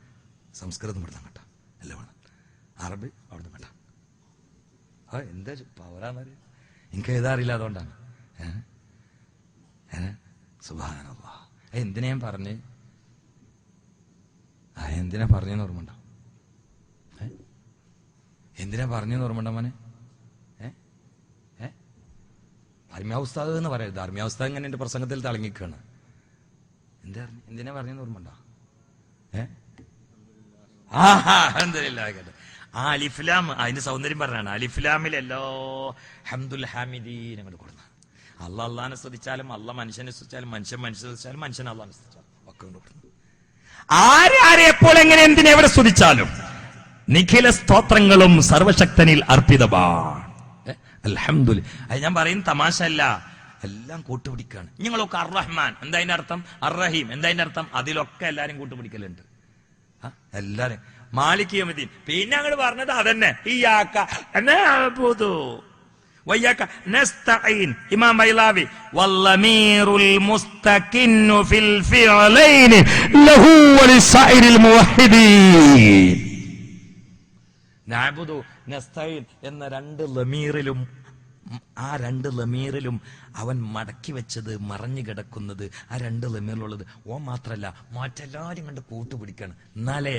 സംസ്കൃതം പെടുന്ന അങ്ങട്ടാ, എല്ലാം വേണം. അറബി അവിടെ നിന്ന് അങ്ങട്ടാ. എന്താ പവറാന്നറിയ, എനിക്ക് എഴുതാ അറിയില്ല, അതുകൊണ്ടാണ്. സുബ്ഹാനല്ലാഹ്. എന്തിനാ ഞാൻ പറഞ്ഞ്, എന്തിനാ പറഞ്ഞെന്ന് ഓർമ്മണ്ടോ? എന്തിനാ പറഞ്ഞെന്ന് ഓർമ്മണ്ടോ മോനെ? ധാർമ്മികാവസ്ഥ എന്ന് പറയരുത്. ധാർമ്മികാവസ്ഥ ഇങ്ങനെ എന്റെ പ്രസംഗത്തിൽ തിളങ്ങിക്കാണ്. എന്തിനാ പറഞ്ഞെന്ന് ഓർമ്മണ്ടോ? ആ അലിഫ്ലാം അതിന്റെ സൗന്ദര്യം പറഞ്ഞാണ്. അലിഫ്ലാമിലെല്ലോ ഹംദുൽ ഹാമിദീൻ അങ്ങോട്ട് കൊടുക്കുന്നത്. അള്ളാഹിനെ സ്തുതിച്ചാലും മനുഷ്യനെ സ്തുതിച്ചാലും മനുഷ്യനെ സ്തുതിച്ചാലും മനുഷ്യനെ അള്ളാഹിനെ സ്തുതിച്ചാലും ഒക്കെ കൊണ്ട് കൊടുക്കുന്നു. ആരെ എപ്പോൾ എങ്ങനെ എന്തിനെവിടെ സ്തുതിച്ചാലും നിഖില സ്തോത്രങ്ങളും സർവശക്തനിൽ അർപ്പിതമാണ്. അൽഹംദുലില്ലാഹ്. അത് ഞാൻ പറയുന്ന തമാശ അല്ല, എല്ലാം കൂട്ടുപിടിക്കാണ്. നിങ്ങളൊക്കെ അർറഹ്മാൻ എന്താ അതിന്റെ അർത്ഥം, അർറഹീം എന്താ അതിന്റെ അർത്ഥം, അതിലൊക്കെ എല്ലാരും കൂട്ടുപിടിക്കലുണ്ട്. എല്ലാരും മാലിക് യൗമിദ്ദീൻ. പിന്നെ അങ്ങോട്ട് പറഞ്ഞത് അതന്നെ, ഇയ്യാക നഅ്ബുദു വയ്യാക നസ്തഈൻ. ഇമാം ബൈലാവി വല്ലമീറുൽ മുസ്തഖിന്നു ഫിൽ ഫിഅലൈൻ ലഹു വലിസൈരിൽ മുവഹിദീൻ. നഅ്ബുദു നസ്തഈൻ എന്ന രണ്ട് ലമീറിലും, ആ രണ്ട് ലമീറിലും അവൻ മടക്കി വെച്ചത്, മറഞ്ഞു കിടക്കുന്നത് ആ രണ്ട് ലമീറിലുള്ളത് ഓ മാത്രല്ല മറ്റെല്ലാരും കണ്ട് കൂട്ടുപിടിക്കാണ്. എന്നാലേ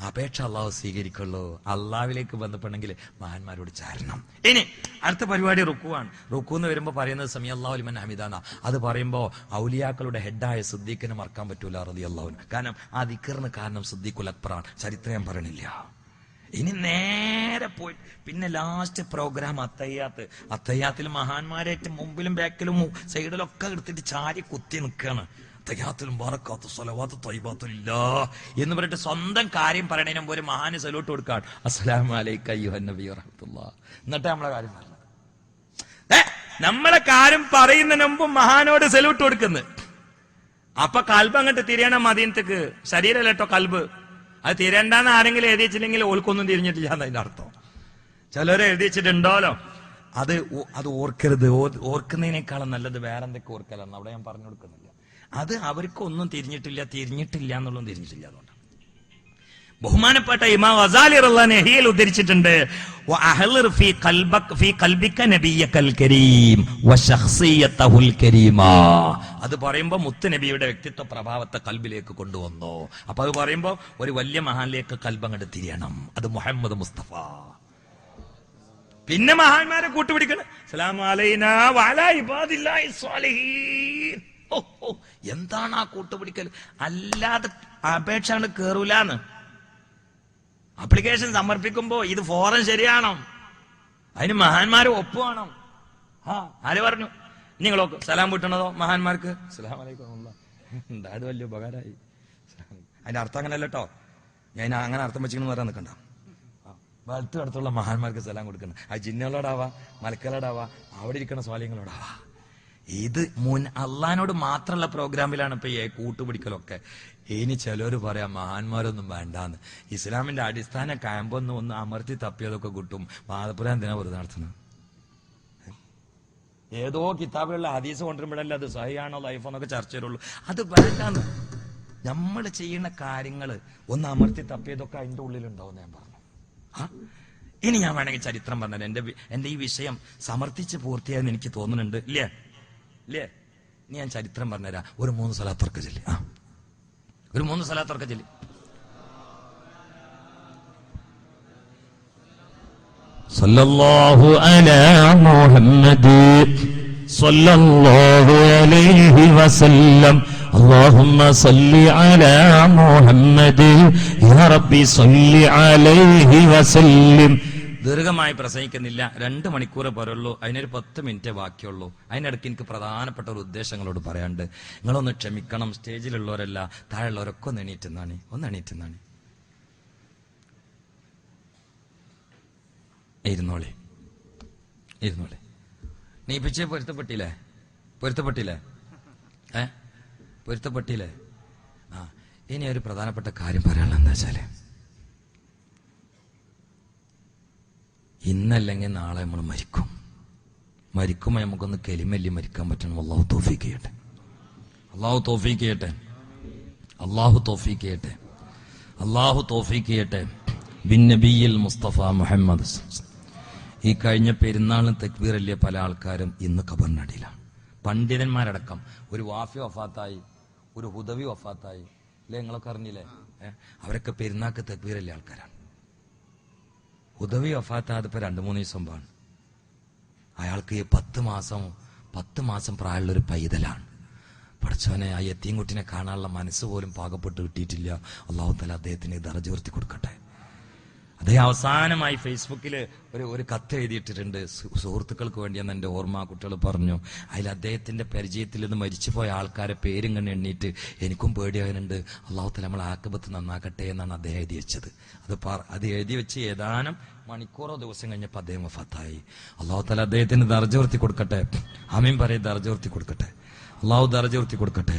അപേക്ഷ അള്ളാഹു സ്വീകരിക്കുള്ളൂ. അള്ളാഹുവിലേക്ക് ബന്ധപ്പെടണമെങ്കിൽ മഹാന്മാരോട് ചാരണം. ഇനി അടുത്ത പരിപാടി റുക്കുവാണ്. റുക്കു എന്ന് വരുമ്പോ പറയുന്നത് സമി അല്ലാഹു ലിമൻ ഹമിദാന. അത് പറയുമ്പോ ഔലിയാക്കളുടെ ഹെഡായ സിദ്ദീഖിനെ മറക്കാൻ പറ്റൂല റളിയല്ലാഹു അൻഹു. കാരണം ആ ദിക്റിന് കാരണം സിദ്ദീഖുൽ അക്ബറാണ്. ചരിത്രം ഞാൻ പറയണില്ല. ഇനി നേരെ പോയി പിന്നെ ലാസ്റ്റ് പ്രോഗ്രാം അത്തയ്യാത്തിൽ മഹാന്മാരേറ്റ് മുമ്പിലും ബാക്കിലും സൈഡിലും ഒക്കെ എടുത്തിട്ട് ചാരി കുത്തി നിൽക്കുകയാണ്. തയ്യാത്തിലും ബറക്കാത്തു സ്വലവാത്തു ത്വയ്യിബാത്തുലില്ലാഹ് എന്ന് പറഞ്ഞിട്ട് സ്വന്തം കാര്യം പറയണതിന് മുമ്പ് ഒരു മഹാന് സലൂട്ട് കൊടുക്കാണ്. അസ്സലാമു അലൈക അയ്യുഹൻ നബി വറഹ്മത്തുള്ളാഹി. എന്നിട്ട് നമ്മളെ കാര്യം പറഞ്ഞു, നമ്മളെ കാര്യം പറയുന്നതിന് മുമ്പ് മഹാനോട് സലൂട്ട് കൊടുക്കുന്നു. അപ്പൊ കൽബ് അങ്ങോട്ട് തിരിയണം മദീനത്തേക്ക്. ശരീരമല്ല കേട്ടോ കൽബ്. അത് തിരണ്ടാന്ന് ആരെങ്കിലും എഴുതി വെച്ചില്ലെങ്കിൽ ഓൽക്കൊന്നും തിരിഞ്ഞിട്ടില്ല എന്നതിന്റെ അർത്ഥം. ചിലരെ എഴുതി വെച്ചിട്ടുണ്ടോലോ, അത് ഓർക്കരുത്. ഓർക്കുന്നതിനേക്കാളും നല്ലത് വേറെ എന്തൊക്കെ ഓർക്കലാണ്. അവിടെ ഞാൻ പറഞ്ഞു കൊടുക്കുന്നില്ല. അത് അവർക്കൊന്നും തിരിഞ്ഞിട്ടില്ല എന്നുള്ളതും തിരിഞ്ഞിട്ടില്ല. അതുകൊണ്ട് ബഹുമാനപ്പെട്ട ഇമാം ഗസാലി റളിയല്ലാഹു അൻഹു ഉദ്ധരിച്ചിട്ടുണ്ട്, വഅഹ്ലിർ ഫീ ഖൽബിക നബിയകൽ കരീം വശഖ്സിയതഹുൽ കരീമാ. അത് പറയുമ്പോൾ മുത്ത് നബിയുടെ വ്യക്തിത്വ പ്രഭാവത്തെ കൽബിലേക്ക് കൊണ്ടുവന്നു. അപ്പൊ അത് പറയുമ്പോൾ ഒരു വലിയ മഹാനിലേക്ക് കൽബ് അങ്ങോട്ട് തിരിയണം. അത് മുഹമ്മദ് മുസ്തഫ. പിന്നെ മഹാന്മാരെ കൂട്ടുപിടിക്കണം. സലാമു അലൈനാ വഅലാ ഇബാദില്ലാഹി സ്വാലിഹീൻ. എന്താണ് ആ കൂട്ടുപിടിക്കൽ? അല്ലാതെ അപേക്ഷ കേറൂലാന്ന്. ആപ്ലിക്കേഷൻ സമർപ്പിക്കുമ്പോ ഇത് ഫോറം ശരിയാണോ, അതിന് മഹാന്മാര് ഒപ്പുവാണോ? ആര് പറഞ്ഞു? നിങ്ങളൊക്കെ സലാം വിട്ടണതോ മഹാന്മാർക്ക്? അസ്സലാമു അലൈക്കും. അത് വലിയ ഉപകാരമായി. അതിന്റെ അർത്ഥം അങ്ങനെയല്ല കേട്ടോ, ഞാൻ അങ്ങനെ അർത്ഥം വെച്ചിരിക്കുന്നു പറയാൻ നിൽക്കണ്ട. വലത്തു അടുത്തുള്ള മഹാന്മാർക്ക് സലാം കൊടുക്കണം. ആ ജിന്നുകളോടാവാ, മലക്കുകളോടാവാ, അവിടെ ഇരിക്കുന്ന സ്വാലിങ്ങളോടാവാ. ഇത് അള്ളഹാനോട് മാത്രമുള്ള പ്രോഗ്രാമിലാണ് ഇപ്പൊ ഈ കൂട്ടുപിടിക്കലൊക്കെ. ഇനി ചിലര് പറയാം മഹാന്മാരൊന്നും വേണ്ടാന്ന്. ഇസ്ലാമിന്റെ അടിസ്ഥാന ക്യാമ്പൊന്നും ഒന്ന് അമർത്തി തപ്പിയതൊക്കെ കിട്ടും. വാദപ്പുരം എന്തിനാ വെറുതെ നടത്തുന്നത്? ഏതോ കിതാബുകളിലെ ഹദീസ് കൊണ്ടുവരുമ്പോഴല്ലേ അത് സഹിയാണോ ലൈഫോ എന്നൊക്കെ ചർച്ച ചെയ്യുള്ളൂ. അത് വേണ്ടാന്ന്. നമ്മൾ ചെയ്യുന്ന കാര്യങ്ങൾ ഒന്ന് അമർത്തി തപ്പിയതൊക്കെ അതിന്റെ ഉള്ളിലുണ്ടാവും ഞാൻ പറഞ്ഞു. ഇനി ഞാൻ വേണമെങ്കിൽ ചരിത്രം പറഞ്ഞത് എന്റെ ഈ വിഷയം സമർത്ഥിച്ച് പൂർത്തിയായെന്ന് എനിക്ക് തോന്നുന്നുണ്ട്. ഇല്ലേ? ഇനി ഞാൻ ചരിത്രം പറഞ്ഞുതരാം. ഒരു 3 സ്വലാത്തുറക്ക ചൊല്ലി. ഒരു 3 സ്വലാത്തുറക്ക ചൊല്ലി. സല്ലല്ലാഹു അലാ മുഹമ്മദ് സല്ലല്ലാഹു അലൈഹി വസല്ലം اللهم صل على محمد يا ربي صل عليه وسلم. ദീർഘമായി പ്രസംഗിക്കുന്നില്ല, 2 മണിക്കൂർ പറയുള്ളൂ. അതിനൊരു 10 മിനിറ്റേ ബാക്കിയുള്ളൂ. അതിനിടയ്ക്ക് എനിക്ക് പ്രധാനപ്പെട്ട ഒരു ഉദ്ദേശങ്ങളോട് പറയാണ്ട്. നിങ്ങളൊന്ന് ക്ഷമിക്കണം. സ്റ്റേജിലുള്ളവരല്ല, താഴെയുള്ളവരൊക്കെ ഒന്ന് എണീറ്റുന്നാണ്. ഇരുന്നോളി. നീപ്പിച്ചേ പൊരുത്തപ്പെട്ടില്ലേ? ഇനി ഒരു പ്രധാനപ്പെട്ട കാര്യം പറയാനുള്ള എന്താ വെച്ചാല്, ഇന്നല്ലെങ്കിൽ നാളെ നമ്മൾ മരിക്കുമ്പോ നമുക്കൊന്ന് കെലിമല്ലി മരിക്കാൻ പറ്റണം. അള്ളാഹു തൗഫീഖ് ചെയ്യട്ടെ. ബിൻ നബിയിൽ മുസ്തഫ മുഹമ്മദ്. ഈ കഴിഞ്ഞ പെരുന്നാളിന് തക്ബീർ അല്ലിയ പല ആൾക്കാരും ഇന്ന് ഖബറിനടിയിലാണ്. പണ്ഡിതന്മാരടക്കം. ഒരു വാഫി വഫാത്തായി, ഒരു ഹുദവി വഫാത്തായി. അല്ലെ, നിങ്ങളൊക്കെ അറിഞ്ഞില്ലേ? അവരൊക്കെ പെരുന്നാൾക്ക് തക്ബീർ അല്ലിയ ആൾക്കാരാണ്. ഹുദവി വഫാത്തായത് ഇപ്പൊ 2-3 ദിവസം മുമ്പാണ്. അയാൾക്ക് 10 മാസം പ്രായമുള്ളൊരു പൈതലാണ്. പഠിച്ചവനെ, ആ യത്തീംകുട്ടിനെ കാണാനുള്ള മനസ്സ് പോലും പാകപ്പെട്ട് കിട്ടിയിട്ടില്ല. അല്ലാഹു തആല അദ്ദേഹത്തിന് ദറജ ഉയർത്തി കൊടുക്കട്ടെ. അദ്ദേഹം അവസാനമായി ഫേസ്ബുക്കിൽ ഒരു കത്ത് എഴുതിയിട്ടിട്ടുണ്ട് സുഹൃത്തുക്കൾക്ക് വേണ്ടിയെന്ന് എൻ്റെ ഓർമ്മ. കുട്ടികൾ പറഞ്ഞു, അതിൽ അദ്ദേഹത്തിന്റെ പരിചയത്തിൽ നിന്ന് മരിച്ചുപോയ ആൾക്കാരെ പേരും കണ്ട് എണ്ണീറ്റ് എനിക്കും പേടിയാകുന്നുണ്ട്. അല്ലാഹു തആല നമ്മളെ ആഖിബത്ത് നന്നാക്കട്ടെ എന്നാണ് അദ്ദേഹം എഴുതി വെച്ചത്. അത് എഴുതി വെച്ച് ഏതാനും മണിക്കൂറോ ദിവസം കഴിഞ്ഞപ്പോൾ അദ്ദേഹം വഫാത്തായി. അല്ലാഹു തആല അദ്ദേഹത്തിന് ദർജ ഉയർത്തി കൊടുക്കട്ടെ. ആമീൻ പറയും. ദർജ ഉയർത്തി കൊടുക്കട്ടെ. അല്ലാഹു ദർജ ഉയർത്തി കൊടുക്കട്ടെ.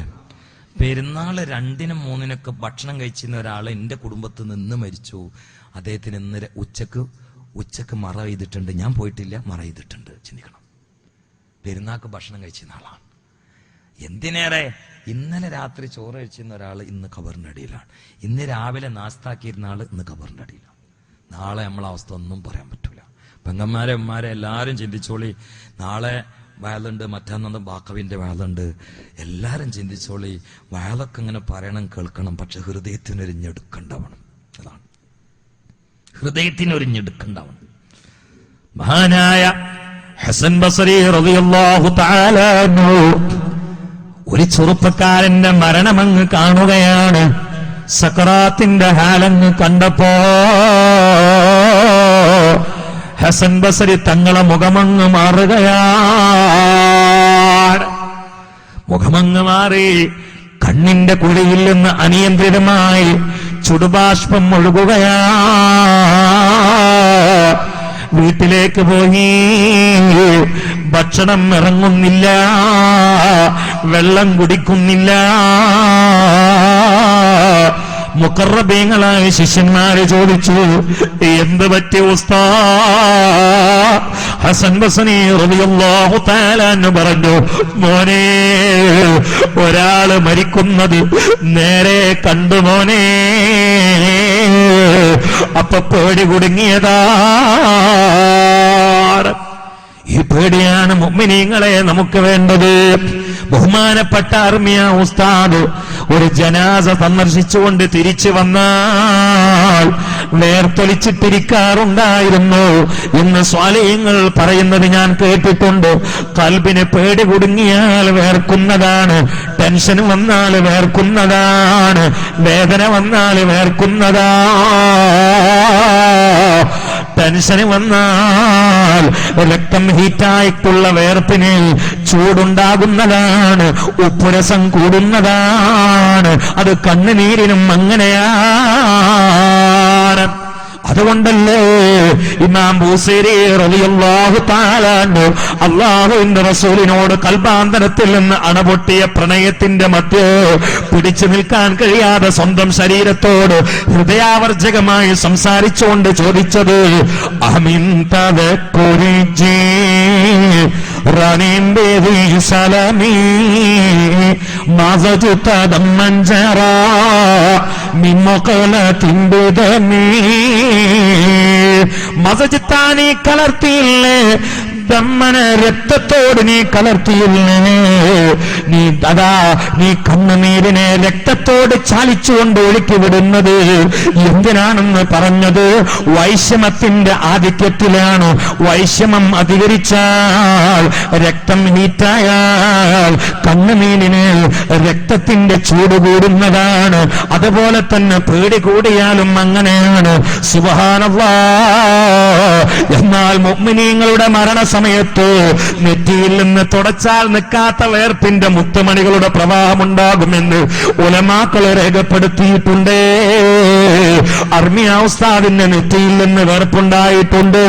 പെരുന്നാൾ 2-നും 3-നൊക്കെ ഭക്ഷണം കഴിച്ചിരുന്ന ഒരാൾ എൻ്റെ കുടുംബത്തിൽ നിന്ന് മരിച്ചു. അദ്ദേഹത്തിന് ഇന്ന് ഉച്ചക്ക് മറ ചെയ്തിട്ടുണ്ട്. ഞാൻ പോയിട്ടില്ല, മറ ചെയ്തിട്ടുണ്ട്. ചിന്തിക്കണം. പെരുന്നാൾക്ക് ഭക്ഷണം കഴിച്ചിരുന്ന ആളാണ്. എന്തിനേറെ, ഇന്നലെ രാത്രി ചോറ് കഴിച്ചിരുന്ന ഒരാൾ ഇന്ന് ഖബറിന്റെ അടിയിലാണ്. ഇന്ന് രാവിലെ നാസ്താക്കിയിരുന്ന ആൾ ഇന്ന് ഖബറിന്റെ അടിയിലാണ്. നാളെ നമ്മളെ അവസ്ഥ ഒന്നും പറയാൻ പറ്റൂല. പെങ്ങന്മാരെ ഉമ്മാരെ എല്ലാവരും ചിന്തിച്ചോളി. നാളെ വയലുണ്ട്, മറ്റന്നാൾ ബാക്കവിന്റെ വയലുണ്ട്. എല്ലാരും ചിന്തിച്ചോളി. വയലൊക്കെ ഇങ്ങനെ പറയണം, കേൾക്കണം. പക്ഷെ ഹൃദയത്തിനൊരു ഞെടുക്കണ്ടാവണം. അതാണ് ഹൃദയത്തിനൊരു ഞെടുക്കണ്ടാവണം. മഹാനായ ഹസൻ ബസരി റളിയല്ലാഹു തആല അൻഹു ഒരു ചെറുപ്പക്കാരന്റെ മരണമങ്ങ് കാണുകയാണ്. സക്കറാത്തിന്റെ ഹാലങ്ങ് കണ്ടപ്പോ ഹസൻ ബസരി തങ്ങളെ മുഖമങ്ങ് മാറുകയാണ്. മുഖമങ്ങ് മാറി കണ്ണിന്റെ കുഴിയിൽ നിന്ന് അനിയന്ത്രിതമായി ചുടുബാഷ്പം ഒഴുകുകയാ. വീട്ടിലേക്ക് പോയി. ഭക്ഷണം ഇറങ്ങുന്നില്ല, വെള്ളം കുടിക്കുന്നില്ല. മുഖറബീങ്ങളായ ശിഷ്യന്മാര് ചോദിച്ചു, എന്ത് പറ്റി ഉസ്താദ്? ഹസൻ ബസരി റളിയല്ലാഹു തആല അൻഹു പറഞ്ഞു, മോനെ, ഒരാള് മരിക്കുന്നത് നേരെ കണ്ടു മോനെ. അപ്പൊ പേടി കുടുങ്ങിയതാണ്. ഈ പേടിയാണ് മുഅ്മിനീങ്ങളെ നമുക്ക് വേണ്ടത്. ബഹുമാനപ്പെട്ട അർമിയ ഉസ്താദ് ഒരു ജനാസ സന്ദർശിച്ചുകൊണ്ട് തിരിച്ചു വന്നാൽ വേർത്തൊലിച്ചിട്ടിരിക്കാറുണ്ടായിരുന്നു എന്ന് സ്വാലിഹീങ്ങൾ പറയുന്നത് ഞാൻ കേട്ടിട്ടുണ്ട്. ഖൽബിന് പേടി കുടുങ്ങിയാൽ വേർക്കുന്നതാണ്, ടെൻഷൻ വന്നാൽ വേർക്കുന്നതാണ്, വേദന വന്നാൽ വേർക്കുന്നതാണ്. ടെൻഷന് വന്നാൽ രക്തം ഹീറ്റായിട്ടുള്ള വേർപ്പിന് ചൂടുണ്ടാകുന്നതാണ്, ഉപ്പുരസം കൂടുന്നതാണ്. അത് കണ്ണുനീരിനും അങ്ങനെയാണ്. അതുകൊണ്ടല്ലേ ഇമാം ബൂസൈരി റളിയല്ലാഹു തആല അൻഹു അല്ലാഹുവിന്റെ റസൂലിനോട് കൽബാന്തരത്തിൽ നിന്ന് അണപൊട്ടിയ പ്രണയത്തിന്റെ മധ്യേ പിടിച്ചു നിൽക്കാൻ കഴിയാതെ സ്വന്തം ശരീരത്തോട് ഹൃദയാവർജകമായി സംസാരിച്ചുകൊണ്ട് ചോദിച്ചത് അമിൻ തദക്കുരിജി റനീം ബിദി സലമി മസജത ദമ്മൻജറാ മിമ്മഖലത്തിൻ ബിദമി മസജിത്താനി കലർത്തിയില്ലേ, ദമ്മന രക്തത്തോട് നീ കലർത്തിയില്ലേ, നീ കണ്ണുനീരിനെ രക്തത്തോട് ചാലിച്ചുകൊണ്ട് ഒഴുക്കി വിടുന്നത് എന്തിനാണെന്ന് പറഞ്ഞത് വൈഷമത്തിന്റെ ആധിക്യത്തിലാണ്. വൈഷമം അധികരിച്ചാൽ, രക്തം ഹീറ്റായാൽ കണ്ണുനീരിന് രക്തത്തിന്റെ ചൂട് കൂടുന്നതാണ്. അതുപോലെ തന്നെ പേടി കൂടിയാലും അങ്ങനെയാണ്. സുബ്ഹാനല്ലാഹ്. എന്നാൽ മുഅ്മിനീങ്ങളുടെ മരണസമയത്ത് നെറ്റിയിൽ നിന്ന് തുടച്ചാൽ നിൽക്കാത്ത വേർപ്പിന്റെ മുത്തുമണികളുടെ പ്രവാഹമുണ്ടാകുമെന്ന് ഉലമാക്കൾ രേഖപ്പെടുത്തിയിട്ടുണ്ട്. അർമിയ ഉസ്താദിന്റെ നെറ്റിയിൽ നിന്ന് വേർപ്പുണ്ടായിട്ടുണ്ട്.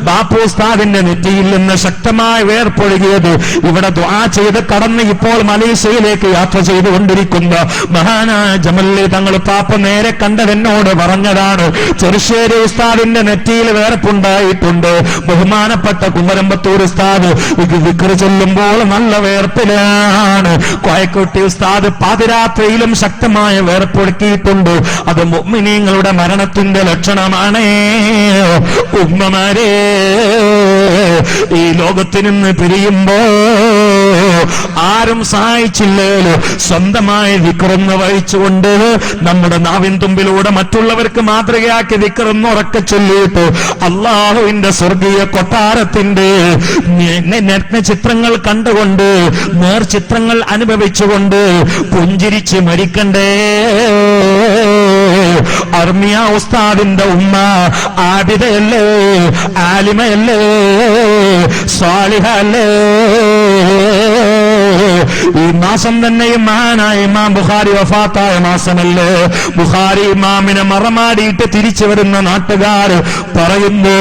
ബാപ്പു ഉസ്താദിന്റെ നെറ്റിയിൽ നിന്ന് ശക്തമായ വേർപ്പൊഴുകിയത് ഇവിടെ ദുആ ചെയ്ത് കടന്ന് ഇപ്പോൾ മലേഷ്യയിലേക്ക് യാത്ര ചെയ്തുകൊണ്ടിരിക്കുന്ന മഹാനായ ജമല്ലി തങ്ങൾ പാപ്പ നേരെ കണ്ടതെന്നോട് പറഞ്ഞതാണ്. ചെറുശ്ശേരി ഉസ്താദിന്റെ നെറ്റിയിൽ വേർപ്പുണ്ടായിട്ടുണ്ട്. ബഹുമാനപ്പെട്ട കുമരമ്പത്തൂർ ഉസ്താദ് ഇത് ദിക്ർ ചൊല്ലുമ്പോൾ നല്ല വേർപ്പിലാണ്. കോയക്കുട്ടി ഉസ്താദ് പാതിരാത്രിയിലും ശക്തമായ വേർപ്പൊഴുക്കിയിട്ടുണ്ട്. അത് മുഅ്മിനീങ്ങളുടെ മരണത്തിന്റെ ലക്ഷണമാണ്. ഉമ്മമാരെ, ഈ ലോകത്തിൽ നിന്ന് പിരിയുമ്പോ ആരും സഹായിച്ചില്ലേലോ സ്വന്തമായി ദിക്റൊന്ന് വഹിച്ചുകൊണ്ട് നമ്മുടെ നാവിൻ തുമ്പിലൂടെ മറ്റുള്ളവർക്ക് മാതൃകയാക്കി ദിക്റൊന്ന് ഉറക്കെ ചൊല്ലിയിട്ട് അള്ളാഹുവിന്റെ സ്വർഗീയ കൊട്ടാരത്തിന്റെ നഗ്ന ചിത്രങ്ങൾ കണ്ടുകൊണ്ട്, നേർചിത്രങ്ങൾ അനുഭവിച്ചുകൊണ്ട് പുഞ്ചിരിച്ച് മരിക്കണ്ടേ? അർമിയ ഉസ്താദിന്റെ ഉമ്മ ആബിദയല്ലേ, ആലിമയല്ലേ, സാലിഹല്ലേ? ഈ മാസം തന്നെയും മഹാനായ ഇമാം ബുഖാരി വഫാത്തായ മാസമല്ലേ? ബുഖാരി ഇമാമിനെ മറമാടിയിട്ട് തിരിച്ചു വരുന്ന നാട്ടുകാർ പറയുന്നു,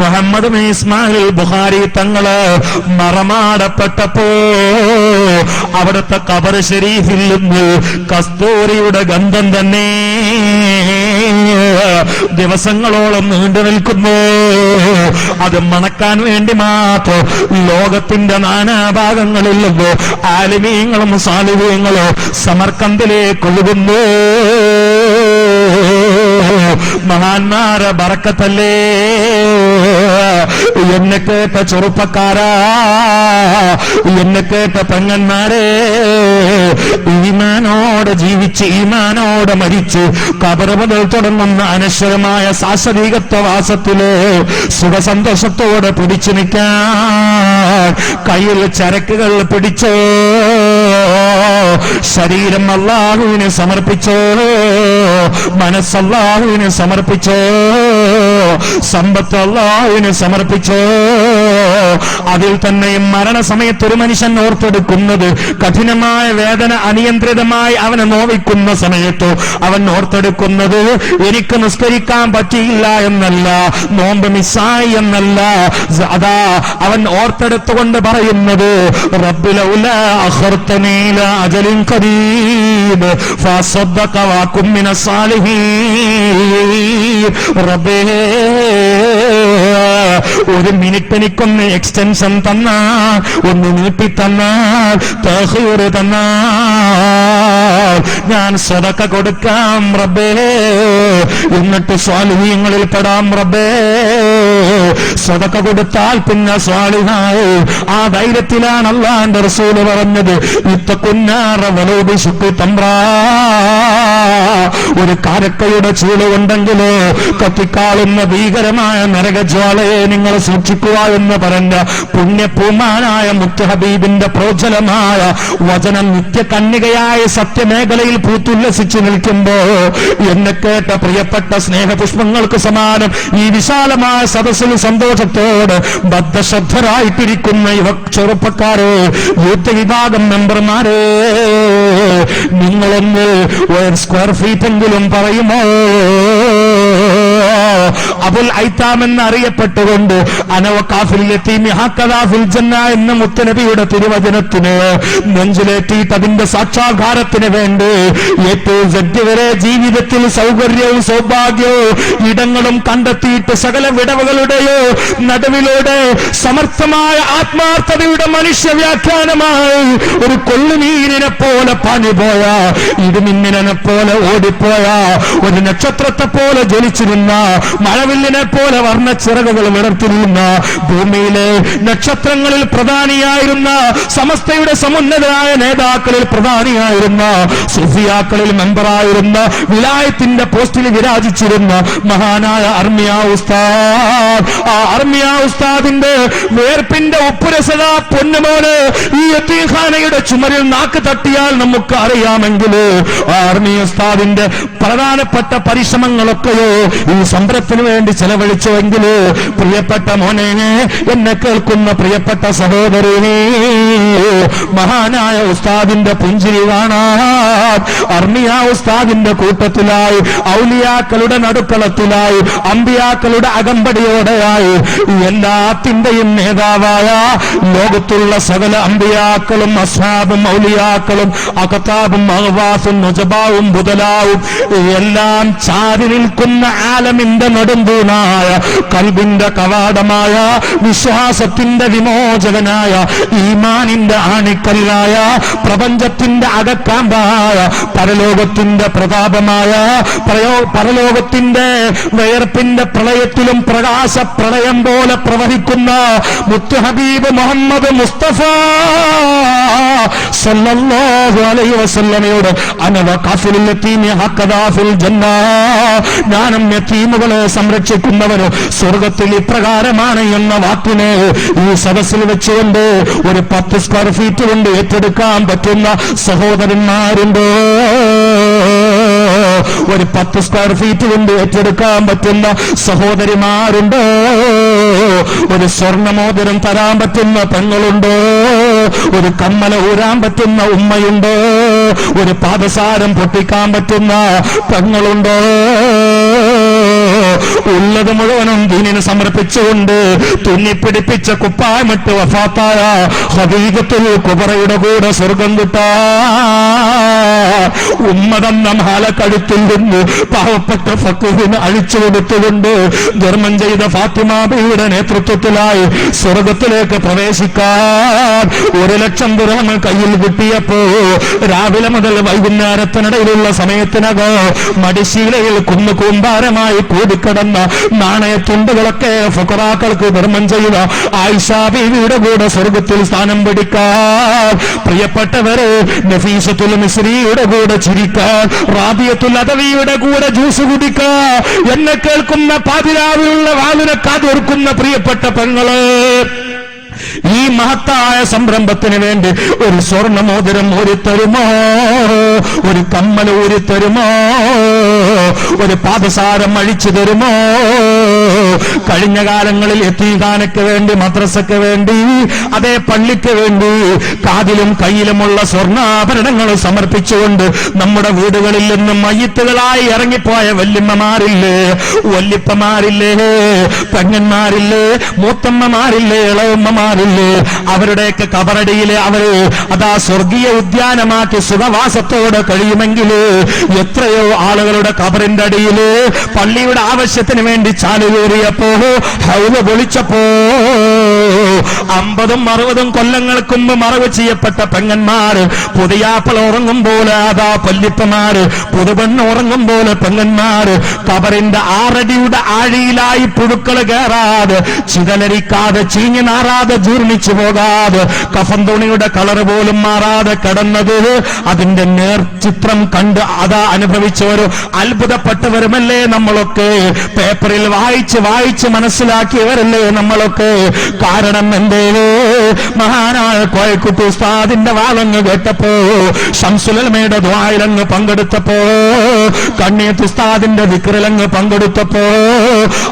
മുഹമ്മദ് ബിൻ ഇസ്മായിൽ ബുഖാരി തങ്ങള് മറമാടപ്പെട്ടപ്പോ അവിടുത്തെ ഖബർ ശരീഫിൽ നിന്ന് കസ്തൂരിയുടെ ഗന്ധം തന്നെ ദിവസങ്ങളോളം നീണ്ടു നിൽക്കുന്നു. അത് മണക്കാൻ വേണ്ടി മാത്രം ലോകത്തിന്റെ നാനാഭാഗങ്ങളിൽ നിന്ന് ആലിമീങ്ങളും സാലിഹീങ്ങളും സമർക്കന്ദിലേക്ക് ഒഴുകുന്നു. മഹാന്മാരെ ബറക്കത്തല്ലേ? എന്നെ കേട്ട ചെറുപ്പക്കാരാ, എന്നെ കേട്ട പെങ്ങന്മാരെ, ഈമാനോടെ ജീവിച്ച് ഈമാനോടെ മരിച്ച് ഖബർ മുതൽ തുടങ്ങുന്ന അനശ്വരമായ ശാശ്വതീകത്വവാസത്തില് സുഖസന്തോഷത്തോടെ പിടിച്ചു നിൽക്കാൻ കയ്യിൽ ചരക്കുകൾ പിടിച്ചോ, ശരീരം അല്ലാഹുവിനെ സമർപ്പിച്ചോ, മനസ്സല്ലാഹുവിനെ സമർപ്പിച്ചോ, സമ്പത്ത് അല്ലാഹുവിനെ സമർപ്പിച്ചോ. അതിൽ തന്നെയും മരണസമയത്ത് ഒരു മനുഷ്യൻ ഓർത്തെടുക്കുന്നത് കഠിനമായ വേദന അനിയന്ത്രിതമായി അവനെ നോവിക്കുന്ന സമയത്ത് അവൻ ഓർത്തെടുക്കുന്നത് എനിക്ക് നിസ്കരിക്കാൻ പറ്റിയില്ല എന്നല്ല, നോമ്പ് മിസ്സായി എന്നല്ല. അതാ അവൻ ഓർത്തെടുത്തുകൊണ്ട് പറയുന്നത് റബ്ബി ലൗലാ അഖർതനീ ഇലാ അജലിൻ ഖരീബ് ഫഅസ്സദ്ദഖ വഅകും മിനസ് സാലിഹീൻ. റബ്ബേ, ഒരു മിനിറ്റ് എനിക്കൊന്ന് എക്സ്റ്റൻഷൻ തന്നാൽ, ഒന്ന് നീട്ടി തന്നാൽ, തഖീർ തന്നാൽ ഞാൻ സദഖ കൊടുക്കാം റബ്ബേ, എന്നിട്ട് സ്വാലിഹീങ്ങളിൽ പെടാം റബ്ബേ. സദഖ കൊടുത്താൽ പിന്നെ സ്വാലിഹായി. ആ ധൈര്യത്തിലാണ് അല്ലാഹുവിന്റെ റസൂൽ പറഞ്ഞത്, ഇത്തഖുന്നാറ വലൗ ബിശുഖി തംറാ. ഒരു കാരക്കയുടെ ചൂടുകൊണ്ടെങ്കിലോ കത്തിക്കാളുന്ന ഭീകരമായ നരകജ്വാലയെ നിങ്ങൾ സൂക്ഷിക്കുക എന്ന് പറഞ്ഞ പുണ്യപൂമാനായ മുത്ത് ഹബീബിന്റെ പ്രോജ്വലമായ വചനം നിത്യകന്യകയായ സത്യമേഖലയിൽ പൂത്തുല്ലസിച്ചു നിൽക്കുമ്പോ എന്നെ കേട്ട പ്രിയപ്പെട്ട സ്നേഹപുഷ്പങ്ങൾക്ക് സമാനം ഈ വിശാലമായ സദസ്സിൽ സന്തോഷത്തോട് ബദ്ധശ്രദ്ധരായിട്ടിരിക്കുന്ന യുവ ചെറുപ്പക്കാരെ, യൂത്ത് വിഭാഗം മെമ്പർമാരെ, നിങ്ങളൊന്ന് ഒരു സ്ക്വയർ ഫീറ്റ് എങ്കിലും പറയുമോ? അബുൽ ഐത്താം എന്നറിയപ്പെട്ടുകൊണ്ട് എന്ന മുത്തനബിയുടെ തിരുവചനത്തിന് നെഞ്ചിലേറ്റിയിട്ട് അതിന്റെ സാക്ഷാത്കാരത്തിന് വേണ്ടി ഏറ്റവും വരെ ജീവിതത്തിൽ സൗകര്യവും സൗഭാഗ്യവും ഇടങ്ങളും കണ്ടെത്തിയിട്ട് സകല വിടവുകളുടെയോ നടുവിലൂടെ സമർത്ഥമായ ആത്മാർത്ഥതയുടെ മനുഷ്യ വ്യാഖ്യാനമായി ഒരു കൊള്ളുനീരിനെ പോലെ പാഞ്ഞുപോയ, ഇടിമിന്നലിനെ പോലെ ഓടിപ്പോയ, ഒരു നക്ഷത്രത്തെ പോലെ ജ്വലിച്ചിരുന്ന, മഴവില്ലിനെ പോലെ വർണ്ണച്ചിറകുകൾ വിടർത്തിരുന്ന, ഭൂമിയിലെ നക്ഷത്രങ്ങളിൽ പ്രധാനിയായിരുന്ന, സമസ്തയുടെ സമുന്നതരായ നേതാക്കളിൽ പ്രധാനിയായിരുന്ന, സുഫിയാക്കളിൽ മെമ്പറായിരുന്ന, വിലായത്തിന്റെ പോസ്റ്റിൽ വിരാജിച്ചിരുന്ന മഹാനായ അർമിയ ഉസ്താദ്. ആ അർമിയ ഉസ്താദിന്റെ വേർപ്പിന്റെ ഉപ്പുരസത പൊന്നുമോന് ഈ യതീംഖാനയുടെ ചുമരിൽ നാക്ക് തട്ടിയാൽ നമുക്ക് അറിയാമെങ്കിൽ ആ അർമിയ ഉസ്താദിന്റെ പ്രധാനപ്പെട്ട പരിശ്രമങ്ങളൊക്കെയോ ഈ സംരംഭത്തിന് വേണ്ടി ചെലവഴിച്ചുവെങ്കിൽ, പ്രിയപ്പെട്ട മോനെ, എന്നെ കേൾക്കുന്ന പ്രിയപ്പെട്ട സഹോദരനെ, മഹാനായ ഉസ്താദിന്റെ പുഞ്ചിരി കാണാൻ അർമിയ ഉസ്താദിന്റെ കൂട്ടത്തിലായി, ഔലിയാക്കളുടെ നടുക്കളത്തിലായി, അമ്പിയാക്കളുടെ അകമ്പടിയോടെയായി, എല്ലാത്തിന്റെയും നേതാവായ ലോകത്തുള്ള സകല അമ്പിയാക്കളും അസ്ഹാബും ഔലിയാക്കളും അഖതാബും അഹ്വാസും നുജബാവും ബുദലാവും എല്ലാം ചാരി നിൽക്കുന്ന ആലമിന്റെ നെടുന്തൂണായ കൽബിന്റെ കവാടമായ വിശ്വാസത്തിന്റെ വിമോചകനായ ഈമാനിന്റെ ആണിക്കല്ലായ പ്രപഞ്ചത്തിന്റെ അകക്കാമ്പായ പരലോകത്തിന്റെ പ്രതാപമായ പരലോകത്തിന്റെ വയർപ്പിന്റെ പ്രളയത്തിലും പ്രകാശ പ്രളയം പോലെ പ്രവഹിക്കുന്ന മുത്ത് ഹബീബ് മുഹമ്മദ് മുസ്തഫ സല്ലല്ലാഹു അലൈഹി വസല്ലമയോട് അനവഖാഫിലുൽ യതീമി ഹഖദാ ഫിൽ ജന്ന, ഞാനും യതീമുകളെ സംരക്ഷിക്കുന്നവര് സ്വർഗത്തിൽ ഇപ്രകാരമാണ് എന്ന വാക്കിനെ ഈ സദസ്സിൽ വെച്ചുകൊണ്ട് ഒരു 10 സ്ക്വയർ ഫീറ്റ് കൊണ്ട് ഏറ്റെടുക്കാൻ പറ്റുന്ന സഹോദരന്മാരുണ്ടോ? ഒരു 10 സ്ക്വയർ ഫീറ്റ് കൊണ്ട് ഏറ്റെടുക്കാൻ പറ്റുന്ന സഹോദരിമാരുണ്ടോ? ഒരു സ്വർണ്ണമോതിരം തരാൻ പറ്റുന്ന പെങ്ങളുണ്ടോ? ഒരു കമ്മല ഊരാൻ പറ്റുന്ന ഉമ്മയുണ്ടോ? ഒരു പാദസാരം പൊട്ടിക്കാൻ പറ്റുന്ന പെങ്ങളുണ്ടോ? ഉള്ളത് മുഴുവനും ദീനിന് സമർപ്പിച്ചുകൊണ്ട് തുന്നിപ്പിടിപ്പിച്ച കുപ്പായമിട്ട് വഫാത്തായ ഖദീജത്തുൽ കുബറയുടെ കൂടെ സ്വർഗം കിട്ടാ ഉമ്മതെന്ന മാല കഴുത്തിൽ നിന്ന് പാവപ്പെട്ട ഫഖീഹിനെ അഴിച്ചു കൊടുത്തുകൊണ്ട് ധർമ്മം ചെയ്ത ഫാത്തിമ ബീവിയുടെ നേതൃത്വത്തിലായി സ്വർഗത്തിലേക്ക് പ്രവേശിക്കാൻ 1,00,000 ദിർഹം കയ്യിൽ കിട്ടിയപ്പോ രാവിലെ മുതൽ വൈകുന്നേരത്തിനിടയിലുള്ള സമയത്തിനകം മടിശീലയിൽ കുന്നുകൂമ്പാരമായി കൂടിക്കിടന്ന നാണയത്തുണ്ടുകളൊക്കെ ഫുഖറാക്കൾക്ക് ധർമ്മം ചെയ്ത ആയിഷ ബീവിയുടെ കൂടെ സ്വർഗത്തിൽ സ്ഥാനം പിടിക്കാൻ, പ്രിയപ്പെട്ടവരെ നഫീസത്തുൽ മിസ്രിയുടെ കൂടെ ചിരിക്കാൻ, റാബിയത്തുൽ അദവിയുടെ കൂടെ ജ്യൂസ് കുടിക്കാൻ, എന്നെ കേൾക്കുന്ന പാതിരാവിലുള്ള വാലിനെ കാതോർക്കുന്ന പ്രിയപ്പെട്ട പെങ്ങള്, ഈ മഹത്തായ സംരംഭത്തിന് വേണ്ടി ഒരു സ്വർണ്ണമോതിരം ഊരിത്തരുമോ? ഒരു കമ്മൽ ഊരിത്തരുമോ? ഒരു പാദസാരം അഴിച്ചു തരുമോ? കഴിഞ്ഞ കാലങ്ങളിൽ യതീംഖാനയ്ക്ക് വേണ്ടി, മദ്രസയ്ക്ക് വേണ്ടി, അതേ പള്ളിക്ക് വേണ്ടി കാതിലും കയ്യിലുമുള്ള സ്വർണ്ണാഭരണങ്ങൾ സമർപ്പിച്ചുകൊണ്ട് നമ്മുടെ വീടുകളിൽ നിന്നും മയ്യിത്തുകളായി ഇറങ്ങിപ്പോയ വല്യമ്മമാരില്ലേ, വല്യപ്പമാരില്ലേ, പെങ്ങന്മാരില്ലേ, മൂത്തമ്മമാരില്ലേ, ഇളയമ്മമാരില്ലേ, അവരുടെയൊക്കെ കബറടിയിലെ അവര് അതാ സ്വർഗീയ ഉദ്യാനമാക്കി സുഖവാസത്തോടെ കഴിയുമെങ്കിൽ എത്രയോ ആളുകളുടെ കബറിന്റെ അടിയില് പള്ളിയുടെ ആവശ്യത്തിന് വേണ്ടി ചാലുകേറിയപ്പോ ഹൗല പൊളിച്ചപ്പോ 50-60 കൊല്ലങ്ങൾക്ക് മുമ്പ് മറവ് ചെയ്യപ്പെട്ട പെങ്ങന്മാര്, പുതിയാപ്പൾ ഉറങ്ങും പോലെ അതാ പല്ലിപ്പമാര്, പുതുപെണ്ണ് ഉറങ്ങും പോലെ പെങ്ങന്മാര് കബറിന്റെ 6 അടിയുടെ ആഴിയിലായി പുഴുക്കൾ കയറാതെ, ചിതലരിക്കാതെ, ചീഞ്ഞു നാറാതെ, ജീർണിച്ചു പോകാതെ, കഫൻ തുണിയുടെ കളർ പോലും മാറാതെ കിടന്നത് അതിന്റെ നേർചിത്രം കണ്ട് അതാ അനുഭവിച്ചവരും അത്ഭുതപ്പെട്ടവരുമല്ലേ നമ്മളൊക്കെ. പേപ്പറിൽ വായിച്ച് മനസ്സിലാക്കിയവരല്ലേ നമ്മളൊക്കെ. കാരണം എന്തേ? മഹാനായ കോയക്കുട്ടി ഉസ്താദിന്റെ വാളങ്ങ് കേട്ടപ്പോ, ശംസുലമയുടെ ദ്വായിലങ്ങ് പങ്കെടുത്തപ്പോ, കണ്ണിയത്ത് ഉസ്താദിന്റെ ദിക്റിലങ്ങ് പങ്കെടുത്തപ്പോ,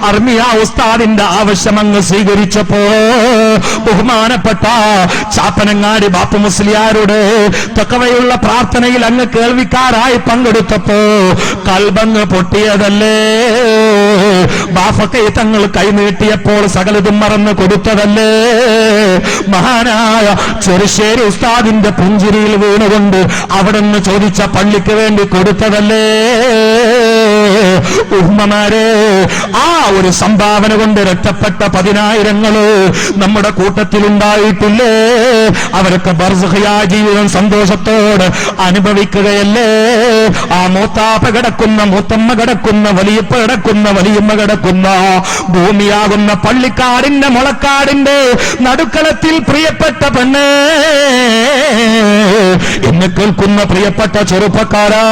അർമിയ ഉസ്താദിന്റെ ആവശ്യമങ്ങ് സ്വീകരിച്ചപ്പോ, ബഹുമാനപ്പെട്ട ചാപ്പനങ്ങാടി ബാപ്പു മുസ്ലിയാരുടെ തഖവയുള്ള പ്രാർത്ഥനയിൽ അങ്ങ് കേൾവിക്കാരായി പങ്കെടുത്തപ്പോ കൽബങ്ങ് പൊട്ടിയതല്ലേ? ബാഫക്കൈ തങ്ങൾ കൈനീട്ടിയപ്പോൾ സകലതും മറന്നു കൊടുത്തതല്ലേ? മഹാനായ ചെറുശ്ശേരി ഉസ്താദിന്റെ പുഞ്ചിരിയിൽ വീണുകൊണ്ട് അവിടുന്ന് ചോദിച്ച പള്ളിക്ക് വേണ്ടി കൊടുത്തതല്ലേ? ഉമ്മമാരെ, ആ ഒരു സംഭാവന കൊണ്ട് രക്ഷപ്പെട്ട 10,000 നമ്മുടെ കൂട്ടത്തിലുണ്ടായിട്ടില്ലേ? അവരൊക്കെ ബർസഖിയായ ജീവിതം സന്തോഷത്തോടെ അനുഭവിക്കുകയല്ലേ? ആ മൂത്താപ്പ കിടക്കുന്ന, മൂത്തമ്മ കിടക്കുന്ന, വലിയപ്പ കിടക്കുന്ന, വലിയമ്മ കിടക്കുന്ന ഭൂമിയാകുന്ന പള്ളിക്കാടിന്റെ മുളക്കാടിന്റെ നടുക്കളത്തിൽ പ്രിയപ്പെട്ട പെണ്ണ് എന്ന് കേൾക്കുന്ന പ്രിയപ്പെട്ട ചെറുപ്പക്കാരാ,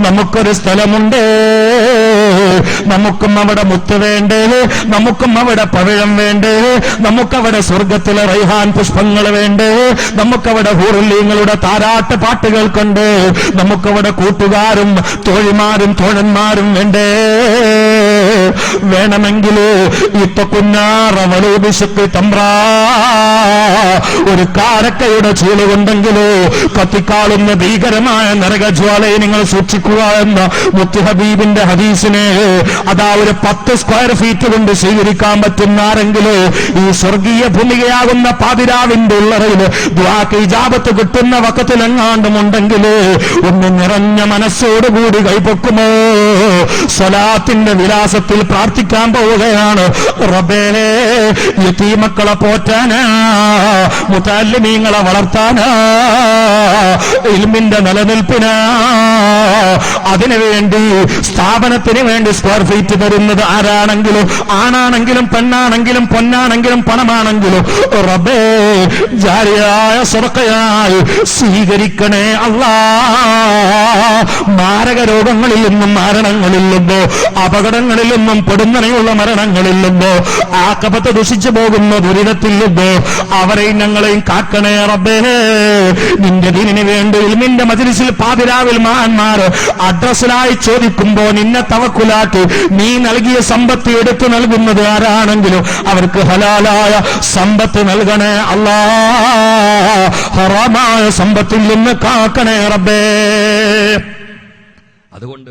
നമുക്കൊരു സ്ഥലമുണ്ട്. നമുക്കും അവിടെ മുത്ത് വേണ്ടേ, നമുക്കും അവിടെ പവിഴം വേണ്ടേ, നമുക്കവിടെ സ്വർഗത്തിലെ റൈഹാൻ പുഷ്പങ്ങൾ വേണ്ടേ, നമുക്കവിടെ ഹൂറുല്ലീങ്ങളുടെ താരാട്ട് പാട്ടുകൾ കൊണ്ട്, നമുക്കവിടെ കൂട്ടുകാരും തോഴിമാരും തോഴന്മാരും വേണ്ടേ. വേണമെങ്കിൽ ഒരു കാരക്കയുടെ ചൂളുകൊണ്ടെങ്കിലോ കത്തിക്കാളുന്ന ഭീകരമായ നരകജ്വാലയെ നിങ്ങൾ സൂക്ഷിക്കുക എന്ന മുത്ത് ഹബീബിന്റെ ഹദീസിനെ അതാ ഒരു 10 സ്ക്വയർ ഫീറ്റ് കൊണ്ട് സ്വീകരിക്കാൻ പറ്റുന്ന ആരെങ്കിലും ഈ സ്വർഗീയ ഭൂമികയാകുന്ന പാതിരാവിന്റെ ഉള്ളറയില് ദുആക്ക് ഇജാബത്ത് കിട്ടുന്ന വക്കത്തിലെങ്ങാണ്ടുമുണ്ടെങ്കിൽ ഒന്ന് നിറഞ്ഞ മനസ്സോടുകൂടി കൈപ്പൊക്കുമോ? സ്വലാത്തിന്റെ വിലാസത്തിൽ പ്രാർത്ഥിക്കാൻ പോവുകയാണ്. റബ്ബേ, യതീമക്കളെ പോറ്റാനാ, മുതഅല്ലിമീങ്ങളെ വളർത്താനാ, ഇൽമിന്റെ നിലനിൽപ്പിനാ, അതിനുവേണ്ടി സ്ഥാപനത്തിന് വേണ്ടി സ്ക്വയർ ഫീറ്റ് തരുന്നത് ആരാണെങ്കിലും, ആണാണെങ്കിലും പെണ്ണാണെങ്കിലും പൊന്നാണെങ്കിലും പണമാണെങ്കിലും റബ്ബേ ജാരിയായ സ്വതക്കയായി സ്വീകരിക്കണേ അല്ലാ. മാരക രോഗങ്ങളിൽ നിന്നും മരണങ്ങളിൽ നിന്നോ അപകടങ്ങളിൽ നിന്നും പെടുന്നനെയുള്ള മരണങ്ങളിൽ നിന്നോ ആക്കപത്ത് ദുഷിച്ചു പോകുന്ന ദുരിതത്തിൽ നിന്നോ അവരെയും ഞങ്ങളെയും കാക്കണേ റബ്ബേ. നിന്റെ ദീനിന് വേണ്ടി ഇൽമിന്റെ മജ്ലിസിൽ പാതിരാവിൽ മഹാന്മാർ അഡ്രസ്സിലായി ചോദിക്കുമ്പോ നിന്നെ തവക്കുലാക്കി നീ നൽകിയ സമ്പത്ത് എടുത്തു നൽകുന്നത് ആരാണെങ്കിലും അവർക്ക് ഹലാലായ സമ്പത്ത് നൽകണേ അല്ലാ. ഹറാമായ സമ്പത്തിൽ നിന്ന് കാക്കണേ റബ്ബേ. അതുകൊണ്ട്